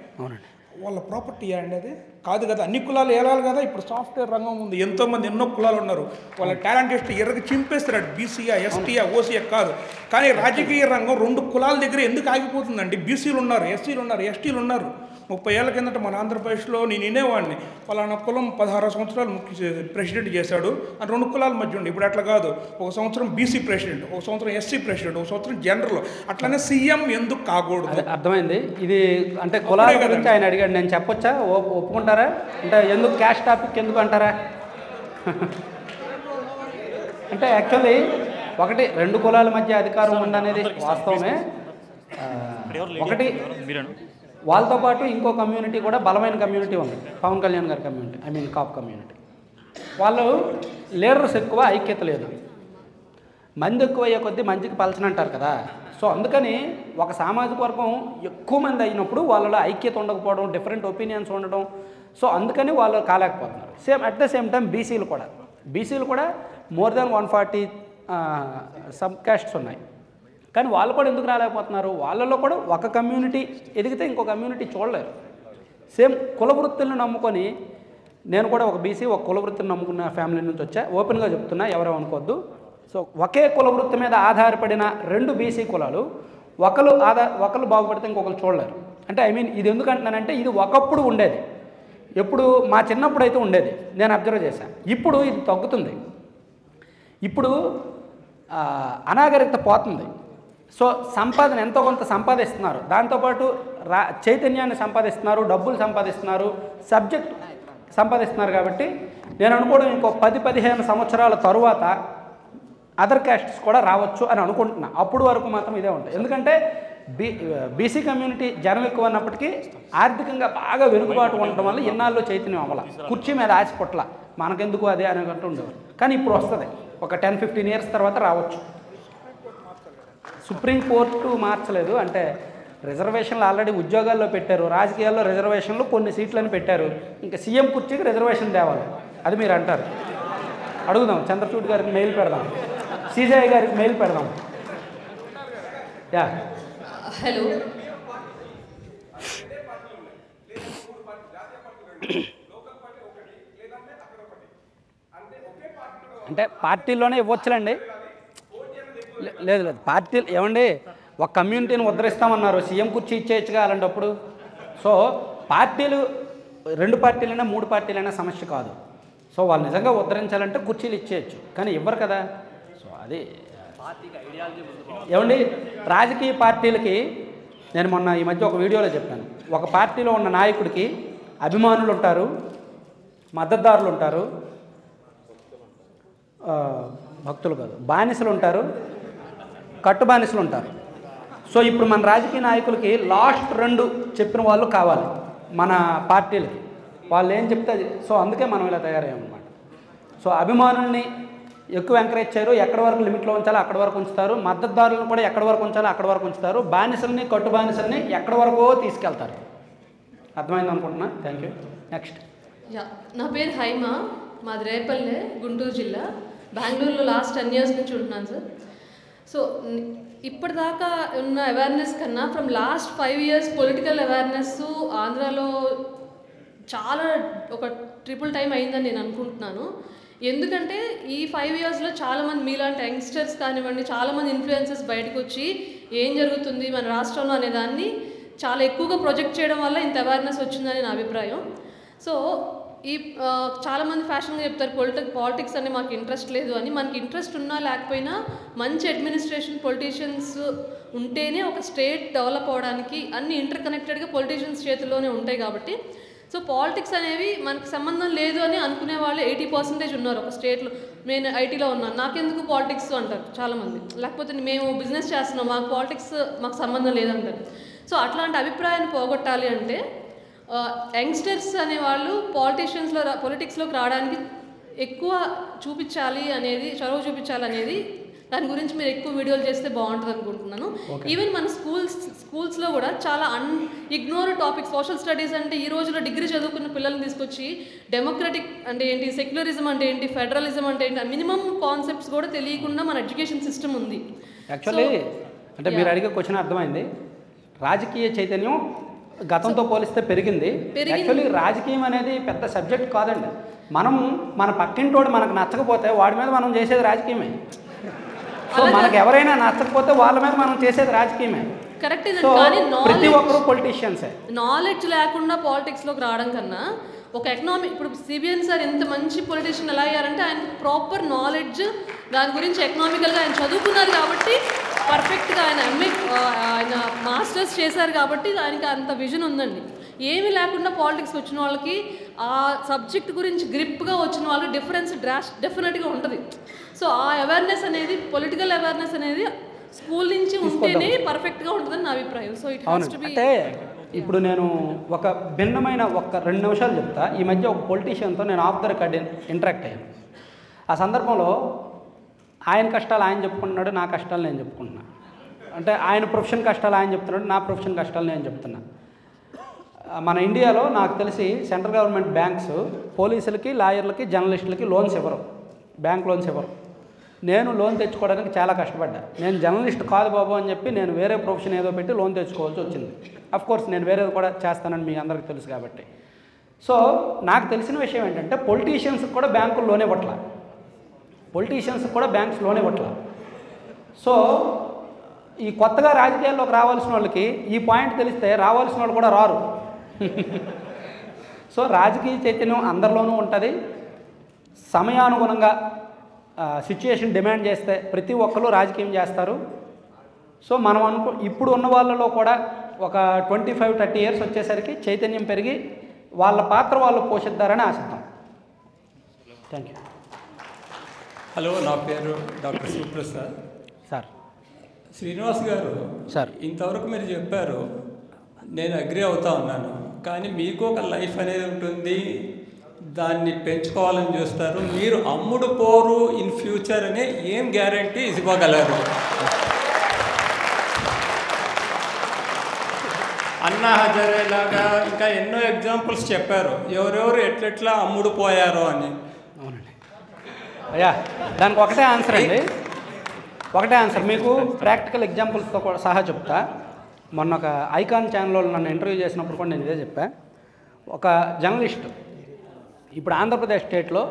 వాళ్ళ ప్రాపర్టీ అండి అది కాదు కదా, అన్ని కులాలు ఏలాలి కదా. ఇప్పుడు సాఫ్ట్వేర్ రంగం ఉంది, ఎంతోమంది ఎన్నో కులాలు ఉన్నారు, వాళ్ళ టాలెంట్ ఇస్తే ఎర్రగా చింపేస్తారు. బీసీయా, ఎస్టీయా, ఓసీయా కాదు. కానీ రాజకీయ రంగం 2 కులాల దగ్గర ఎందుకు ఆగిపోతుందండి? బీసీలు ఉన్నారు, ఎస్సీలు ఉన్నారు, ఎస్టీలు ఉన్నారు. 30 ఏళ్ల కిందట మన ఆంధ్రప్రదేశ్లో నేను వినేవాడిని, పలానా కులం 16 సంవత్సరాలు ప్రెసిడెంట్ చేశాడు అని 2 కులాల మధ్య ఉండి. ఇప్పుడు అట్లా కాదు, ఒక సంవత్సరం బీసీ ప్రెసిడెంట్, ఒక సంవత్సరం ఎస్సీ ప్రెసిడెంట్, ఒక సంవత్సరం జనరల్, అట్లనే సీఎం ఎందుకు కాకూడదు? అర్థమైంది. ఇది అంటే కులాల గురించి ఆయన అడిగాడు, నేను చెప్పొచ్చా, ఒప్పుకుంటారా? అంటే ఎందుకు క్యాష్ టాపిక్ ఎందుకు అంటారా? అంటే యాక్చువల్లీ ఒకటి 2 కులాల మధ్య అధికారం ఉందనేది వాస్తవమే. ఒకటి వాళ్ళతో పాటు ఇంకో కమ్యూనిటీ కూడా బలమైన కమ్యూనిటీ ఉంది, పవన్ కళ్యాణ్ గారి community, I mean Kapu community. వాళ్ళు లీడర్స్ ఎక్కువ, ఐక్యత లేదు. మంది ఎక్కువ అయ్యే కొద్దీ మంచికి పలచన అంటారు కదా. సో అందుకని ఒక సామాజిక వర్గం ఎక్కువ మంది అయినప్పుడు వాళ్ళలో ఐక్యత ఉండకపోవడం, డిఫరెంట్ ఒపీనియన్స్ ఉండడం, సో అందుకని వాళ్ళు కాలేకపోతున్నారు. అట్ ద సేమ్ టైం బీసీలు కూడా మోర్ దాన్ 140 సబ్ క్యాస్ట్స్ ఉన్నాయి. కానీ వాళ్ళు కూడా ఎందుకు రాలేకపోతున్నారు? వాళ్ళలో కూడా ఒక కమ్యూనిటీ ఎదిగితే ఇంకో కమ్యూనిటీ చూడలేరు. సేమ్ కుల వృత్తులను నమ్ముకొని, నేను కూడా ఒక బీసీ, ఒక కుల వృత్తిని నమ్ముకున్న ఫ్యామిలీ నుంచి వచ్చా, ఓపెన్గా చెప్తున్నా, ఎవరో అనుకోవద్దు. సో ఒకే కుల వృత్తి మీద ఆధారపడిన 2 బీసీ కులాలు ఒకరు బాగుపడితే ఇంకొకరు చూడలేరు. అంటే ఐ మీన్ ఇది ఎందుకు అంటున్నానంటే, ఇది ఒకప్పుడు ఉండేది, ఎప్పుడు మా చిన్నప్పుడు అయితే ఉండేది, నేను అబ్జర్వ్ చేశాను. ఇప్పుడు ఇది తగ్గుతుంది. ఇప్పుడు అనాగరికత పోతుంది. సో సంపాదన ఎంతో కొంత సంపాదిస్తున్నారు, దాంతోపాటు చైతన్యాన్ని సంపాదిస్తున్నారు, డబ్బులు సంపాదిస్తున్నారు, సబ్జెక్ట్ సంపాదిస్తున్నారు. కాబట్టి నేను అనుకోవడం ఇంకో 10-15 సంవత్సరాల తరువాత అదర్ క్యాస్ట్స్ కూడా రావచ్చు అని అనుకుంటున్నా. అప్పుడు వరకు మాత్రం ఇదే ఉంటాయి. ఎందుకంటే బీసీ కమ్యూనిటీ జనం ఎక్కువ ఉన్నప్పటికీ ఆర్థికంగా బాగా వెనుకబాటు ఉండటం వల్ల ఇన్నాళ్ళు చైతన్యం అవ్వాల, కుర్చీ మీద ఆశ పుట్ల, మనకెందుకు అదే అనుకుంటూ ఉండేవారు. కానీ ఇప్పుడు వస్తుంది, ఒక 10-15 ఇయర్స్ తర్వాత రావచ్చు. సుప్రీంకోర్టు మార్చలేదు అంటే, రిజర్వేషన్లు ఆల్రెడీ ఉద్యోగాల్లో పెట్టారు, రాజకీయాల్లో రిజర్వేషన్లు కొన్ని సీట్లను పెట్టారు, ఇంకా సీఎం కుర్చీకి రిజర్వేషన్ తేవాలి. అది మీరు అంటారు. అడుగుదాం, చంద్రచూడ్ గారికి మెయిల్ పెడదాం, సిజేఐ గారికి మెయిల్ పెడదాం. యా హలో, అంటే పార్టీల్లోనే ఇవ్వచ్చులండి. లేదు పార్టీలు ఏమండి, ఒక కమ్యూనిటీని ఉద్ధరిస్తామన్నారు, సీఎం కుర్చీ ఇచ్చేయచ్చుగా అలాంటప్పుడు. సో పార్టీలు 2 పార్టీలైనా 3 పార్టీలైనా సమస్య కాదు. సో వాళ్ళు నిజంగా ఉద్ధరించాలంటే కుర్చీలు ఇచ్చేయచ్చు, కానీ ఇవ్వరు కదా. సో అది ఏమండి, రాజకీయ పార్టీలకి నేను మొన్న ఈ మధ్య ఒక వీడియోలో చెప్పాను, ఒక పార్టీలో ఉన్న నాయకుడికి అభిమానులు ఉంటారు, మద్దతుదారులు ఉంటారు, భక్తులు కాదు బానిసలు ఉంటారు, కట్టు బానిసలు ఉంటారు. సో ఇప్పుడు మన రాజకీయ నాయకులకి లాస్ట్ 2 చెప్పిన వాళ్ళు కావాలి మన పార్టీలకి, వాళ్ళు ఏం చెప్తే. సో అందుకే మనం ఇలా తయారయ్యామన్నమాట. సో అభిమానుల్ని ఎక్కువ ఎంకరేజ్ చేయరు, ఎక్కడి వరకు లిమిట్లో ఉంచాలో అక్కడి వరకు ఉంచుతారు, మద్దతుదారులను కూడా ఎక్కడి వరకు ఉంచాలో అక్కడి వరకు ఉంచుతారు, బానిసల్ని కట్టు బానిసల్ని ఎక్కడి వరకు తీసుకెళ్తారు. అర్థమైంది అనుకుంటున్నా. Thank you. నెక్స్ట్. నా పేరు హైమ, మాది రేపల్లె, గుంటూరు జిల్లా. బెంగళూరులో లాస్ట్ 10 years నుంచి ఉంటున్నాను సార్. సో ఇప్పటిదాకా ఉన్న అవేర్నెస్ కన్నా from last 5 years political awareness ఆంధ్రాలో చాలా ఒక ట్రిపుల్ టైం అయిందని నేను అనుకుంటున్నాను. ఎందుకంటే ఈ 5 yearsలో చాలామంది మీలాంటి యంగ్స్టర్స్ కానివ్వండి, చాలామంది ఇన్ఫ్లుయెన్సర్స్ బయటకు వచ్చి ఏం జరుగుతుంది మన రాష్ట్రంలో అనే దాన్ని చాలా ఎక్కువగా ప్రొజెక్ట్ చేయడం వల్ల ఇంత అవేర్నెస్ వచ్చిందని నా అభిప్రాయం. సో ఈ చాలామంది ఫ్యాషన్గా చెప్తారు పాలిటిక్స్ అని మాకు ఇంట్రెస్ట్ లేదు అని. మనకి ఇంట్రెస్ట్ ఉన్నా లేకపోయినా మంచి అడ్మినిస్ట్రేషన్, పొలిటీషియన్స్ ఉంటేనే ఒక స్టేట్ డెవలప్ అవడానికి అన్ని ఇంటర్ కనెక్టెడ్గా పొలిటీషియన్స్ చేతుల్లోనే ఉంటాయి. కాబట్టి సో పాలిటిక్స్ అనేవి మనకు సంబంధం లేదు అని అనుకునే వాళ్ళు 80% ఉన్నారు ఒక స్టేట్లో. నేను ఐటీలో ఉన్నాను, నాకెందుకు పాలిటిక్స్ అంటారు చాలామంది. లేకపోతే మేము బిజినెస్ చేస్తున్నాం, మాకు పాలిటిక్స్ మాకు సంబంధం లేదంటారు. సో అట్లాంటి అభిప్రాయాన్ని పోగొట్టాలి అంటే యంగ్స్టర్స్ అనేవాళ్ళు పొలిటిక్స్లోకి రావడానికి ఎక్కువ చూపించాలి అనేది, చొరవ చూపించాలి అనేది, దాని గురించి మీరు ఎక్కువ వీడియోలు చేస్తే బాగుంటుంది అనుకుంటున్నాను. ఈవెన్ మన స్కూల్స్లో కూడా చాలా ఇగ్నోర్ టాపిక్స్, సోషల్ స్టడీస్ అంటే ఈ రోజులో డిగ్రీ చదువుకున్న పిల్లల్ని తీసుకొచ్చి డెమోక్రటిక్ అంటే ఏంటి, సెక్యులరిజం అంటే ఏంటి, ఫెడరలిజం అంటే ఏంటి, మినిమం కాన్సెప్ట్స్ కూడా తెలియకుండా మన ఎడ్యుకేషన్ సిస్టమ్ ఉంది. యాక్చువల్లీ అంటే మీరు అడిగే క్వశ్చన్ అర్థమైంది. రాజకీయ చైతన్యం గతంతో పోలిస్తే పెరిగింది. యాక్చువల్లీ రాజకీయం అనేది పెద్ద సబ్జెక్ట్ కాదండి. మనం మన పక్కింటోడు మనకు నచ్చకపోతే వాడి మీద మనం చేసేది రాజకీయమే. సో మనకు ఎవరైనా నచ్చకపోతే వాళ్ళ మీద మనం చేసేది రాజకీయమే. కరెక్ట్. ప్రతి ఒక్కరు పొలిటీషియన్సే. నాలెడ్జ్ లేకుండా పాలిటిక్స్లోకి రావడం కన్నా ఒక ఎకనామిక్, ఇప్పుడు సిబిఎన్ సార్ ఎంత మంచి పొలిటీషియన్ ఎలా అయ్యారంటే ఆయన ప్రాపర్ నాలెడ్జ్, దాని గురించి ఎకనామికల్గా ఆయన చదువుకున్నారు కాబట్టి పర్ఫెక్ట్గా ఆయన ఆయన మాస్టర్స్ చేశారు కాబట్టి ఆయనకి అంత విజన్ ఉందండి. ఏమీ లేకుండా పాలిటిక్స్ వచ్చిన వాళ్ళకి ఆ సబ్జెక్ట్ గురించి గ్రిప్గా వచ్చిన వాళ్ళు డిఫరెన్స్ డెఫినెట్గా ఉంటుంది. సో ఆ అవేర్నెస్ అనేది, పొలిటికల్ అవేర్నెస్ అనేది స్కూల్ నుంచి ఉంటేనే పర్ఫెక్ట్గా ఉంటుందని నా అభిప్రాయం. So it has to be. అంటే ఇప్పుడు నేను ఒక భిన్నమైన 2 నిమిషాలు చెప్తా. ఈ మధ్య ఒక పొలిటీషియన్తో నేను ఆఫ్ ద రికార్డ్ ఇంటరాక్ట్ అయ్యాను. ఆ సందర్భంలో ఆయన కష్టాలు ఆయన చెప్పుకుంటున్నాడు, నా కష్టాలు నేను చెప్పుకుంటున్నా. అంటే ఆయన ప్రొఫెషన్ కష్టాలు ఆయన చెప్తున్నాడు, నా ప్రొఫెషన్ కష్టాలు నేను చెప్తున్నా. మన ఇండియాలో నాకు తెలిసి సెంట్రల్ గవర్నమెంట్ బ్యాంక్స్ పోలీసులకి, లాయర్లకి, జర్నలిస్టులకి లోన్స్ ఇవ్వరు, బ్యాంక్ లోన్స్ ఇవ్వరు. నేను లోన్ తెచ్చుకోవడానికి చాలా కష్టపడ్డా. నేను జర్నలిస్ట్ కాదు బాబు అని చెప్పి నేను వేరే ప్రొఫెషన్ ఏదో పెట్టి లోన్ తెచ్చుకోవాల్సి వచ్చింది. అఫ్కోర్స్ నేను వేరేది కూడా చేస్తానని మీ అందరికీ తెలుసు కాబట్టి. సో నాకు తెలిసిన విషయం ఏంటంటే పొలిటీషియన్స్కి కూడా బ్యాంకులు లోన్ ఇవ్వట్ల, పొలిటీషియన్స్కి కూడా బ్యాంక్స్ లోన్ ఇవ్వట్ల. సో ఈ కొత్తగా రాజకీయాల్లోకి రావాల్సిన వాళ్ళకి ఈ పాయింట్ తెలిస్తే రావాల్సిన వాళ్ళు కూడా రారు. సో రాజకీయ చైతన్యం అందరిలోనూ ఉంటుంది. సమయానుగుణంగా సిచ్యుయేషన్ డిమాండ్ చేస్తే ప్రతి ఒక్కరు రాజకీయం చేస్తారు. సో మనం ఇప్పుడు ఉన్న వాళ్ళలో కూడా ఒక 25-30 ఇయర్స్ వచ్చేసరికి చైతన్యం పెరిగి వాళ్ళ పాత్ర వాళ్ళు పోషిద్దారని ఆశిద్దాం. Thank you. హలో, నా పేరు డాక్టర్ శివప్రసాద్ సార్. శ్రీనివాస్ గారు సార్, ఇంతవరకు మీరు చెప్పారు, నేను అగ్రి అవుతా ఉన్నాను. కానీ మీకు ఒక లైఫ్ అనేది ఉంటుంది, దాన్ని పెంచుకోవాలని చూస్తారు. మీరు అమ్ముడు పోరు ఇన్ ఫ్యూచర్ అనే ఏం గ్యారంటీ ఇవ్వగలరు? అన్నా హజారేలాగా ఇంకా ఎన్నో ఎగ్జాంపుల్స్ చెప్పారు, ఎవరెవరు ఎట్లెట్లా అమ్ముడు పోయారో అని. అవునండి అయ్యా, దానికి ఒకటే ఆన్సర్ అండి, ఒకటే ఆన్సర్. మీకు ప్రాక్టికల్ ఎగ్జాంపుల్స్తో కూడా సహా చెప్తా. మొన్న ఒక ఐకాన్ ఛానల్లో నన్ను ఇంటర్వ్యూ చేసినప్పుడు కూడా నేను ఇదే చెప్పా. ఒక జర్నలిస్ట్ ఇప్పుడు ఆంధ్రప్రదేశ్ స్టేట్లో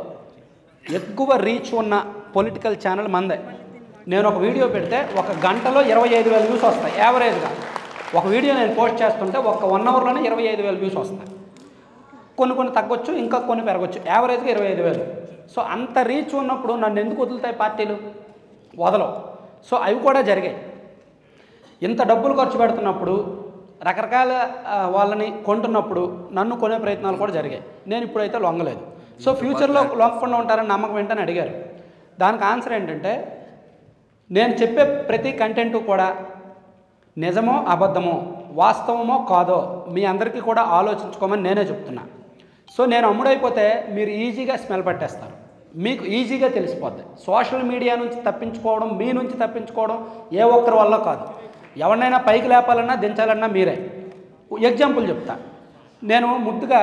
ఎక్కువ రీచ్ ఉన్న పొలిటికల్ ఛానల్ మందే. నేను ఒక వీడియో పెడితే 1 గంటలో 25,000 వ్యూస్ వస్తాయి యావరేజ్గా. ఒక వీడియో నేను పోస్ట్ చేస్తుంటే 1 అవర్లోనే 25,000 వ్యూస్ వస్తాయి. కొన్ని తగ్గొచ్చు, ఇంకా కొన్ని పెరగచ్చు, యావరేజ్గా 25,000. సో అంత రీచ్ ఉన్నప్పుడు నన్ను ఎందుకు వదులుతాయి పార్టీలు? వదలవు. సో అవి కూడా జరిగాయి. ఇంత డబ్బులు ఖర్చు పెడుతున్నప్పుడు, రకరకాల వాళ్ళని కొంటున్నప్పుడు నన్ను కొనే ప్రయత్నాలు కూడా జరిగాయి. నేను ఇప్పుడైతే లొంగలేదు. సో ఫ్యూచర్లో లొంగకుండా ఉంటారని నమ్మకం ఏంటని అడిగారు. దానికి ఆన్సర్ ఏంటంటే, నేను చెప్పే ప్రతి కంటెంటు కూడా నిజమో అబద్ధమో, వాస్తవమో కాదో మీ అందరికీ కూడా ఆలోచించుకోమని నేనే చెప్తున్నా. సో నేను అమ్ముడైపోతే మీరు ఈజీగా స్మెల్ పట్టేస్తారు, మీకు ఈజీగా తెలిసిపోద్ది. సోషల్ మీడియా నుంచి తప్పించుకోవడం, మీ నుంచి తప్పించుకోవడం ఏ ఒక్కరి వల్ల కాదు. ఎవరినైనా పైకి లేపాలన్నా దించాలన్నా మీరే. ఎగ్జాంపుల్ చెప్తా. నేను ముద్దుగా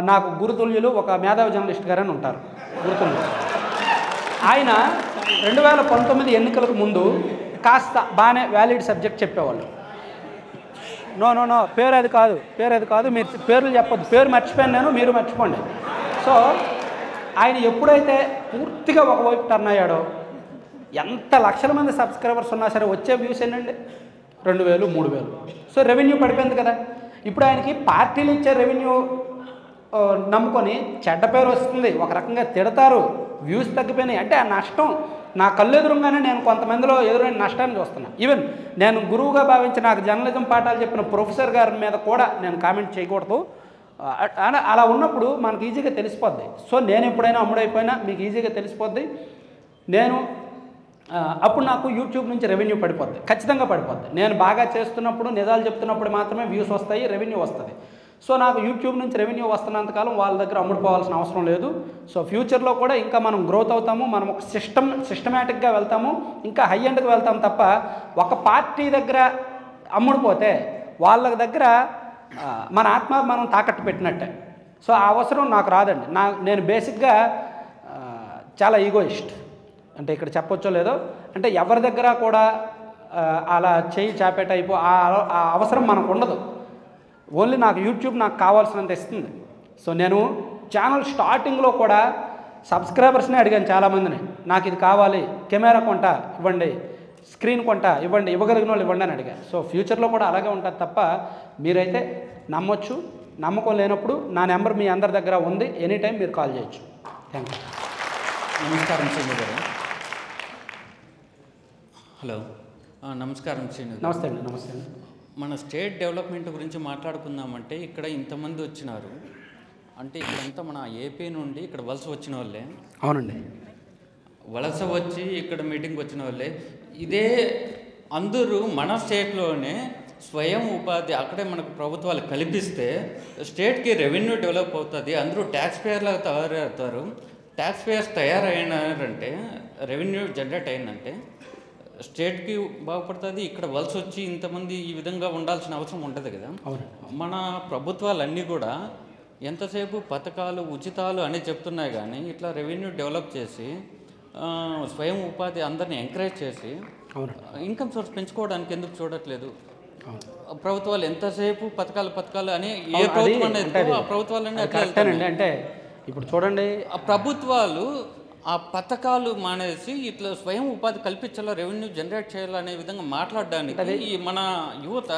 నాకు గురుతుల్యులు ఒక మేధావి జర్నలిస్ట్ గారని ఉంటారు, గురుతుల్యులు. ఆయన 2019 ఎన్నికలకు ముందు కాస్త బాగానే వ్యాలిడ్ సబ్జెక్ట్ చెప్పేవాళ్ళు. నో పేరు అది కాదు, మీరు పేర్లు చెప్పొద్దు, పేరు మర్చిపోయాను నేను, మీరు మర్చిపోండి. సో ఆయన ఎప్పుడైతే పూర్తిగా ఒకవైపు టర్న్ అయ్యాడో, ఎంత లక్షల మంది సబ్స్క్రైబర్స్ ఉన్నా సరే వచ్చే వ్యూస్ ఏంటండి 2,000, 3,000. సో రెవెన్యూ పడిపోయింది కదా. ఇప్పుడు ఆయనకి పార్టీలు ఇచ్చే రెవెన్యూ నమ్ముకొని చెడ్డ పేరు వస్తుంది, ఒక రకంగా తిడతారు, వ్యూస్ తగ్గిపోయినాయి. అంటే ఆ నష్టం నా కళ్ళెదురుగానే నేను కొంతమందిలో ఎదురైన నష్టాన్ని చూస్తున్నాను. ఈవెన్ నేను గురువుగా భావించి నాకు జర్నలిజం పాఠాలు చెప్పిన ప్రొఫెసర్ గారి మీద కూడా నేను కామెంట్ చేయకూడదు. అలా ఉన్నప్పుడు మనకు ఈజీగా తెలిసిపోద్ది. సో నేను ఎప్పుడైనా అమ్ముడైపోయినా మీకు ఈజీగా తెలిసిపోద్ది. నేను అప్పుడు నాకు యూట్యూబ్ నుంచి రెవెన్యూ పడిపోద్ది, ఖచ్చితంగా పడిపోద్ది. నేను బాగా చేస్తున్నప్పుడు, నిజాలు చెప్తున్నప్పుడు మాత్రమే వ్యూస్ వస్తాయి, రెవెన్యూ వస్తుంది. సో నాకు యూట్యూబ్ నుంచి రెవెన్యూ వస్తున్నంతకాలం వాళ్ళ దగ్గర అమ్ముడుపోవాల్సిన అవసరం లేదు. సో ఫ్యూచర్లో కూడా ఇంకా మనం గ్రోత్ అవుతాము, మనం ఒక సిస్టమేటిక్గా వెళ్తాము, ఇంకా హై ఎండ్కి వెళ్తాం తప్ప ఒక పార్టీ దగ్గర అమ్ముడుపోతే వాళ్ళ దగ్గర మన ఆత్మాభిమానం తాకట్టు పెట్టినట్టే. సో ఆ అవసరం నాకు రాదండి. నేను బేసిక్గా చాలా ఈగోయిస్ట్, అంటే ఇక్కడ చెప్పొచ్చో లేదో, అంటే ఎవరి దగ్గర కూడా అలా చేయి చాపే టైపు ఆ అవసరం మనకు ఉండదు. ఓన్లీ నాకు యూట్యూబ్ నాకు కావాల్సినంత ఇస్తుంది. సో నేను ఛానల్ స్టార్టింగ్లో కూడా సబ్స్క్రైబర్స్ని అడిగాను చాలామందిని, నాకు ఇది కావాలి, కెమెరా కొంటా ఇవ్వండి, స్క్రీన్ కొంటా ఇవ్వండి, ఇవ్వగలిగిన వాళ్ళు ఇవ్వండి అని అడిగాను. సో ఫ్యూచర్లో కూడా అలాగే ఉంటుంది తప్ప మీరైతే నమ్మొచ్చు. నమ్మకం లేనప్పుడు నా నెంబర్ మీ అందరి దగ్గర ఉంది, ఎనీ టైం మీరు కాల్ చేయొచ్చు. Thank you. నమస్కారం సోము గారు. హలో, నమస్కారం శ్రీను. నమస్తే అండి. నమస్తే అండి. మన స్టేట్ డెవలప్మెంట్ గురించి మాట్లాడుకుందామంటే ఇక్కడ ఇంతమంది వచ్చినారు అంటే ఇక్కడంతా మన ఏపీ నుండి ఇక్కడ వలస వచ్చిన వాళ్ళే. అవునండి. వలస వచ్చి ఇక్కడ మీటింగ్ వచ్చిన వాళ్ళే. ఇదే అందరూ మన స్టేట్లోనే స్వయం ఉపాధి అక్కడే మనకు ప్రభుత్వాలు కల్పిస్తే స్టేట్కి రెవెన్యూ డెవలప్ అవుతుంది. అందరూ ట్యాక్స్ పేయర్లాగా తయారవుతారు. ట్యాక్స్ పేయర్స్ తయారైనారంటే రెవెన్యూ జనరేట్ అయిందంటే స్టేట్కి బాగుపడుతుంది. ఇక్కడ వలస వచ్చి ఇంతమంది ఈ విధంగా ఉండాల్సిన అవసరం ఉంటుంది కదా. మన ప్రభుత్వాలన్నీ కూడా ఎంతసేపు పథకాలు ఉచితాలు అని చెప్తున్నాయి కానీ ఇట్లా రెవెన్యూ డెవలప్ చేసి స్వయం ఉపాధి అందరినీ ఎంకరేజ్ చేసి ఇన్కమ్ సోర్స్ పెంచుకోవడానికి ఎందుకు చూడట్లేదు? ప్రభుత్వాలు ఎంతసేపు పథకాలు అని ఏ ప్రభుత్వం ఆ ప్రభుత్వాలన్నీ అంటే ఇప్పుడు చూడండి ఆ ప్రభుత్వాలు ఆ పథకాలు మానేసి ఇట్లా స్వయం ఉపాధి కల్పించాలా, రెవెన్యూ జనరేట్ చేయాలనే విధంగా మాట్లాడడానికి ఈ మన యువత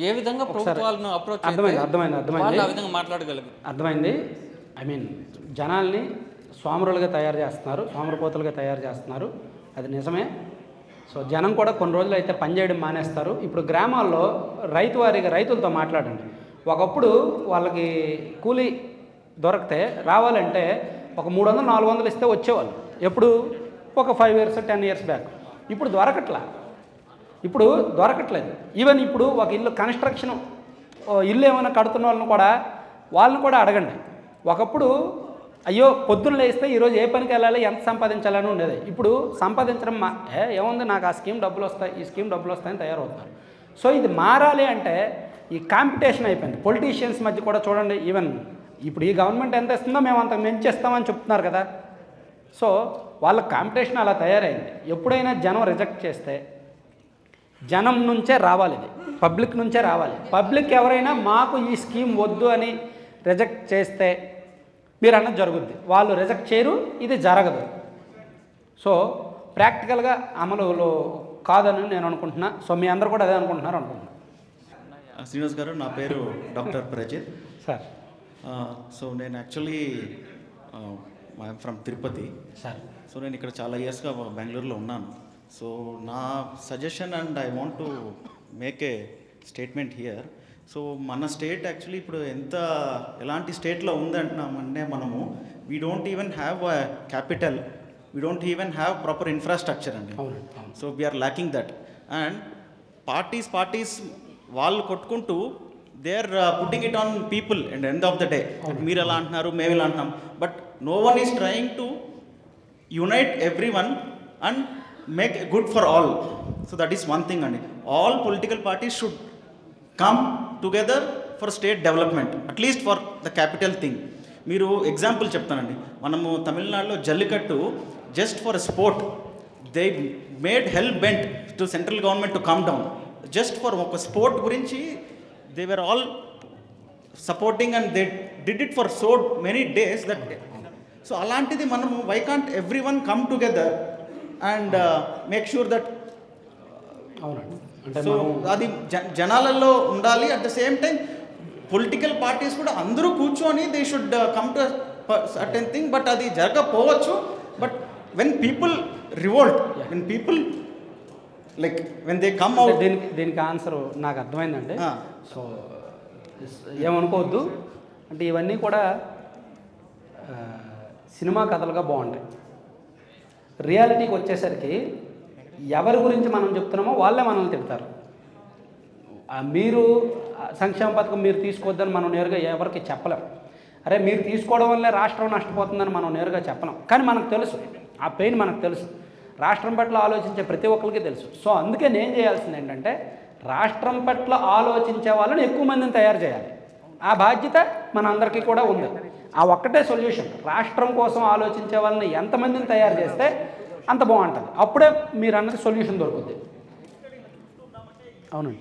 ఏ విధంగా ప్రభుత్వాలను అప్రోచ్ అర్థమైంది ఆ విధంగా మాట్లాడగలరు. అర్థమైంది. ఐ మీన్ జనాల్ని స్వామురులుగా తయారు చేస్తున్నారు, స్వామురపోతులుగా తయారు చేస్తున్నారు. అది నిజమే. సో జనం కూడా కొన్ని రోజులు అయితే పనిచేయడం మానేస్తారు. ఇప్పుడు గ్రామాల్లో రైతులతో మాట్లాడండి. ఒకప్పుడు వాళ్ళకి కూలీ దొరికితే రావాలంటే ఒక 300-400 ఇస్తే వచ్చేవాళ్ళు. ఎప్పుడు ఒక 5 years 10 years బ్యాక్. ఇప్పుడు దొరకట్లేదు. ఈవెన్ ఇప్పుడు ఒక ఇల్లు కన్స్ట్రక్షన్ ఇల్లు ఏమైనా కడుతున్న వాళ్ళని కూడా అడగండి. ఒకప్పుడు అయ్యో పొద్దున్న లేస్తే ఈరోజు ఏ పనికి వెళ్ళాలి, ఎంత సంపాదించాలని ఉండేది. ఇప్పుడు సంపాదించడం ఏముంది, నాకు ఆ స్కీమ్ డబ్బులు వస్తాయి, ఈ స్కీమ్ డబ్బులు వస్తాయని తయారవుతున్నారు. సో ఇది మారాలి అంటే ఈ కాంపిటీషన్ అయిపోయింది. పొలిటీషియన్స్ మధ్య కూడా చూడండి. ఈవెన్ ఇప్పుడు ఈ గవర్నమెంట్ ఎంత ఇస్తుందో మేము అంత మించేస్తామని చెప్తున్నారు కదా. సో వాళ్ళ కాంపిటీషన్ అలా తయారైంది. ఎప్పుడైనా జనం రిజెక్ట్ చేస్తే జనం నుంచే రావాలి, ఇది పబ్లిక్ నుంచే రావాలి. పబ్లిక్ ఎవరైనా మాకు ఈ స్కీమ్ వద్దు అని రిజెక్ట్ చేస్తే మీరు అన్నది జరుగుద్ది. వాళ్ళు రిజెక్ట్ చేయరు, ఇది జరగదు. సో ప్రాక్టికల్గా అమలులో కాదని నేను అనుకుంటున్నా. సో మీ అందరూ కూడా అదే అనుకుంటున్నారు. శ్రీనివాస్ గారు, నా పేరు డాక్టర్ ప్రజిత్ సార్. సో నేను actually I'm from Tirupati sir. So నేను ఇక్కడ చాలా ఇయర్స్గా బెంగళూరులో ఉన్నాను. సో నా suggestion and I want to make a statement here. So మన స్టేట్ యాక్చువల్లీ ఇప్పుడు ఎలాంటి స్టేట్లో ఉందంటున్నామంటే మనము we don't even have capital, we don't even have proper infrastructure అండి. So we're lacking that. And parties వాళ్ళు కొట్టుకుంటూ they are putting it on people and end of the day. మీరు ఎలా అంటున్నారు, మేము ఎలా అంటున్నాం, but no one is trying to unite every one and make good for all. So that is one thing అండి. All political parties should come together for state development, at least for the capital thing. మీరు example చెప్తానండి. మనము తమిళనాడులో Jallikattu just for sport they made help bent to central government to come down. Just for ఒక sport గురించి they were all supporting and they did it for so many days that. So అలాంటిది మనము why can't every one come together and make sure that. So అది జనాలలో ఉండాలి. At the same time political parties కూడా అందరూ కూర్చొని they should come to certain thing. But అది జరగకపోవచ్చు. But when people revolt, when people like when they come out. దీనికి answer నాకు అర్థమైందండి. సో ఏమనుకోవద్దు. అంటే ఇవన్నీ కూడా సినిమా కథలుగా బాగుంటాయి. రియాలిటీకి వచ్చేసరికి ఎవరి గురించి మనం చెప్తున్నామో వాళ్ళే మనల్ని తిడతారు. మీరు సంక్షేమ పథకం మీరు తీసుకోవద్దని మనం నేరుగా ఎవరికి చెప్పలేం. అరే మీరు తీసుకోవడం వల్లే రాష్ట్రం నష్టపోతుందని మనం నేరుగా చెప్పలేం. కానీ మనకు తెలుసు, ఆ పెయిన్ మనకు తెలుసు. రాష్ట్రం పట్ల ఆలోచించే ప్రతి ఒక్కరికి తెలుసు. సో అందుకే నేను చేయాల్సింది ఏంటంటే రాష్ట్రం పట్ల ఆలోచించే వాళ్ళని ఎక్కువ మందిని తయారు చేయాలి. ఆ బాధ్యత మన అందరికీ కూడా ఉంది. ఆ ఒక్కటే సొల్యూషన్. రాష్ట్రం కోసం ఆలోచించే వాళ్ళని ఎంతమందిని తయారు చేస్తే అంత బాగుంటుంది. అప్పుడే మీరు అన్నది సొల్యూషన్ దొరుకుతుంది. అవునండి.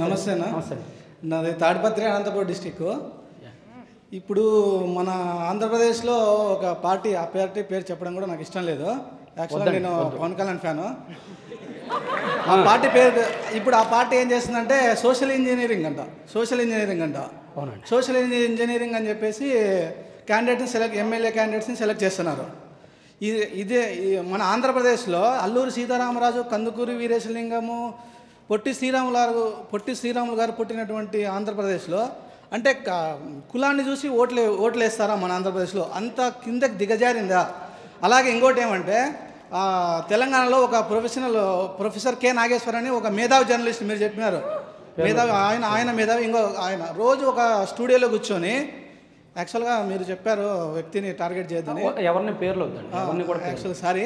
నమస్తేనా. నాది తాడిపత్రి, అనంతపురం డిస్టిక్. ఇప్పుడు మన ఆంధ్రప్రదేశ్లో ఒక పార్టీ, ఆ పార్టీ పేరు చెప్పడం కూడా నాకు ఇష్టం లేదు. యాక్చువల్గా నేను పవన్ కళ్యాణ్ ఫ్యాను. ఆ పార్టీ పేరు ఇప్పుడు ఆ పార్టీ ఏం చేస్తుందంటే సోషల్ ఇంజనీరింగ్ అంట. సోషల్ ఇంజనీరింగ్ అని చెప్పేసి ఎమ్మెల్యే క్యాండిడేట్స్ని సెలెక్ట్ చేస్తున్నారు. ఇదే మన ఆంధ్రప్రదేశ్లో అల్లూరి సీతారామరాజు, కందుకూరి వీరేశలింగము, పొట్టి శ్రీరాములు గారు పుట్టినటువంటి ఆంధ్రప్రదేశ్లో అంటే కులాన్ని చూసి ఓట్లు వేస్తారా మన ఆంధ్రప్రదేశ్లో? అంత కిందకి దిగజారిందా? అలాగే ఇంకోటి ఏమంటే తెలంగాణలో ఒక ప్రొఫెసర్ కె నాగేశ్వర్ అని ఒక మేధావి జర్నలిస్ట్, మీరు చెప్పినారు మేధావి, ఆయన మేధావి, ఆయన రోజు ఒక స్టూడియోలో కూర్చొని, యాక్చువల్గా మీరు చెప్పారు వ్యక్తిని టార్గెట్ చేయొద్దని, ఎవరిని పేర్లు వద్దండి కూడా యాక్చువల్ సారీ,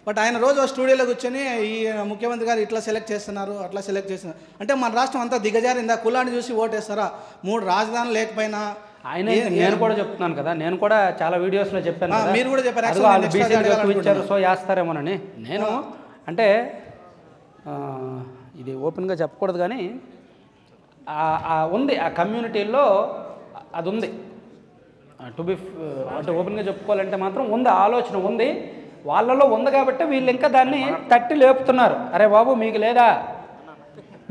బట్ ఆయన రోజు స్టూడియోలో కూర్చొని ఈ ముఖ్యమంత్రి గారు ఇట్లా సెలెక్ట్ చేస్తున్నారు, అట్లా సెలెక్ట్ చేస్తున్నారు అంటే మన రాష్ట్రం అంతా దిగజారిందా? కులాన్ని చూసి ఓటేస్తారా? 3 రాజధానులు లేకపోయినా ఆయన నేను కూడా చెప్తున్నాను కదా, నేను కూడా చాలా వీడియోస్లో చెప్పాను, మీరు కూడా చెప్పారు ఇచ్చారు సో వేస్తారేమోనని. నేను అంటే ఇది ఓపెన్గా చెప్పకూడదు కానీ ఉంది ఆ కమ్యూనిటీల్లో అది ఉంది. టు బి అంటే ఓపెన్గా చెప్పుకోవాలంటే మాత్రం ఉంది, ఆలోచన ఉంది వాళ్ళలో ఉంది కాబట్టి వీళ్ళు ఇంకా దాన్ని తట్టి లేపుతున్నారు. అరే బాబు మీకు లేదా,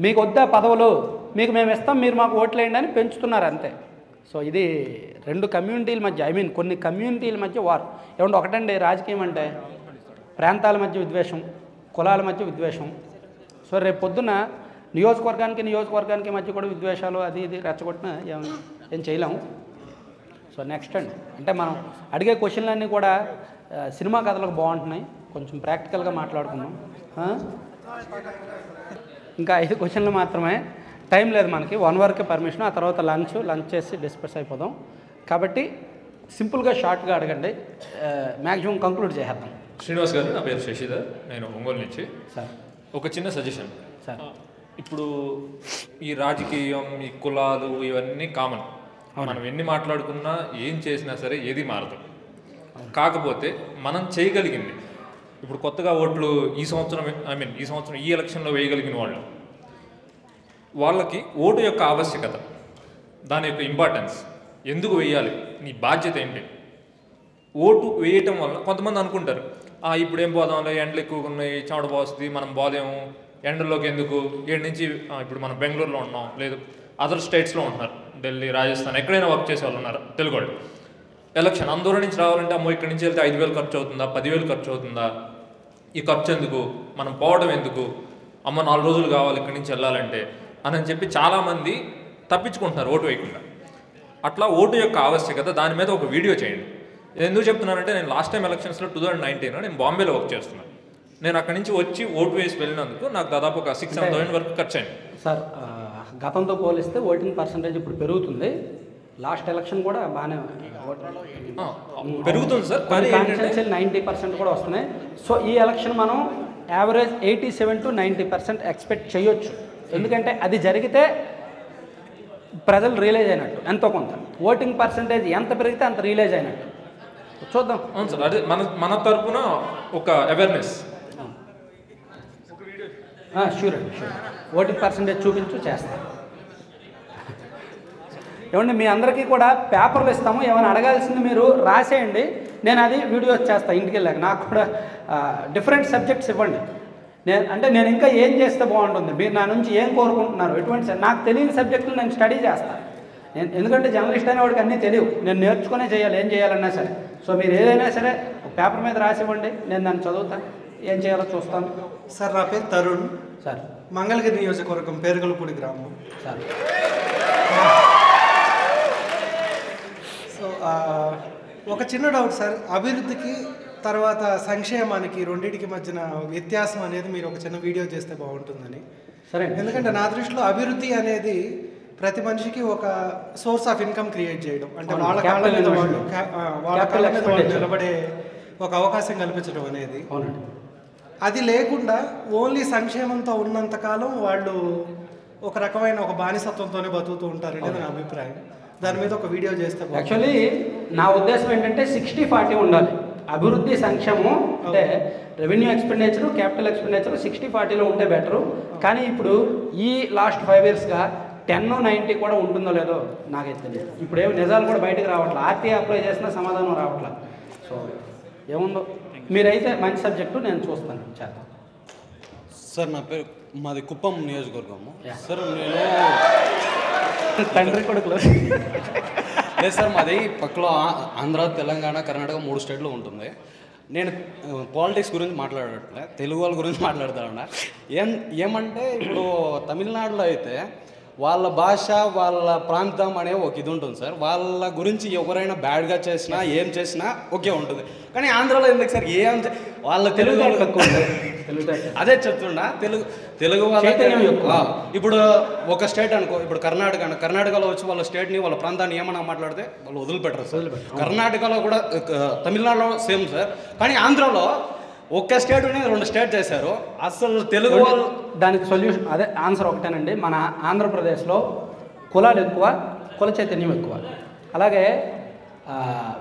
మీకు వద్దా పదవులు, మీకు మేము ఇస్తాం, మీరు మాకు ఓట్లేయండి అని పెంచుతున్నారు అంతే. సో ఇది 2 కమ్యూనిటీల మధ్య, కొన్ని కమ్యూనిటీల మధ్య వార్. ఏమంటే ఒకటండి రాజకీయం అంటే ప్రాంతాల మధ్య విద్వేషం, కులాల మధ్య విద్వేషం. సో రేపు పొద్దున్న నియోజకవర్గానికి మధ్య కూడా విద్వేషాలు అది ఇది రెచ్చగొట్టిన ఏం చేయలేము. సో నెక్స్ట్ అండి, అంటే మనం అడిగే క్వశ్చన్లన్నీ కూడా సినిమా కథలకు బాగుంటున్నాయి, కొంచెం ప్రాక్టికల్గా మాట్లాడుకుందాం. ఇంకా 5 క్వశ్చన్లు మాత్రమే, టైం లేదు మనకి, 1 వరకే పర్మిషన్, ఆ తర్వాత లంచ్ చేసి డిస్కస్ అయిపోదాం. కాబట్టి సింపుల్గా షార్ట్గా అడగండి, మ్యాక్సిమం కంక్లూడ్ చేసేద్దాం. శ్రీనివాస్ గారు, నా పేరు శశిధర్, నేను ఒంగోలు నుంచి. సార్ ఒక చిన్న సజెషన్ సార్, ఇప్పుడు ఈ రాజకీయం, ఈ కులాలు ఇవన్నీ కామన్, మనం ఎన్ని మాట్లాడుకున్నా ఏం చేసినా సరే ఏది మారదు. కాకపోతే మనం చేయగలిగింది, ఇప్పుడు కొత్తగా ఓట్లు ఈ సంవత్సరం ఈ ఎలక్షన్లో వేయగలిగిన వాళ్ళకి ఓటు యొక్క ఆవశ్యకత, దాని యొక్క ఇంపార్టెన్స్, ఎందుకు వేయాలి, నీ బాధ్యత ఏంటి, ఓటు వేయటం వల్ల కొంతమంది అనుకుంటారు ఇప్పుడు ఏం పోదాంలే, ఎండలు ఎక్కువగా ఉన్నాయి, చెమట పోస్తుంది, మనం పోదేము, ఎండల్లోకి ఎందుకు, ఏడు నుంచి ఇప్పుడు మనం బెంగళూరులో ఉన్నాం, లేదు అదర్ స్టేట్స్లో ఉంటున్నారు, ఢిల్లీ, రాజస్థాన్, ఎక్కడైనా వర్క్ చేసే వాళ్ళు ఉన్నారు తెలుగు వాళ్ళు. ఎలక్షన్ అందూరం నుంచి రావాలంటే అమ్మో ఇక్కడి నుంచి వెళ్తే 5,000 ఖర్చు అవుతుందా, 10,000 ఖర్చు అవుతుందా, ఈ ఖర్చు ఎందుకు, మనం పోవడం ఎందుకు, అమ్మ 4 రోజులు కావాలి ఇక్కడి నుంచి వెళ్ళాలంటే అని చెప్పి చాలామంది తప్పించుకుంటున్నారు ఓటు వేయకుండా. అట్లా ఓటు యొక్క ఆవశ్యకత, దాని మీద ఒక వీడియో చేయండి. ఎందుకు చెప్తున్నానంటే, నేను లాస్ట్ టైం ఎలక్షన్స్లో 2019 నేను బాంబేలో వర్క్ చేస్తున్నాను. నేను అక్కడి నుంచి వచ్చి ఓటు వేసి వెళ్ళినందుకు నాకు దాదాపు ఒక 6,000-7,000 వరకు ఖర్చు అయింది. సార్ గతంతో పోలిస్తే ఓటింగ్ పర్సంటేజ్ ఇప్పుడు పెరుగుతుంది, లాస్ట్ ఎలక్షన్ కూడా బాగానే పెరుగుతుంది సార్, కానీ 90% కూడా వస్తున్నాయి. సో ఈ ఎలక్షన్ మనం యావరేజ్ 87 to 90% ఎక్స్పెక్ట్ చేయొచ్చు. ఎందుకంటే అది జరిగితే ప్రజలు రియలైజ్ అయినట్టు, ఎంతో కొంత ఓటింగ్ పర్సంటేజ్ ఎంత పెరిగితే అంత రియలైజ్ అయినట్టు చూద్దాం. అవును సార్, అదే మన తరపున ఒక అవేర్నెస్. షూర్ అండి, షూర్. ఓటింగ్ పర్సంటేజ్ చూపించు చేస్తాను. ఏమండి మీ అందరికీ కూడా పేపర్లు ఇస్తాము, ఏమైనా అడగాల్సింది మీరు రాసేయండి, నేను అది వీడియో చేస్తాను ఇంటికి వెళ్ళాక. నాకు కూడా డిఫరెంట్ సబ్జెక్ట్స్ ఇవ్వండి, నేను ఇంకా ఏం చేస్తే బాగుంటుంది, మీరు నా నుంచి ఏం కోరుకుంటున్నారు, ఎటువంటి నాకు తెలియని సబ్జెక్టులు నేను స్టడీ చేస్తాను. ఎందుకంటే జర్నలిస్ట్ అనే వాడికి అన్నీ తెలియవు, నేను నేర్చుకునే చేయాలి, ఏం చేయాలన్నా సరే. సో మీరు ఏదైనా సరే పేపర్ మీద రాసివ్వండి, నేను దాన్ని చదువుతాను, ఏం చేయాలో చూస్తాను. సార్ నా పేరు తరుణ్ సార్, మంగళగిరి నియోజకవర్గం, పేరుగలపూడి గ్రామం. సార్ సో ఒక చిన్న డౌట్ సార్, అభివృద్ధికి తర్వాత సంక్షేమానికి రెండింటికి మధ్యన వ్యత్యాసం అనేది మీరు ఒక చిన్న వీడియో చేస్తే బాగుంటుందని. సరే, ఎందుకంటే నా దృష్టిలో అభివృద్ధి అనేది ప్రతి మనిషికి ఒక సోర్స్ ఆఫ్ ఇన్కమ్ క్రియేట్ చేయడం, అంటే వాళ్ళ కాళ్ళ మీద వాళ్ళు నిలబడే ఒక అవకాశం కల్పించడం అనేది. అది లేకుండా ఓన్లీ సంక్షేమంతో ఉన్నంతకాలం వాళ్ళు ఒక రకమైన ఒక బానిసత్వంతోనే బతుకుతూ ఉంటారనేది నా అభిప్రాయం. దాని మీద ఒక వీడియో చేస్తే యాక్చువల్లీ నా ఉద్దేశం ఏంటంటే 60-40 ఉండాలి. అభివృద్ధి సంక్షేమం అంటే రెవెన్యూ ఎక్స్పెండిచరు, క్యాపిటల్ ఎక్స్పెండిచరు 60-40లో ఉంటే బెటరు. కానీ ఇప్పుడు ఈ లాస్ట్ 5 yearsగా 10-90 కూడా ఉంటుందో లేదో నాకైతే తెలియదు. ఇప్పుడు ఏమి నిజాలు కూడా బయటకు రావట్లేదు, ఆర్టీఐ అప్లై చేసినా సమాధానం రావట్లేదు. సో ఏముందో మీరైతే మంచి సబ్జెక్టు నేను చూస్తాను, చేద్దాం. సార్ నా పేరు, మాది కుప్పం నియోజకవర్గము. సార్ నేను తండ్రి కొడుకులు లేదు సార్, మాది పక్కలో ఆంధ్ర, తెలంగాణ, కర్ణాటక 3 స్టేట్లు ఉంటుంది. నేను పాలిటిక్స్ గురించి మాట్లాడట్లే, తెలుగు వాళ్ళ గురించి మాట్లాడుతా ఉన్నా. ఏమంటే ఇప్పుడు తమిళనాడులో అయితే వాళ్ళ భాష వాళ్ళ ప్రాంతం అనే ఒక ఇది ఉంటుంది సార్. వాళ్ళ గురించి ఎవరైనా బ్యాడ్గా చేసినా ఏం చేసినా ఓకే ఉంటుంది. కానీ ఆంధ్రాలో ఎందుకు సార్ వాళ్ళ తెలుగు అదే చెప్తున్నా, తెలుగు వాళ్ళ ఇప్పుడు ఒక స్టేట్ అనుకో, ఇప్పుడు కర్ణాటకలో వచ్చి వాళ్ళ స్టేట్ని వాళ్ళ ప్రాంతాన్ని ఏమన్నా మాట్లాడితే వాళ్ళు వదిలిపెట్టరు సార్. కర్ణాటకలో కూడా తమిళనాడులో సేమ్ సార్. కానీ ఆంధ్రాలో ఒక్క స్టేట్ 2 స్టేట్ చేశారు. అసలు తెలుగు వాళ్ళు దానికి సొల్యూషన్ అదే ఆన్సర్ ఒకటేనండి. మన ఆంధ్రప్రదేశ్లో కులాలు ఎక్కువ, కుల చైతన్యం ఎక్కువ, అలాగే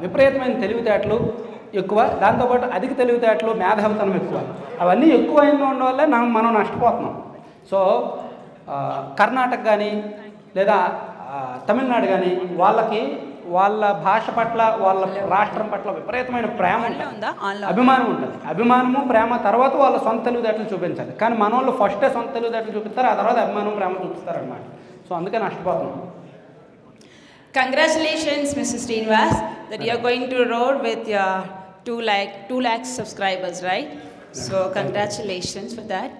విపరీతమైన తెలివితేటలు ఎక్కువ, దాంతోపాటు అధిక తెలివితేటలు మేధావితనం ఎక్కువ. అవన్నీ ఎక్కువైన వల్లే మనం నష్టపోతున్నాం. సో కర్ణాటక కానీ లేదా తమిళనాడు కానీ వాళ్ళకి వాళ్ళ భాష పట్ల వాళ్ళ రాష్ట్రం పట్ల విపరీతమైన ప్రేమ ఉంటుంది, అభిమానం ఉంటుంది. అభిమానము ప్రేమ తర్వాత వాళ్ళ సొంత తెలివితేటలు చూపించాలి. కానీ మన వాళ్ళు ఫస్టే సొంత తెలివితేటలు చూపిస్తారు, ఆ తర్వాత అభిమానం ప్రేమ చూపిస్తారు అన్నమాట. సో అందుకే నష్టపోతున్నాం. Congratulations, Mr. Srinivas, that you are going to road with your 2 lakh subscribers, right? So congratulations for that.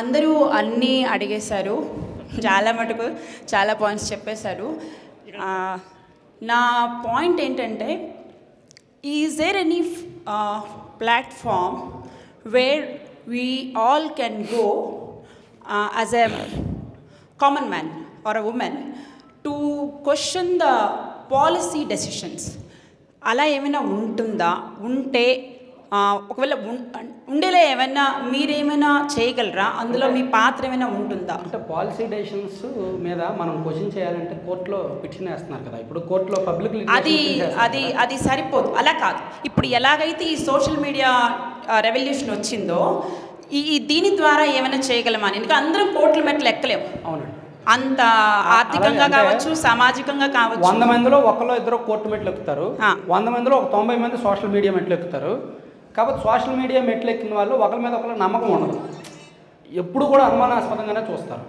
అందరూ అన్నీ అడిగేశారు, చాలా మటుకు చాలా పాయింట్స్ చెప్పేశారు. నా పాయింట్ ఏంటంటే, is there any platform where we all can go as a common man or a women to question the policy decisions? అలా ఏమైనా ఉంటుందా? ఉంటే ఒకవేళ ఉండేలా ఏమైనా మీరేమైనా చేయగలరా? అందులో మీ పాత్ర ఏమైనా ఉంటుందా? అంటే పాలసీ డెసిషన్స్ మీద మనం క్వశ్చన్ చేయాలంటే కోర్టులో పిటిషన్ వేస్తున్నారు కదా. ఇప్పుడు కోర్టులో పబ్లిక్ అది సరిపోదు. అలా కాదు. ఇప్పుడు ఎలాగైతే ఈ సోషల్ మీడియా రెవల్యూషన్ వచ్చిందో దీని ద్వారా ఏమైనా చేయగలమా అని. ఎందుకంటే అందరం కోర్టుల మెట్లు ఎక్కలేము. అవునండి. అంత ఆర్థికంగా కావచ్చు, సామాజికంగా కావచ్చు. 100 మందిలో ఒకళ్ళు ఇద్దరు కోర్టు మెట్లు ఎక్కుతారు, 100 మందిలో 90 మంది సోషల్ మీడియా మెట్లు ఎక్కుతారు. కాబట్టి సోషల్ మీడియా మెట్లు ఎక్కిన వాళ్ళు ఒకరి మీద ఒకరు నమ్మకం ఉండదు, ఎప్పుడు కూడా అనుమానాస్పదంగానే చూస్తారు.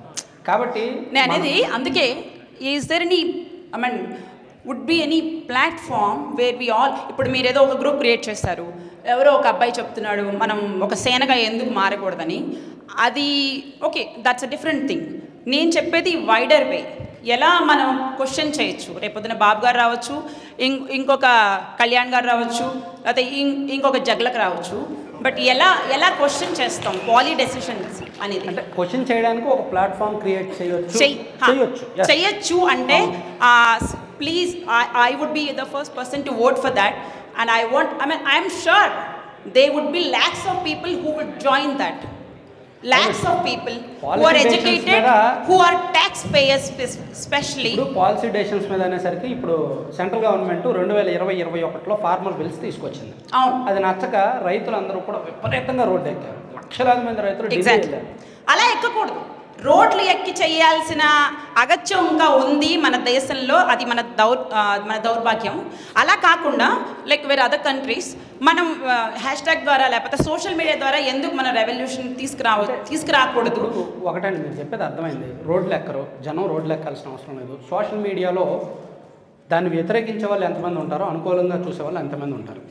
కాబట్టి నేను అనేది అందుకే is there any would be any platform where we all, ఇప్పుడు మీరు ఏదో ఒక గ్రూప్ క్రియేట్ చేస్తారు, ఎవరో ఒక అబ్బాయి చెప్తున్నాడు మనం ఒక సేనగా ఎందుకు మారకూడదని, అది okay, that's a different thing. నేను చెప్పేది వైడర్ వే, ఎలా మనం క్వశ్చన్ చేయొచ్చు. రేపొద్దున బాబు గారు రావచ్చు, ఇంకొక కళ్యాణ్ గారు రావచ్చు, లేకపోతే ఇంకొక జగ్లకు రావచ్చు. బట్ ఎలా క్వశ్చన్ చేస్తాం పాలీ డెసిషన్స్ అనేది? అంటే క్వశ్చన్ చేయడానికి ఒక ప్లాట్ఫామ్ క్రియేట్ చేయొచ్చు అంటే please I would be the first person to vote for that. And I'm sure they would be lakhs of people who would join that. Lakhs of people who are educated, who are taxpayers especially. ఇప్పుడు policy decisions మీద అనేసరికి ఇప్పుడు central government 2020-21లో farmer bills తీసుకొచ్చింది. అది నచ్చక రైతులందరూ కూడా విపరీతంగా రోడ్డు ఎక్కారు. లక్షలాది మంది రైతులు అలా ఎక్కకూడదు. రోడ్లు ఎక్కి చేయాల్సిన అగత్యం ఇంకా ఉంది మన దేశంలో, అది మన దౌర్భాగ్యం. అలా కాకుండా లైక్ వేరే అదర్ కంట్రీస్ మనం హ్యాష్ట్యాగ్ ద్వారా లేకపోతే సోషల్ మీడియా ద్వారా ఎందుకు మన రెవల్యూషన్ తీసుకురాకూడదు? ఒకటండి మీరు చెప్పేది అర్థమైంది. రోడ్లు ఎక్కరు, జనం రోడ్లు ఎక్కాల్సిన అవసరం లేదు. సోషల్ మీడియాలో దాన్ని వ్యతిరేకించే వాళ్ళు ఎంతమంది ఉంటారో అనుకూలంగా చూసే వాళ్ళు ఎంతమంది ఉంటారు.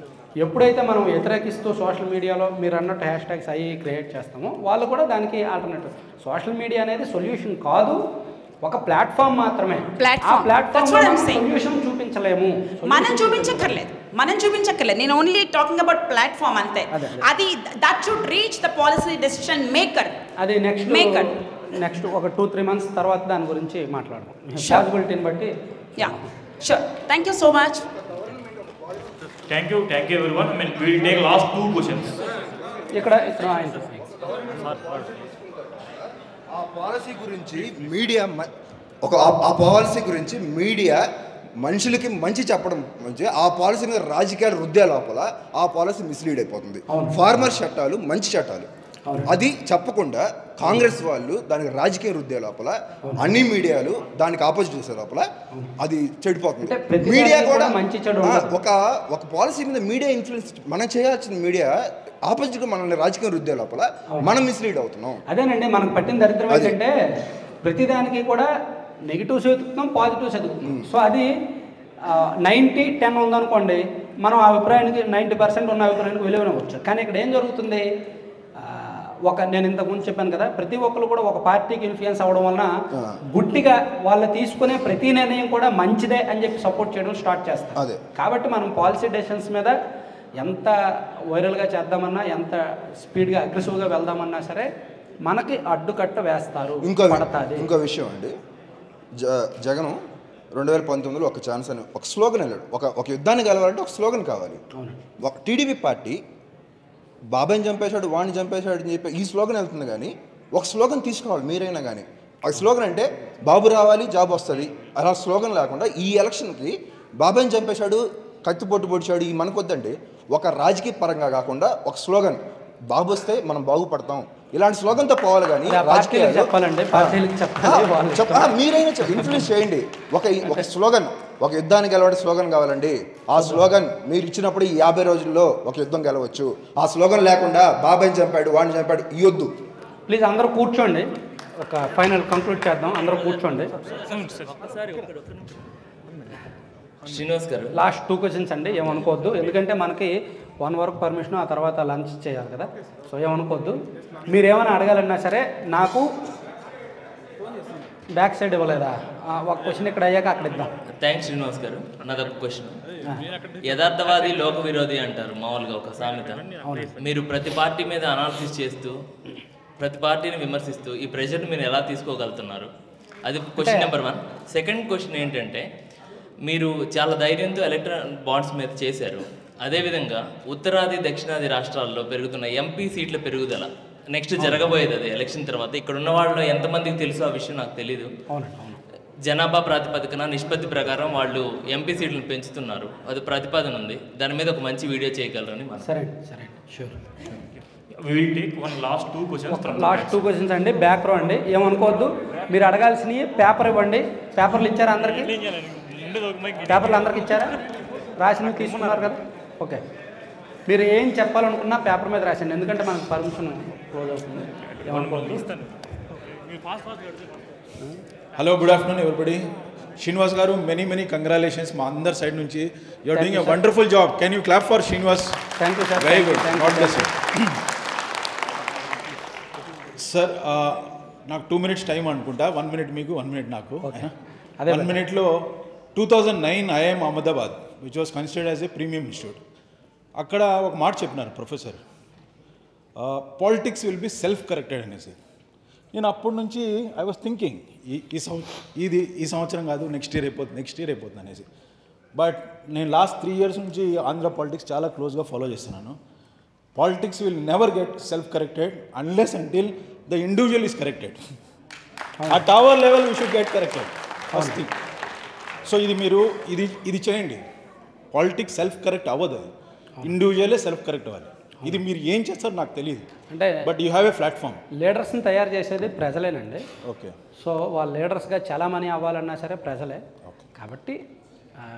ఎప్పుడైతే మనం వ్యతిరేకిస్తూ సోషల్ మీడియాలో మీరు అన్నట్టు హ్యాష్ట్యాగ్స్ అవి క్రియేట్ చేస్తామో వాళ్ళు కూడా దానికి ఆల్టర్నేటివ్. సోషల్ మీడియా అనేది సొల్యూషన్ కాదు, ఒక ప్లాట్ఫామ్ మాత్రమే. ఆ ప్లాట్ఫామ్ సొల్యూషన్ చూపించలేము, మనం చూపించక్కర్లేదు. నేను ఓన్లీ టాకింగ్ అబౌట్ ప్లాట్ఫామ్ అంతే. అది that should reach the policy decision maker. అది నెక్స్ట్ ఒక 2-3 months తర్వాత దాని గురించి మాట్లాడదాం, పాసిబిలిటీని బట్టి. Sure. Thank you so much. Thank you everyone. I mean, we will take last 2 questions. ఇక్కడ ఆ పాలసీ గురించి మీడియా ఆ పాలసీ గురించి మీడియా మనుషులకి మంచి చెప్పడం మంచి, ఆ పాలసీ మీద రాజకీయాలు రుద్దే లోపల ఆ పాలసీ మిస్లీడ్ అయిపోతుంది. ఫార్మర్ చట్టాలు మంచి చట్టాలు, అది చెప్పకుండా కాంగ్రెస్ వాళ్ళు దానికి రాజకీయ రుద్దే లోపల అన్ని మీడియాలు దానికి ఆపోజిట్ చేసే లోపల అది చెడిపోతుంది. మీడియా కూడా ఒక పాలసీ మీద మీడియా ఇన్ఫ్లుయెన్స్ మనం చేయాల్సిన మీడియా ఆపోజిట్గా మనల్ని రాజకీయ రుద్దే లోపల మనం మిస్లీడ్ అవుతున్నాం. అదేనండి మనకు పట్టిన దరిద్రం ఏంటంటే ప్రతిదానికి కూడా నెగిటివ్స్ వెతుకుతున్నాం, పాజిటివ్స్ వెతుకుతున్నాం. సో అది 90-10 ఉందనుకోండి, మనం ఆ అభిప్రాయానికి 90% ఉన్న అభిప్రాయానికి విలువనివ్వచ్చు. కానీ ఇక్కడ ఏం జరుగుతుంది, నేను ఇంతకుముందు చెప్పాను కదా, ప్రతి ఒక్కరు కూడా ఒక పార్టీకి ఇన్ఫ్లుయెన్స్ అవ్వడం వలన గుడ్డిగా వాళ్ళు తీసుకునే ప్రతి నిర్ణయం కూడా మంచిదే అని చెప్పి సపోర్ట్ చేయడం స్టార్ట్ చేస్తారు. కాబట్టి మనం పాలసీ డెసిషన్స్ మీద ఎంత వైరల్గా చేద్దామన్నా, ఎంత స్పీడ్గా అగ్రెసివ్గా వెళ్దామన్నా సరే మనకి అడ్డుకట్ట వేస్తారు. ఇంకో విషయం అండి, జగన్ 2019లో ఒక ఛాన్స్ అని ఒక స్లోగన్ వెళ్ళాడు. ఒక యుద్ధాన్ని గెలవాలంటే ఒక స్లోగన్ కావాలి. ఒక టీడీపీ పార్టీ బాబాయ్ని చంపేశాడు, వాడిని చంపేశాడు అని చెప్పి ఈ స్లోగన్ వెళ్తుంది. కానీ ఒక స్లోగన్ తీసుకోవాలి మీరైనా కానీ. ఆ స్లోగన్ అంటే బాబు రావాలి జాబ్ వస్తుంది అలా స్లోగన్ లేకుండా ఈ ఎలక్షన్కి బాబాయ్ని చంపేశాడు, కత్తిపోటు పొడిచాడు ఈ మనకొద్దండి. ఒక రాజకీయ పరంగా కాకుండా ఒక స్లోగన్, బాబు వస్తే మనం బాగుపడతాం, ఇలాంటి స్లోగన్తో పోవాలి. కానీ మీరైనా ఇన్ఫ్లుయెన్స్ చేయండి. ఒక స్లోగన్, ఒక యుద్ధాన్ని గెలవంటే స్లోగన్ కావాలండి. ఆ స్లోగన్ మీరు ఇచ్చినప్పుడు ఈ 50 రోజుల్లో ఒక యుద్ధం గెలవచ్చు. ఆ స్లోగన్ లేకుండా బాబాయ్ని చంపాడు, వాడిని చంపాడు ఈ వద్దు. ప్లీజ్ అందరూ కూర్చోండి, ఒక ఫైనల్ కంక్లూడ్ చేద్దాం. అందరూ కూర్చోండి. శ్రీనివాస్ గారు, లాస్ట్ 2 క్వశ్చన్స్ అండి, ఏమనుకోవద్దు. ఎందుకంటే మనకి 1 వరకు పర్మిషన్, ఆ తర్వాత లంచ్ చేయాలి కదా. సో ఏమనుకోవద్దు. మీరు ఏమైనా అడగాలన్నా సరే నాకు బ్యాక్ సైడ్ ఇవ్వలేదా, ఒక క్వశ్చన్ ఇక్కడ అయ్యాక అక్కడ ఇద్దాం. థ్యాంక్స్ శ్రీనివాస్ గారు. నాదొక క్వశ్చన్. యథార్థవాది లోక విరోధి అంటారు మామూలుగా ఒక సామెత. మీరు ప్రతి పార్టీ మీద అనాలిసిస్ చేస్తూ ప్రతి పార్టీని విమర్శిస్తూ ఈ ప్రెషర్ని మీరు ఎలా తీసుకోగలుగుతున్నారు? అది క్వశ్చన్ నెంబర్ 1. సెకండ్ క్వశ్చన్ ఏంటంటే, మీరు చాలా ధైర్యంతో ఎలక్ట్రానిక్ బాండ్స్ మీద చేశారు. అదేవిధంగా ఉత్తరాది దక్షిణాది రాష్ట్రాల్లో పెరుగుతున్న ఎంపీ సీట్ల పెరుగుదల నెక్స్ట్ జరగబోయేది అది ఎలక్షన్ తర్వాత. ఇక్కడ ఉన్న వాళ్ళు ఎంతమందికి తెలుసు ఆ విషయం నాకు తెలీదు. జనాభా ప్రాతిపదికన నిష్పత్తి ప్రకారం వాళ్ళు ఎంపీ సీట్లను పెంచుతున్నారు, అది ప్రతిపాదన ఉంది. దాని మీద ఒక మంచి వీడియో చేయగలరని. సరే సరే షూర్. లాస్ట్ 2 క్వశ్చన్స్ అండి, బ్యాక్ రో అండి, ఏమనుకోవద్దు. మీరు అడగాల్సినవి పేపర్ ఇవ్వండి. పేపర్లు ఇచ్చారా అందరికీ? పేపర్లు అందరికి ఇచ్చారా? రాసినవి తీసుకున్నారు కదా? ఓకే. మీరు ఏం చెప్పాలనుకున్నా పేపర్ మీద రాసండి, ఎందుకంటే మనకు పర్మిషన్ క్లోజ్ అవుతుంది. ఏమనుకోవద్దు. Hello, good afternoon everybody. Srinivas garu, many congratulations మా అందరి సైడ్ నుంచి. You're doing a wonderful job. Can you clap for Srinivas? Thank you sir. Very good. God bless you sir. నాకు 2 minutes టైం అనుకుంటా. 1 minute మీకు, 1 minute నాకు. 1 minuteలో 2009 IIM Ahmedabad which was considered as a premium institute. అక్కడ ఒక మాట చెప్పినారు professor, politics will be self corrected అనేసి. నేను అప్పటి నుంచి ఐ వాస్ థింకింగ్ ఈ సంవత్సరం కాదు, నెక్స్ట్ ఇయర్ అయిపోతుంది అనేసి. బట్ నేను లాస్ట్ 3 years నుంచి ఆంధ్ర పాలిటిక్స్ చాలా క్లోజ్గా ఫాలో చేస్తున్నాను. Politics will never get self corrected unless until the individual is corrected. At our level we should get corrected first thing. So ఇది చేయండి. పాలిటిక్స్ సెల్ఫ్ కరెక్ట్ అవ్వదు, అది ఇండివిజువలే సెల్ఫ్ కరెక్ట్ అవ్వాలి. ఇది మీరు ఏం చేస్తారో నాకు తెలియదు, అంటే but you have a platform. లీడర్స్ని తయారు చేసేది ప్రజలేనండి. ఓకే. సో వాళ్ళ లీడర్స్గా చాలామంది అవ్వాలన్నా సరే ప్రజలే. కాబట్టి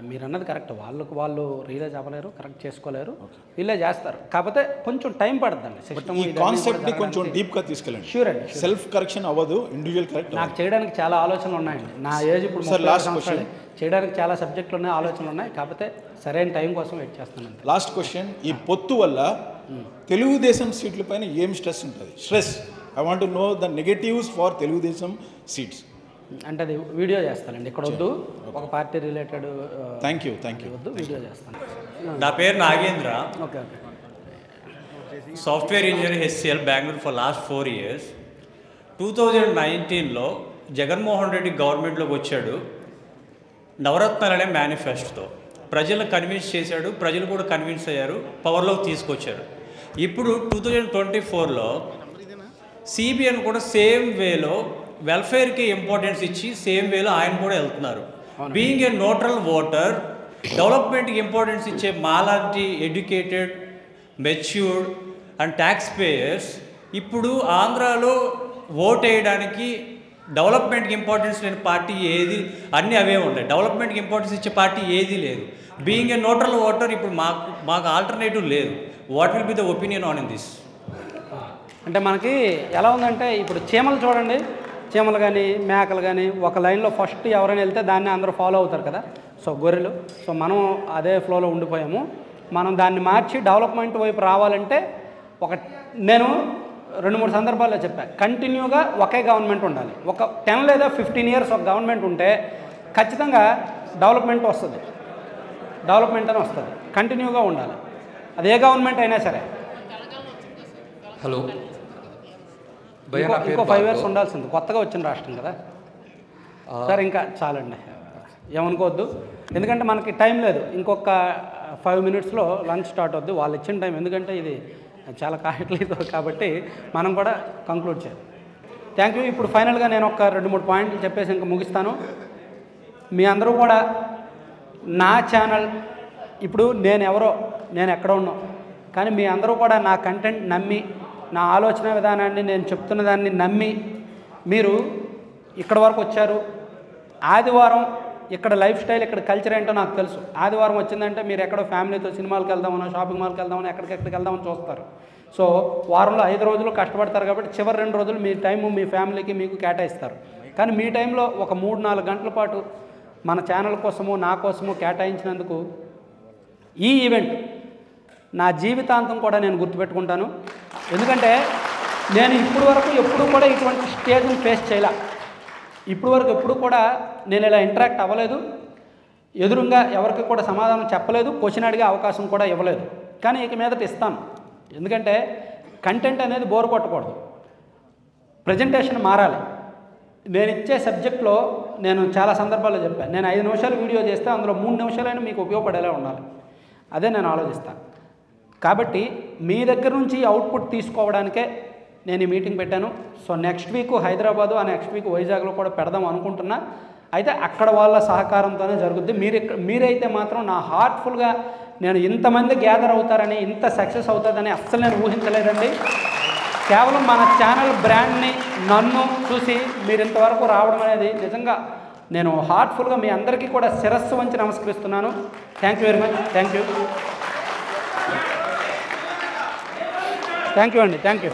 మీరు అన్నది కరెక్ట్. వాళ్ళు రియలైజ్ అవ్వలేరు, కరెక్ట్ చేసుకోలేరు, వీళ్ళే చేస్తారు. కాకపోతే కొంచెం టైం పడుతుందండి. సిస్టమ్ ఈ కాన్సెప్ట్ని కొంచెం డీప్గా తీసుకెళ్ళండి. షూర్ అండి. సెల్ఫ్ కరెక్షన్ అవ్వదు, ఇండివిజువల్ కరెక్ట్. నాకు చేయడానికి చాలా ఆలోచనలు ఉన్నాయండి. నా ఏజ్ ఇప్పుడు 36 సంవత్సరాలు. చేయడానికి చాలా సబ్జెక్టులు ఉన్నాయి, ఆలోచనలు ఉన్నాయి. కాకపోతే సరైన టైం కోసం వెయిట్ చేస్తాను. Last question. ఈ పొత్తు వల్ల తెలుగుదేశం సీట్ల పైన ఏం స్ట్రెస్ ఉంటుంది? I want to know the negatives for Telugu Desam seats. అంటే అది వీడియో చేస్తానండి, ఇక్కడ వద్దు. ఒక పార్టీ రిలేటెడ్. థ్యాంక్ యూ వద్దు, వీడియో చేస్తాను. నా పేరు Nagendra. Okay. Software engineer HCL Bengaluru for last 4 years. 2019లో జగన్మోహన్ రెడ్డి గవర్నమెంట్లోకి వచ్చాడు నవరత్నాలనే మేనిఫెస్టోతో. ప్రజలను కన్విన్స్ చేశాడు, ప్రజలు కూడా కన్విన్స్ అయ్యారు, పవర్లోకి తీసుకొచ్చారు. ఇప్పుడు 2024లో CBN కూడా సేమ్ వేలో వెల్ఫేర్కి ఇంపార్టెన్స్ ఇచ్చి సేమ్ వేలో ఆయన కూడా వెళ్తున్నారు. బీయింగ్ ఏ న్యూట్రల్ ఓటర్, డెవలప్మెంట్కి ఇంపార్టెన్స్ ఇచ్చే మాలాంటి educated, matured and tax payers ఇప్పుడు ఆంధ్రాలో ఓట్ వేయడానికి డెవలప్మెంట్కి ఇంపార్టెన్స్ లేని పార్టీ ఏది, అన్నీ అవే ఉన్నాయి. డెవలప్మెంట్కి ఇంపార్టెన్స్ ఇచ్చే పార్టీ ఏది లేదు. బీయింగ్ ఏ న్యూట్రల్ ఓటర్ ఇప్పుడు మాకు ఆల్టర్నేటివ్ లేదు. What will be the opinion on in this? అంటే మనకి ఎలా ఉందంటే, ఇప్పుడు చీమలు చూడండి, చీమలు కానీ మేకలు కానీ ఒక లైన్లో ఫస్ట్ ఎవరైనా వెళ్తే దాన్ని అందరూ ఫాలో అవుతారు కదా. సో గొర్రెలు. సో మనం అదే ఫ్లోలో ఉండిపోయాము. మనం దాన్ని మార్చి డెవలప్మెంట్ వైపు రావాలంటే నేను 2-3 సందర్భాల్లో చెప్పాను, కంటిన్యూగా ఒకే గవర్నమెంట్ ఉండాలి. ఒక 10 లేదా 15 ఇయర్స్ ఒక గవర్నమెంట్ ఉంటే ఖచ్చితంగా డెవలప్మెంట్ వస్తుంది, డెవలప్మెంట్ అని వస్తుంది. కంటిన్యూగా ఉండాలి, అదే గవర్నమెంట్ అయినా సరే. హలో, ఇంకో 5 ఇయర్స్ ఉండాల్సింది, కొత్తగా వచ్చిన రాష్ట్రం కదా సార్. ఇంకా చాలండి, ఏమనుకోవద్దు, ఎందుకంటే మనకి టైం లేదు. ఇంకొక 5 మినిట్స్లో లంచ్ స్టార్ట్ అవుద్ది, వాళ్ళు ఇచ్చిన టైం. ఎందుకంటే ఇది చాలా కాయట్లేదు కాబట్టి మనం కూడా కంక్లూడ్ చేయాలి. Thank you. ఇప్పుడు ఫైనల్గా నేను ఒక 2-3 పాయింట్లు చెప్పేసి ఇంకా ముగిస్తాను. మీ అందరూ కూడా నా ఛానల్, ఇప్పుడు నేను ఎక్కడ ఉన్నాను, కానీ మీ అందరూ కూడా నా కంటెంట్ నమ్మి, నా ఆలోచన విధానాన్ని, నేను చెప్తున్న దాన్ని నమ్మి మీరు ఇక్కడ వరకు వచ్చారు. ఆదివారం ఇక్కడ లైఫ్ స్టైల్, ఇక్కడ కల్చర్ ఏంటో నాకు తెలుసు. ఆదివారం వచ్చిందంటే మీరు ఎక్కడో ఫ్యామిలీతో సినిమాలకు వెళ్దామనో, షాపింగ్ మాల్కి వెళ్దామనో, ఎక్కడికి వెళ్దామని చూస్తారు. సో వారంలో 5 రోజులు కష్టపడతారు కాబట్టి చివరి 2 రోజులు మీ టైము మీ ఫ్యామిలీకి మీకు కేటాయిస్తారు. కానీ మీ టైంలో ఒక 3-4 గంటల పాటు మన ఛానల్ కోసము, నా కోసము కేటాయించినందుకు ఈ ఈవెంట్ నా జీవితాంతం కూడా నేను గుర్తుపెట్టుకుంటాను. ఎందుకంటే నేను ఇప్పుడు వరకు ఎప్పుడు కూడా ఇటువంటి స్టేజ్ని ఫేస్ చేయలే. ఇప్పుడు వరకు ఎప్పుడు కూడా నేను ఇలా ఇంటరాక్ట్ అవ్వలేదు, ఎదురుగా ఎవరికి కూడా సమాధానం చెప్పలేదు, క్వశ్చన్ అడిగే అవకాశం కూడా ఇవ్వలేదు. కానీ ఇక మీదట ఇస్తాను, ఎందుకంటే కంటెంట్ అనేది బోర్ కొట్టకూడదు, ప్రజెంటేషన్ మారాలి. నేను ఇచ్చే సబ్జెక్ట్లో నేను చాలా సందర్భాల్లో చెప్పాను, నేను 5 నిమిషాలు వీడియో చేస్తే అందులో 3 నిమిషాలైనా మీకు ఉపయోగపడేలా ఉండాలి. అదే నేను ఆలోచిస్తాను. కాబట్టి మీ దగ్గర నుంచి అవుట్పుట్ తీసుకోవడానికే నేను ఈ మీటింగ్ పెట్టాను. సో నెక్స్ట్ వీక్ హైదరాబాదు, ఆ నెక్స్ట్ వీక్ వైజాగ్లో కూడా పెడదాం అనుకుంటున్నా. అయితే అక్కడ వాళ్ళ సహకారంతోనే జరుగుద్ది. మీరైతే మాత్రం నా హార్ట్ఫుల్గా నేను ఇంతమంది గ్యాదర్ అవుతారని, ఇంత సక్సెస్ అవుతుందని అస్సలు నేను ఊహించలేదండి. కేవలం మన ఛానల్ బ్రాండ్ని, నన్ను చూసి మీరు ఇంతవరకు రావడం అనేది నిజంగా నేను హార్ట్ఫుల్గా మీ అందరికీ కూడా శిరస్సు వంచి నమస్కరిస్తున్నాను. Thank you very much. Thank you అండి. Thank you.